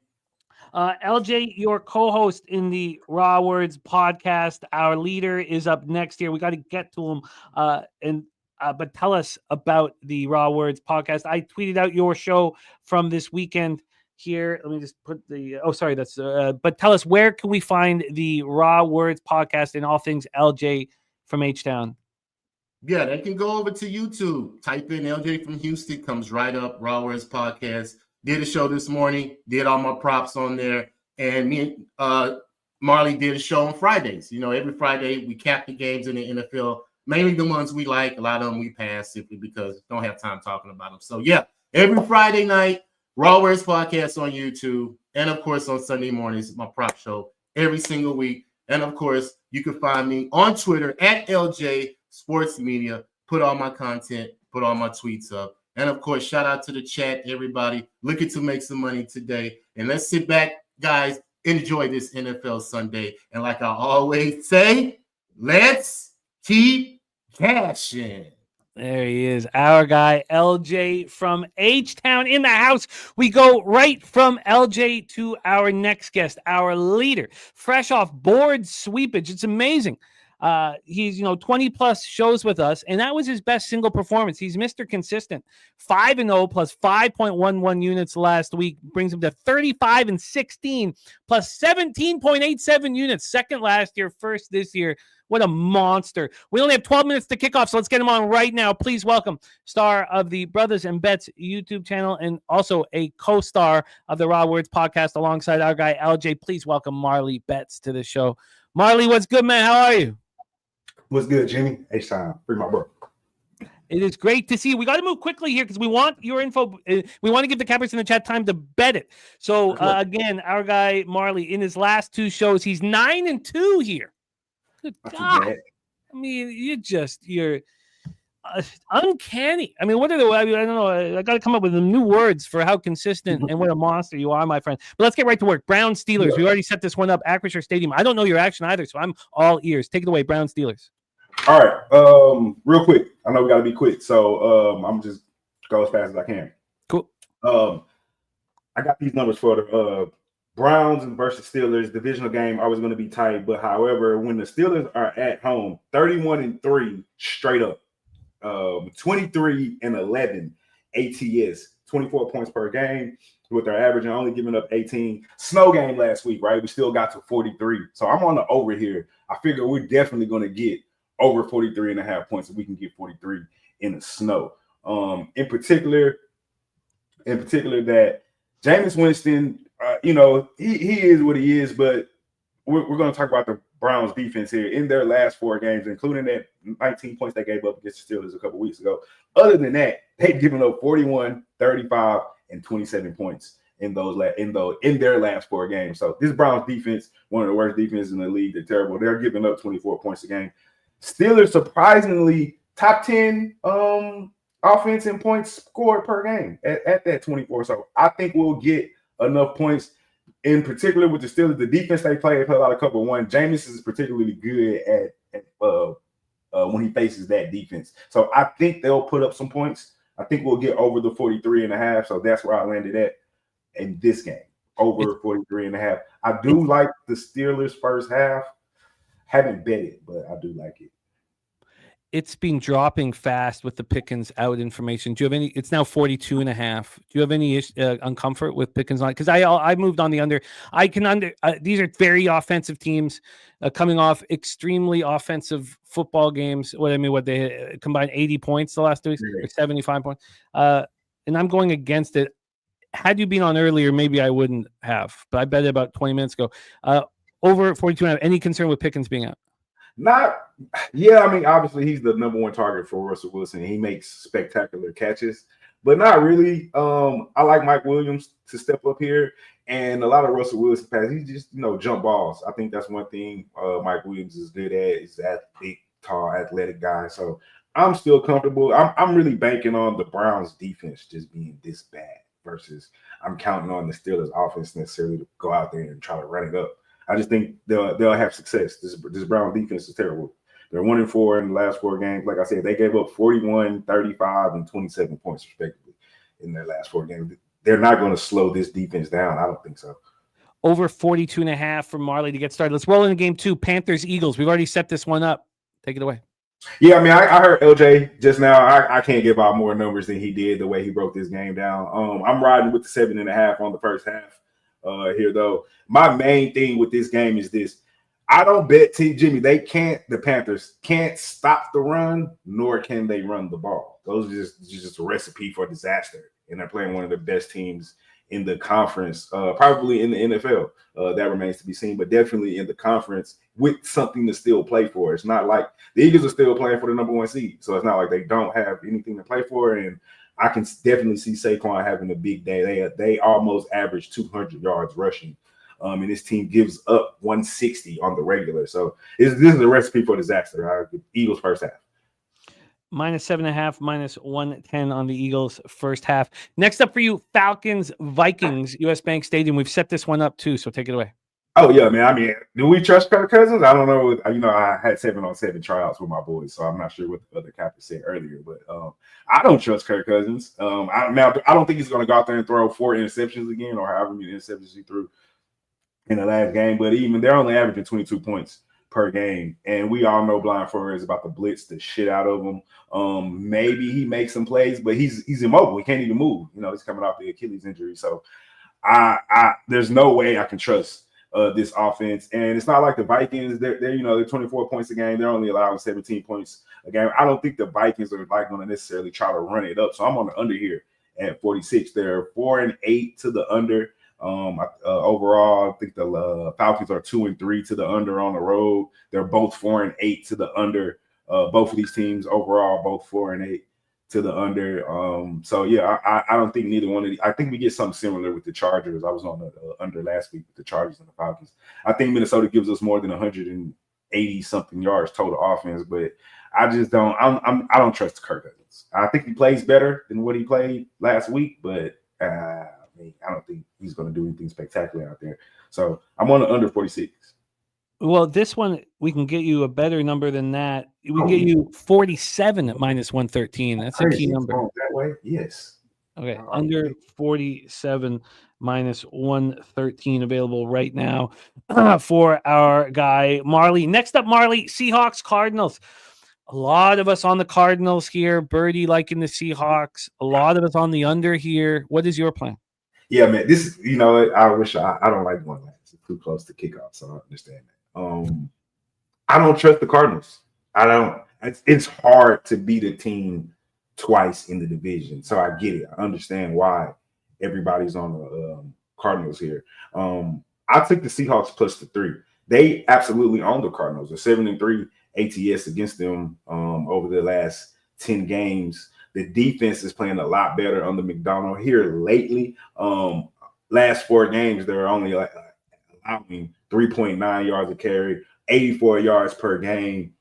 LJ, your co-host in the Raw Words podcast, our leader is up next here. We got to get to him. But tell us about the Raw Words podcast. I tweeted out your show from this weekend here. Let me just put the, but tell us, where can we find the Raw Words podcast and all things LJ from H-Town? Yeah, they can go over to YouTube. Type in LJ from Houston, comes right up. Raw Words podcast. Did a show this morning, did all my props on there. And me and Marley did a show on Fridays. Every Friday we cap the games in the NFL, mainly the ones we like. A lot of them we pass simply because don't have time talking about them. So, yeah, every Friday night, Raw Words podcast on YouTube. And, of course, on Sunday mornings, my prop show every single week. And, of course, you can find me on Twitter at LJ Sports Media. Put all my content, put all my tweets up. And, of course, shout out to the chat, everybody. Looking to make some money today. And let's sit back, guys, enjoy this NFL Sunday. And like I always say, let's keep cashing. There he is, our guy, LJ from H-Town in the house. We go right from LJ to our next guest, our leader, fresh off board sweepage. It's amazing. He's 20 plus shows with us, and that was his best single performance. He's Mr. Consistent. 5-0 plus 5.11 units last week brings him to 35-16 plus 17.87 units. Second last year, first this year. What a monster. We only have 12 minutes to kick off, so let's get him on right now. Please welcome star of the Brothers and Bets YouTube channel and also a co-star of the Raw Words podcast alongside our guy LJ. Please welcome Marley Betts to the show. Marley, what's good, man? How are you? What's good, Jimmy? H-Time. Free my bro. It is great to see you. We got to move quickly here because we want your info. We want to give the cappers in the chat time to bet it. So, again, our guy Marley, in his last 2 shows, he's 9-2 here. Good God. I mean, you're uncanny. I mean, I don't know. I got to come up with some new words for how consistent and what a monster you are, my friend. But let's get right to work. Browns Steelers. Yeah. We already set this one up. Acrisure Stadium. I don't know your action either, so I'm all ears. Take it away, Browns Steelers. All right. Real quick. I know we got to be quick, so I'm just go as fast as I can. Cool. I got these numbers for the Browns versus Steelers divisional game. Always going to be tight, but however, when the Steelers are at home, 31-3 straight up. 23-11 ATS, 24 points per game, with their average and only giving up 18. Snow game last week, right? We still got to 43. So I'm on the over here. I figure we're definitely going to get over 43.5 points, if we can get 43 in the snow. In particular that Jameis Winston, he is what he is, but we're going to talk about the Browns defense here in their last 4 games, including that 19 points they gave up against the Steelers a couple weeks ago. Other than that, they've given up 41, 35, and 27 points in their last 4 games. So this Browns defense, one of the worst defenses in the league, they're terrible. They're giving up 24 points a game. Steelers surprisingly top 10 offense and points scored per game at that 24. So I think we'll get enough points. In particular with the Steelers, the defense they play a lot of cover one. Jameis is particularly good at when he faces that defense. So I think they'll put up some points. I think we'll get over the 43.5. So that's where I landed at in this game, over 43.5. I do like the Steelers first half. Haven't bet it, but I do like it. It's been dropping fast with the Pickens out information. Do you have any? It's now 42.5. Do you have any uncomfort with Pickens on? Because I moved on the under. I can under. These are very offensive teams coming off extremely offensive football games. What they combined 80 points the last 2 weeks, or 75 points. And I'm going against it. Had you been on earlier, maybe I wouldn't have. But I bet it about 20 minutes ago. Over 42.5. Any concern with Pickens being out? Obviously he's the number one target for Russell Wilson. He makes spectacular catches, but not really. I like Mike Williams to step up here, and a lot of Russell Wilson passes, he just jump balls. I think that's one thing Mike Williams is good at, is that big, tall, athletic guy. So I'm still comfortable. I'm really banking on the Browns defense just being this bad versus I'm counting on the Steelers offense necessarily to go out there and try to run it up. I just think they'll have success. This Brown defense is terrible. They're 1-4 in the last 4 games. Like I said, they gave up 41, 35, and 27 points respectively in their last 4 games. They're not going to slow this defense down. I don't think so. Over 42.5 for Marley to get started. Let's roll into game 2. Panthers Eagles. We've already set this one up. Take it away. Yeah, I heard LJ just now. I can't give out more numbers than he did the way he broke this game down. I'm riding with the 7.5 on the first half. Here though, my main thing with this game is this: I don't bet Jimmy. The Panthers can't stop the run, nor can they run the ball. Those are just a recipe for disaster. And they're playing one of the best teams in the conference, probably in the NFL. That remains to be seen, but definitely in the conference with something to still play for. It's not like the Eagles are still playing for the number 1 seed, so it's not like they don't have anything to play for. And I can definitely see Saquon having a big day. They almost average 200 yards rushing, and this team gives up 160 on the regular. So this is a recipe for disaster. Eagles first half. -7.5, -110 on the Eagles first half. Next up for you, Falcons Vikings, US Bank Stadium. We've set this one up too, so take it away. Oh yeah, man. Do we trust Kirk Cousins? I don't know. I had 7-on-7 tryouts with my boys, so I'm not sure what the other captain said earlier. But I don't trust Kirk Cousins. I don't think he's going to go out there and throw 4 interceptions again, or however many interceptions he threw in the last game. But even they're only averaging 22 points per game, and we all know Blind Forrest is about to blitz the shit out of him. Maybe he makes some plays, but he's immobile. He can't even move. He's coming off the Achilles injury, so there's no way I can trust this offense. And it's not like the Vikings. They're 24 points a game. They're only allowing 17 points a game. I don't think the Vikings are going to necessarily try to run it up. So I'm on the under here at 46. They're 4-8 to the under. Overall, I think the Falcons are 2-3 to the under on the road. They're both 4-8 to the under. Both of these teams overall, both 4-8 to the under. So yeah, I don't think neither one of these. I think we get something similar with the Chargers. I was on the under last week with the Chargers and the Falcons. I think Minnesota gives us more than 180 something yards total offense, but I just don't. I don't trust Kirk Cousins. I think he plays better than what he played last week, but I don't think he's going to do anything spectacular out there. So I'm on the under 46. Well, this one, we can get you a better number than that. We can get you 47 at -113. That's a key number. That way, yes. Okay, under 47 -113 available right now for our guy Marley. Next up, Marley, Seahawks, Cardinals. A lot of us on the Cardinals here. Birdie liking the Seahawks. A lot of us on the under here. What is your plan? Yeah, man. This is, I wish I don't like one last. It's too close to kickoff, so I understand that. I don't trust the Cardinals. I don't. It's hard to beat a team twice in the division, so I get it. I understand why everybody's on the Cardinals here. I took the Seahawks plus the 3. They absolutely own the Cardinals. A 7-3 ATS against them over the last 10 games. The defense is playing a lot better under McDonald here lately. Last 4 games, they're only allowing 3.9 yards a carry, 84 yards per game.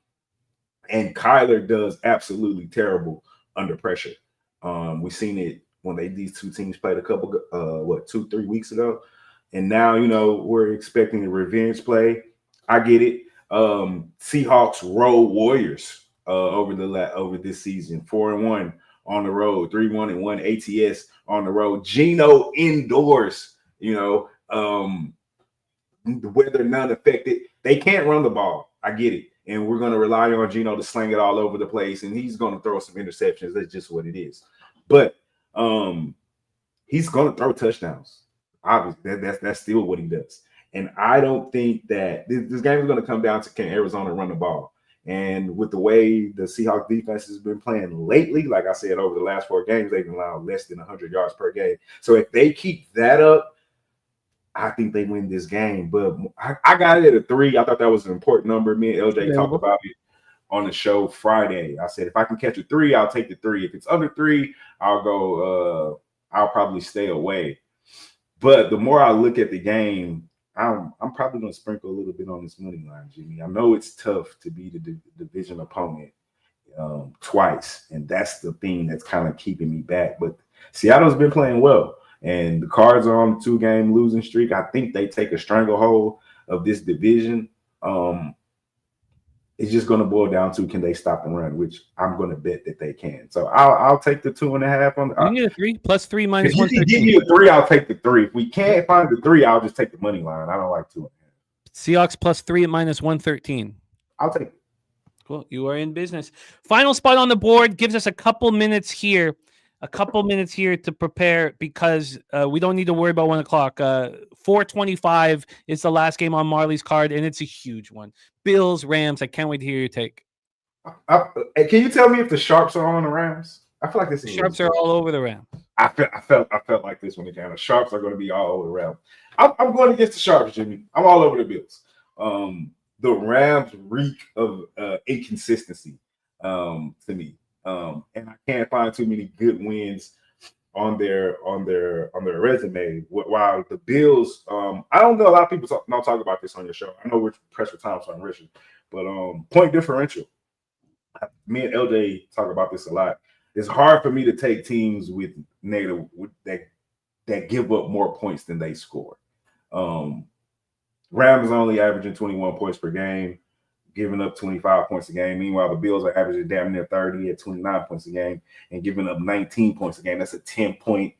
And Kyler does absolutely terrible under pressure. We've seen it when these two teams played a couple 2-3 weeks ago. And now, we're expecting a revenge play. I get it. Seahawks road Warriors over this season. 4-1 on the road, 3-1-1 ATS on the road. Geno indoors, the weather none affected. They can't run the ball. I get it. And we're going to rely on Geno to sling it all over the place, and he's going to throw some interceptions. That's just what it is. But he's going to throw touchdowns. Obviously, that's still what he does. And I don't think that this game is going to come down to can Arizona run the ball. And with the way the Seahawks defense has been playing lately, like I said, over the last 4 games, they've allowed less than 100 yards per game. So if they keep that up, I think they win this game. But I got it at a 3. I thought that was an important number. Me and LJ talked about it on the show Friday. I said, if I can catch a 3, I'll take the 3. If it's under 3, I'll go. I'll probably stay away. But the more I look at the game, I'm probably going to sprinkle a little bit on this money line, Jimmy. I know it's tough to beat the division opponent twice, and that's the thing that's kind of keeping me back. But Seattle's been playing well, and the Cards are on a 2-game losing streak. I think they take a stranglehold of this division. It's just going to boil down to can they stop the run, which I'm going to bet that they can. So I'll take the 2.5 on. You need a 3 plus 3 minus if you 113. can give me a 3, I'll take the 3. If we can't find the 3, I'll just take the money line. I don't like 2.5. Seahawks plus 3 at minus 113. I'll take it. Cool. You are in business. Final spot on the board gives us a couple minutes here to prepare because we don't need to worry about 1 o'clock. 4:25 is the last game on Marley's card, and it's a huge one. Bills, Rams. I can't wait to hear your take. Can you tell me if the Sharps are on the Rams? I feel like this. The Sharps are all over the Rams. I felt like this when it came. The Sharps are going to be all over the Rams. I'm going against the Sharps, Jimmy. I'm all over the Bills. The Rams reek of inconsistency to me. And I can't find too many good wins on their resume. While the Bills, I don't know a lot of people don't talk about this on your show. I know we're pressed for time, so I'm Richard, but point differential. Me and LJ talk about this a lot. It's hard for me to take teams with negative that give up more points than they score. Rams only averaging 21 points per game, giving up 25 points a game. Meanwhile, the Bills are averaging damn near 30 at 29 points a game and giving up 19 points a game. That's a 10-point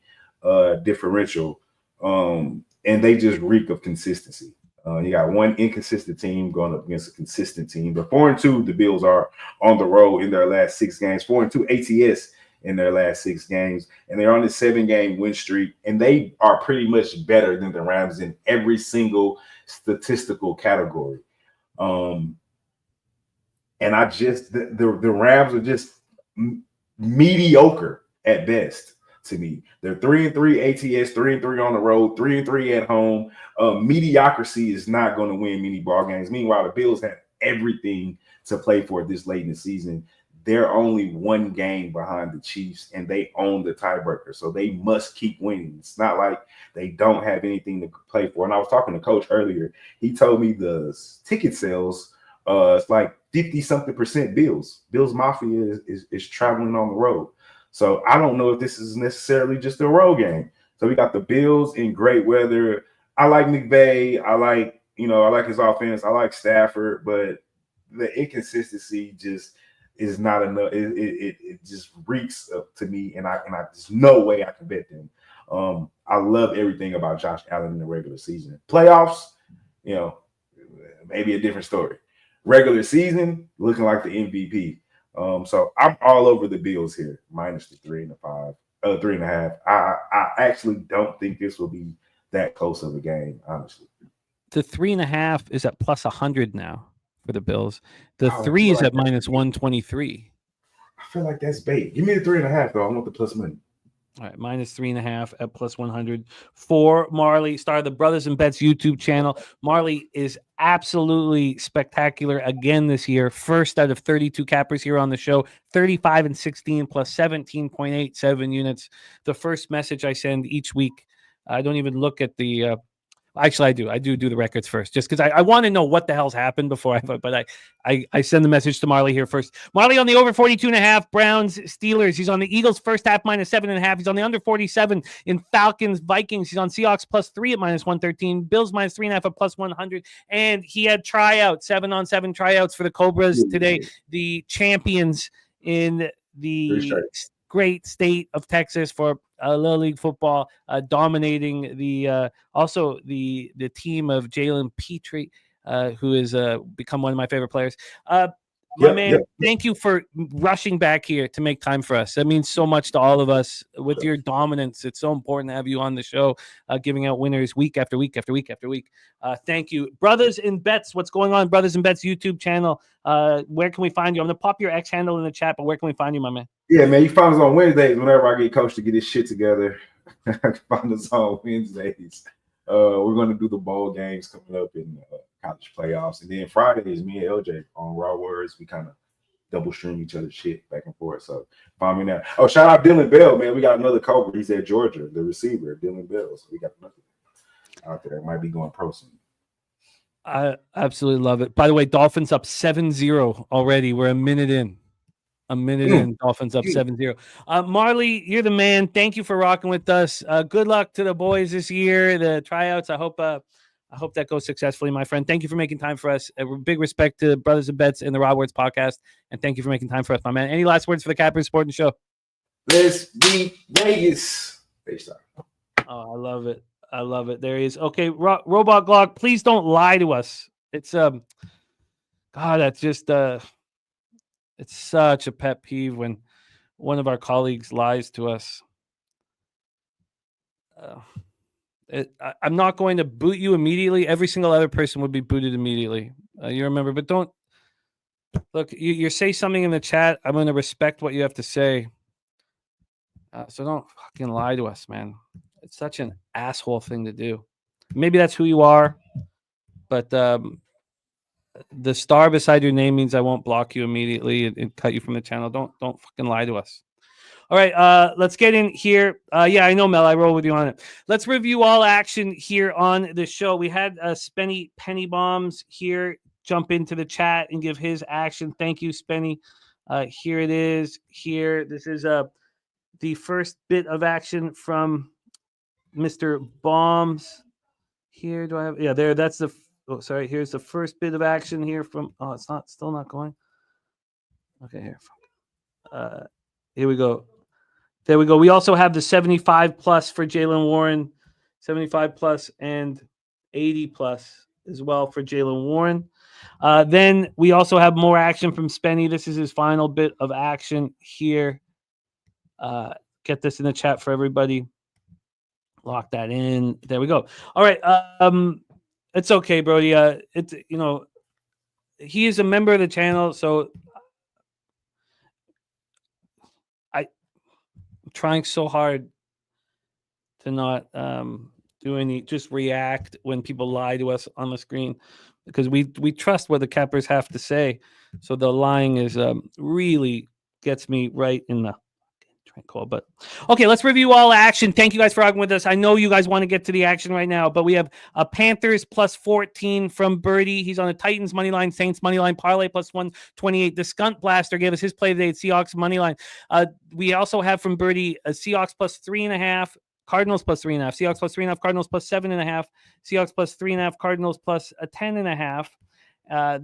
differential. And they just reek of consistency. You got one inconsistent team going up against a consistent team. But 4-2, the Bills are on the road in their last 6 games. 4-2 ATS in their last 6 games. And they're on a 7-game win streak. And they are pretty much better than the Rams in every single statistical category. And the Rams are just mediocre at best to me. They're 3-3 ATS, 3-3 on the road, 3-3 at home. Mediocrity is not going to win many ball games. Meanwhile, the Bills have everything to play for this late in the season. They're only 1 game behind the Chiefs, and they own the tiebreaker. So they must keep winning. It's not like they don't have anything to play for. And I was talking to Coach earlier. He told me the ticket sales, it's like 50-something% Bills. Bills Mafia is traveling on the road. So I don't know if this is necessarily just a road game. So we got the Bills in great weather. I like McVay. I like his offense. I like Stafford, but the inconsistency just is not enough. It just reeks up to me, and I there's no way I can bet them. I love everything about Josh Allen in the regular season. Playoffs, maybe a different story. Regular season, looking like the MVP. So I'm all over the Bills here, minus the 3.5. I actually don't think this will be that close of a game, honestly. The 3.5 is at plus 100 now for the Bills. The Oh, I 3 feel is like at minus 123. I feel like that's bait. Give me the 3.5 though. I want the plus money. All right, minus 3.5 at plus 100 for Marley. Star of the Brothers and Bets YouTube channel. Marley is absolutely spectacular again this year. First out of 32 cappers here on the show, 35 and 16 plus 17.87 units. The first message I send each week. I don't even look at the. Actually, I do. I do the records first, just because I want to know what the hell's happened before I vote. But I send the message to Marley here first. Marley on the over 42.5 Browns Steelers. He's on the Eagles first half minus 7.5. He's on the under 47 in Falcons Vikings. He's on Seahawks plus 3 at minus 113. Bills minus 3.5 at plus 100. And he had tryouts, 7-on-7 tryouts for the Cobras today. The champions in the great state of Texas for Little League football, dominating the also the team of Jalen Petrie, who has become one of my favorite players. My man, thank you for rushing back here to make time for us. That means so much to all of us with your dominance. It's so important to have you on the show, giving out winners week after week after week after week. Thank you. Brothers and Bets, what's going on? Brothers and Bets YouTube channel. Where can we find you? I'm going to pop your X handle in the chat, but where can we find you, my man? Yeah, man, you find us on Wednesdays whenever I get coached to get his shit together. Find us on Wednesdays. We're going to do the bowl games coming up in college playoffs. And then Fridays, me and LJ on Raw Words, we kind of double stream each other's shit back and forth. So find me now. Oh, shout out Dylan Bell, man. We got another Cobra. He's at Georgia, the receiver, Dylan Bell. So we got another out there. Might be going pro soon. I absolutely love it. By the way, Dolphins up 7-0 already. We're a minute in. Dolphins up 7-0. Marley, you're the man. Thank you for rocking with us. Good luck to the boys this year, the tryouts. I hope that goes successfully, my friend. Thank you for making time for us. Big respect to Brothers and Bets and the Raw Words podcast. And thank you for making time for us, my man. Any last words for the Cappers Sporting Show? Let's beat Vegas. Oh, I love it. I love it. There he is. Okay, Robot Glock, please don't lie to us. It's God, that's just it's such a pet peeve when one of our colleagues lies to us. I'm not going to boot you immediately. Every single other person would be booted immediately. You remember, but don't look. You say something in the chat. I'm going to respect what you have to say. So don't fucking lie to us, man. It's such an asshole thing to do. Maybe that's who you are, but the star beside your name means I won't block you immediately and cut you from the channel. Don't fucking lie to us. All right, let's get in here. Yeah, I know, Mel. I roll with you on it. Let's review all action here on the show. We had Spenny Penny Bombs here jump into the chat and give his action. Thank you, Spenny. Here it is. Here, this is the first bit of action from Mr. Bombs. Here, do I have? Yeah, there. That's the. Oh, sorry. Here's the first bit of action here from. Oh, it's still not going. Okay, here. Here we go. There we go. We also have the 75 plus for Jaylen Warren, 75 plus and 80 plus as well for Jaylen Warren. Then we also have more action from Spenny. This is his final bit of action here. Get this in the chat for everybody. Lock that in. There we go. All right. It's okay, Brody. It's he is a member of the channel, so I'm trying so hard to not just react when people lie to us on the screen, because we trust what the Cappers have to say. So the lying is really gets me right in the call. But okay, let's review all action. Thank you guys for rocking with us. I know you guys want to get to the action right now, but we have a Panthers plus 14 from Birdie. He's on the Titans money line, Saints money line, parlay plus 128. The Skunt Blaster gave us his play today at Seahawks money line. We also have from Birdie a Seahawks plus 3.5, Cardinals plus 3.5, Seahawks plus 3.5, Cardinals plus 7.5, Seahawks plus 3.5, Cardinals plus a 10.5.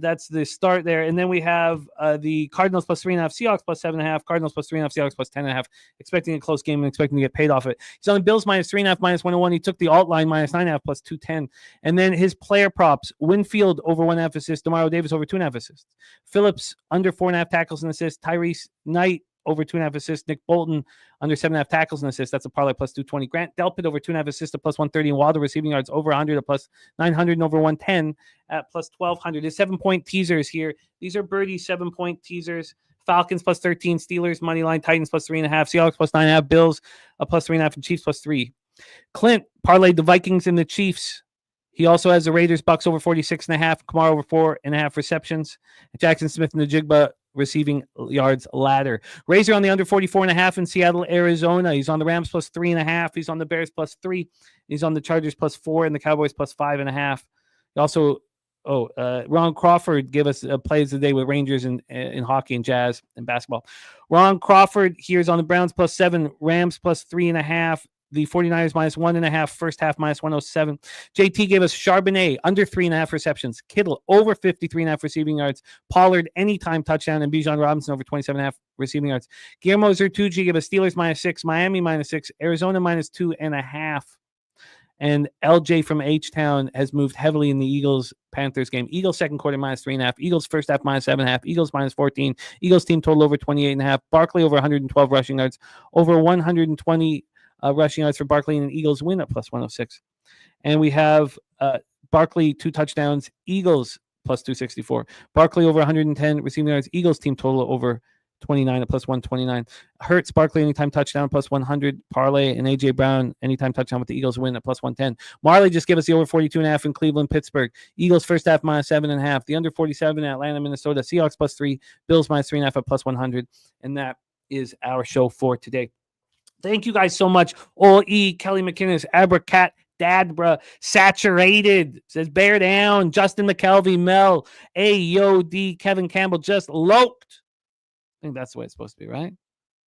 That's the start there. And then we have the Cardinals plus 3.5, Seahawks plus 7.5, Cardinals plus 3.5, Seahawks plus 10.5, expecting a close game and expecting to get paid off it. He's on the Bills minus 3.5, minus 101. He took the alt line minus 9.5 plus 210. And then his player props: Winfield over 1.5 assists, Demario Davis over 2.5 assists, Phillips under 4.5 tackles and assists, Tyrese Knight over 2.5 assists. Nick Bolton under 7.5 tackles and assists. That's a parlay plus 220. Grant Delpit over 2.5 assists at plus 130. And Wilder receiving yards over 100 at plus 900 and over 110 at plus 1200. There's 7-point teasers here. These are Birdie's 7-point teasers. Falcons plus 13, Steelers money line, Titans plus 3.5, Seahawks plus 9.5, Bills plus 3.5, and Chiefs plus 3. Clint parlayed the Vikings and the Chiefs. He also has the Raiders-Bucs over 46.5, Kamara over 4.5 receptions, and Jackson Smith and the Jigba receiving yards ladder. Razor on the under 44.5 in Seattle, Arizona. He's on the Rams plus 3.5. He's on the Bears plus 3. He's on the Chargers plus 4 and the Cowboys plus 5.5. He also, Ron Crawford gave us plays of the day with Rangers in hockey and jazz and basketball. Ron Crawford here is on the Browns plus 7, Rams plus 3.5. The 49ers minus 1.5, first half minus 107. JT gave us Charbonnet under 3.5 receptions. Kittle over 53.5 receiving yards. Pollard anytime touchdown. And Bijan Robinson over 27.5 receiving yards. Guillermo Zertucci gave us Steelers minus 6, Miami minus 6, Arizona minus 2.5. And LJ from H-Town has moved heavily in the Eagles-Panthers game. Eagles second quarter minus 3.5. Eagles first half minus 7.5. Eagles minus 14. Eagles team total over 28.5. Barkley over 112 rushing yards. Over 120 rushing yards for Barkley, and Eagles win at plus 106. And we have Barkley 2 touchdowns, Eagles plus 264. Barkley over 110 receiving yards, Eagles team total over 29 at plus 129. Hurts, Barkley anytime touchdown plus 100. Parlay and AJ Brown anytime touchdown with the Eagles win at plus 110. Marley just gave us the over 42.5 in Cleveland, Pittsburgh. Eagles first half minus 7.5. The under 47 in Atlanta, Minnesota. Seahawks plus 3. Bills minus 3.5 at plus 100. And that is our show for today. Thank you guys so much. Ole, Kelly McInnes, Abracat, Dadbra, Saturated, says Bear Down, Justin McKelvey, Mel, AOD, Kevin Campbell, just loked. I think that's the way it's supposed to be, right?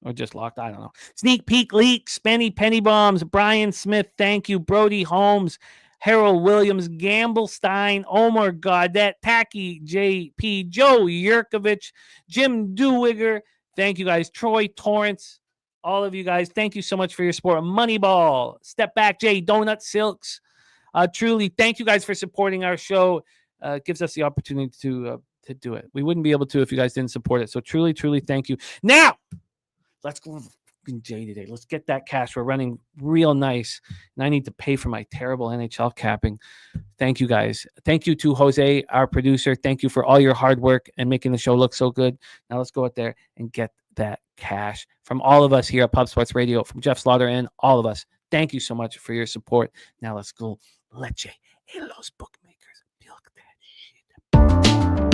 Or just locked, I don't know. Sneak Peek Leaks, Spenny Penny Bombs, Brian Smith, thank you, Brody Holmes, Harold Williams, Gamble Stein, Omar Gaudette, Tacky JP, Joe Yurkovich, Jim Dewigger, thank you guys, Troy Torrance. All of you guys, thank you so much for your support. Moneyball, Step Back Jay, Donut Silks. Truly, thank you guys for supporting our show. It gives us the opportunity to do it. We wouldn't be able to if you guys didn't support it. So truly, truly, thank you. Now, let's go Jay today. Let's get that cash. We're running real nice, and I need to pay for my terrible NHL capping. Thank you guys. Thank you to Jose, our producer. Thank you for all your hard work and making the show look so good. Now let's go out there and get that cash from all of us here at Pub Sports Radio, from Jeff Slaughter and all of us. Thank you so much for your support. Now let's go. Leche en los bookmakers. Milk that shit.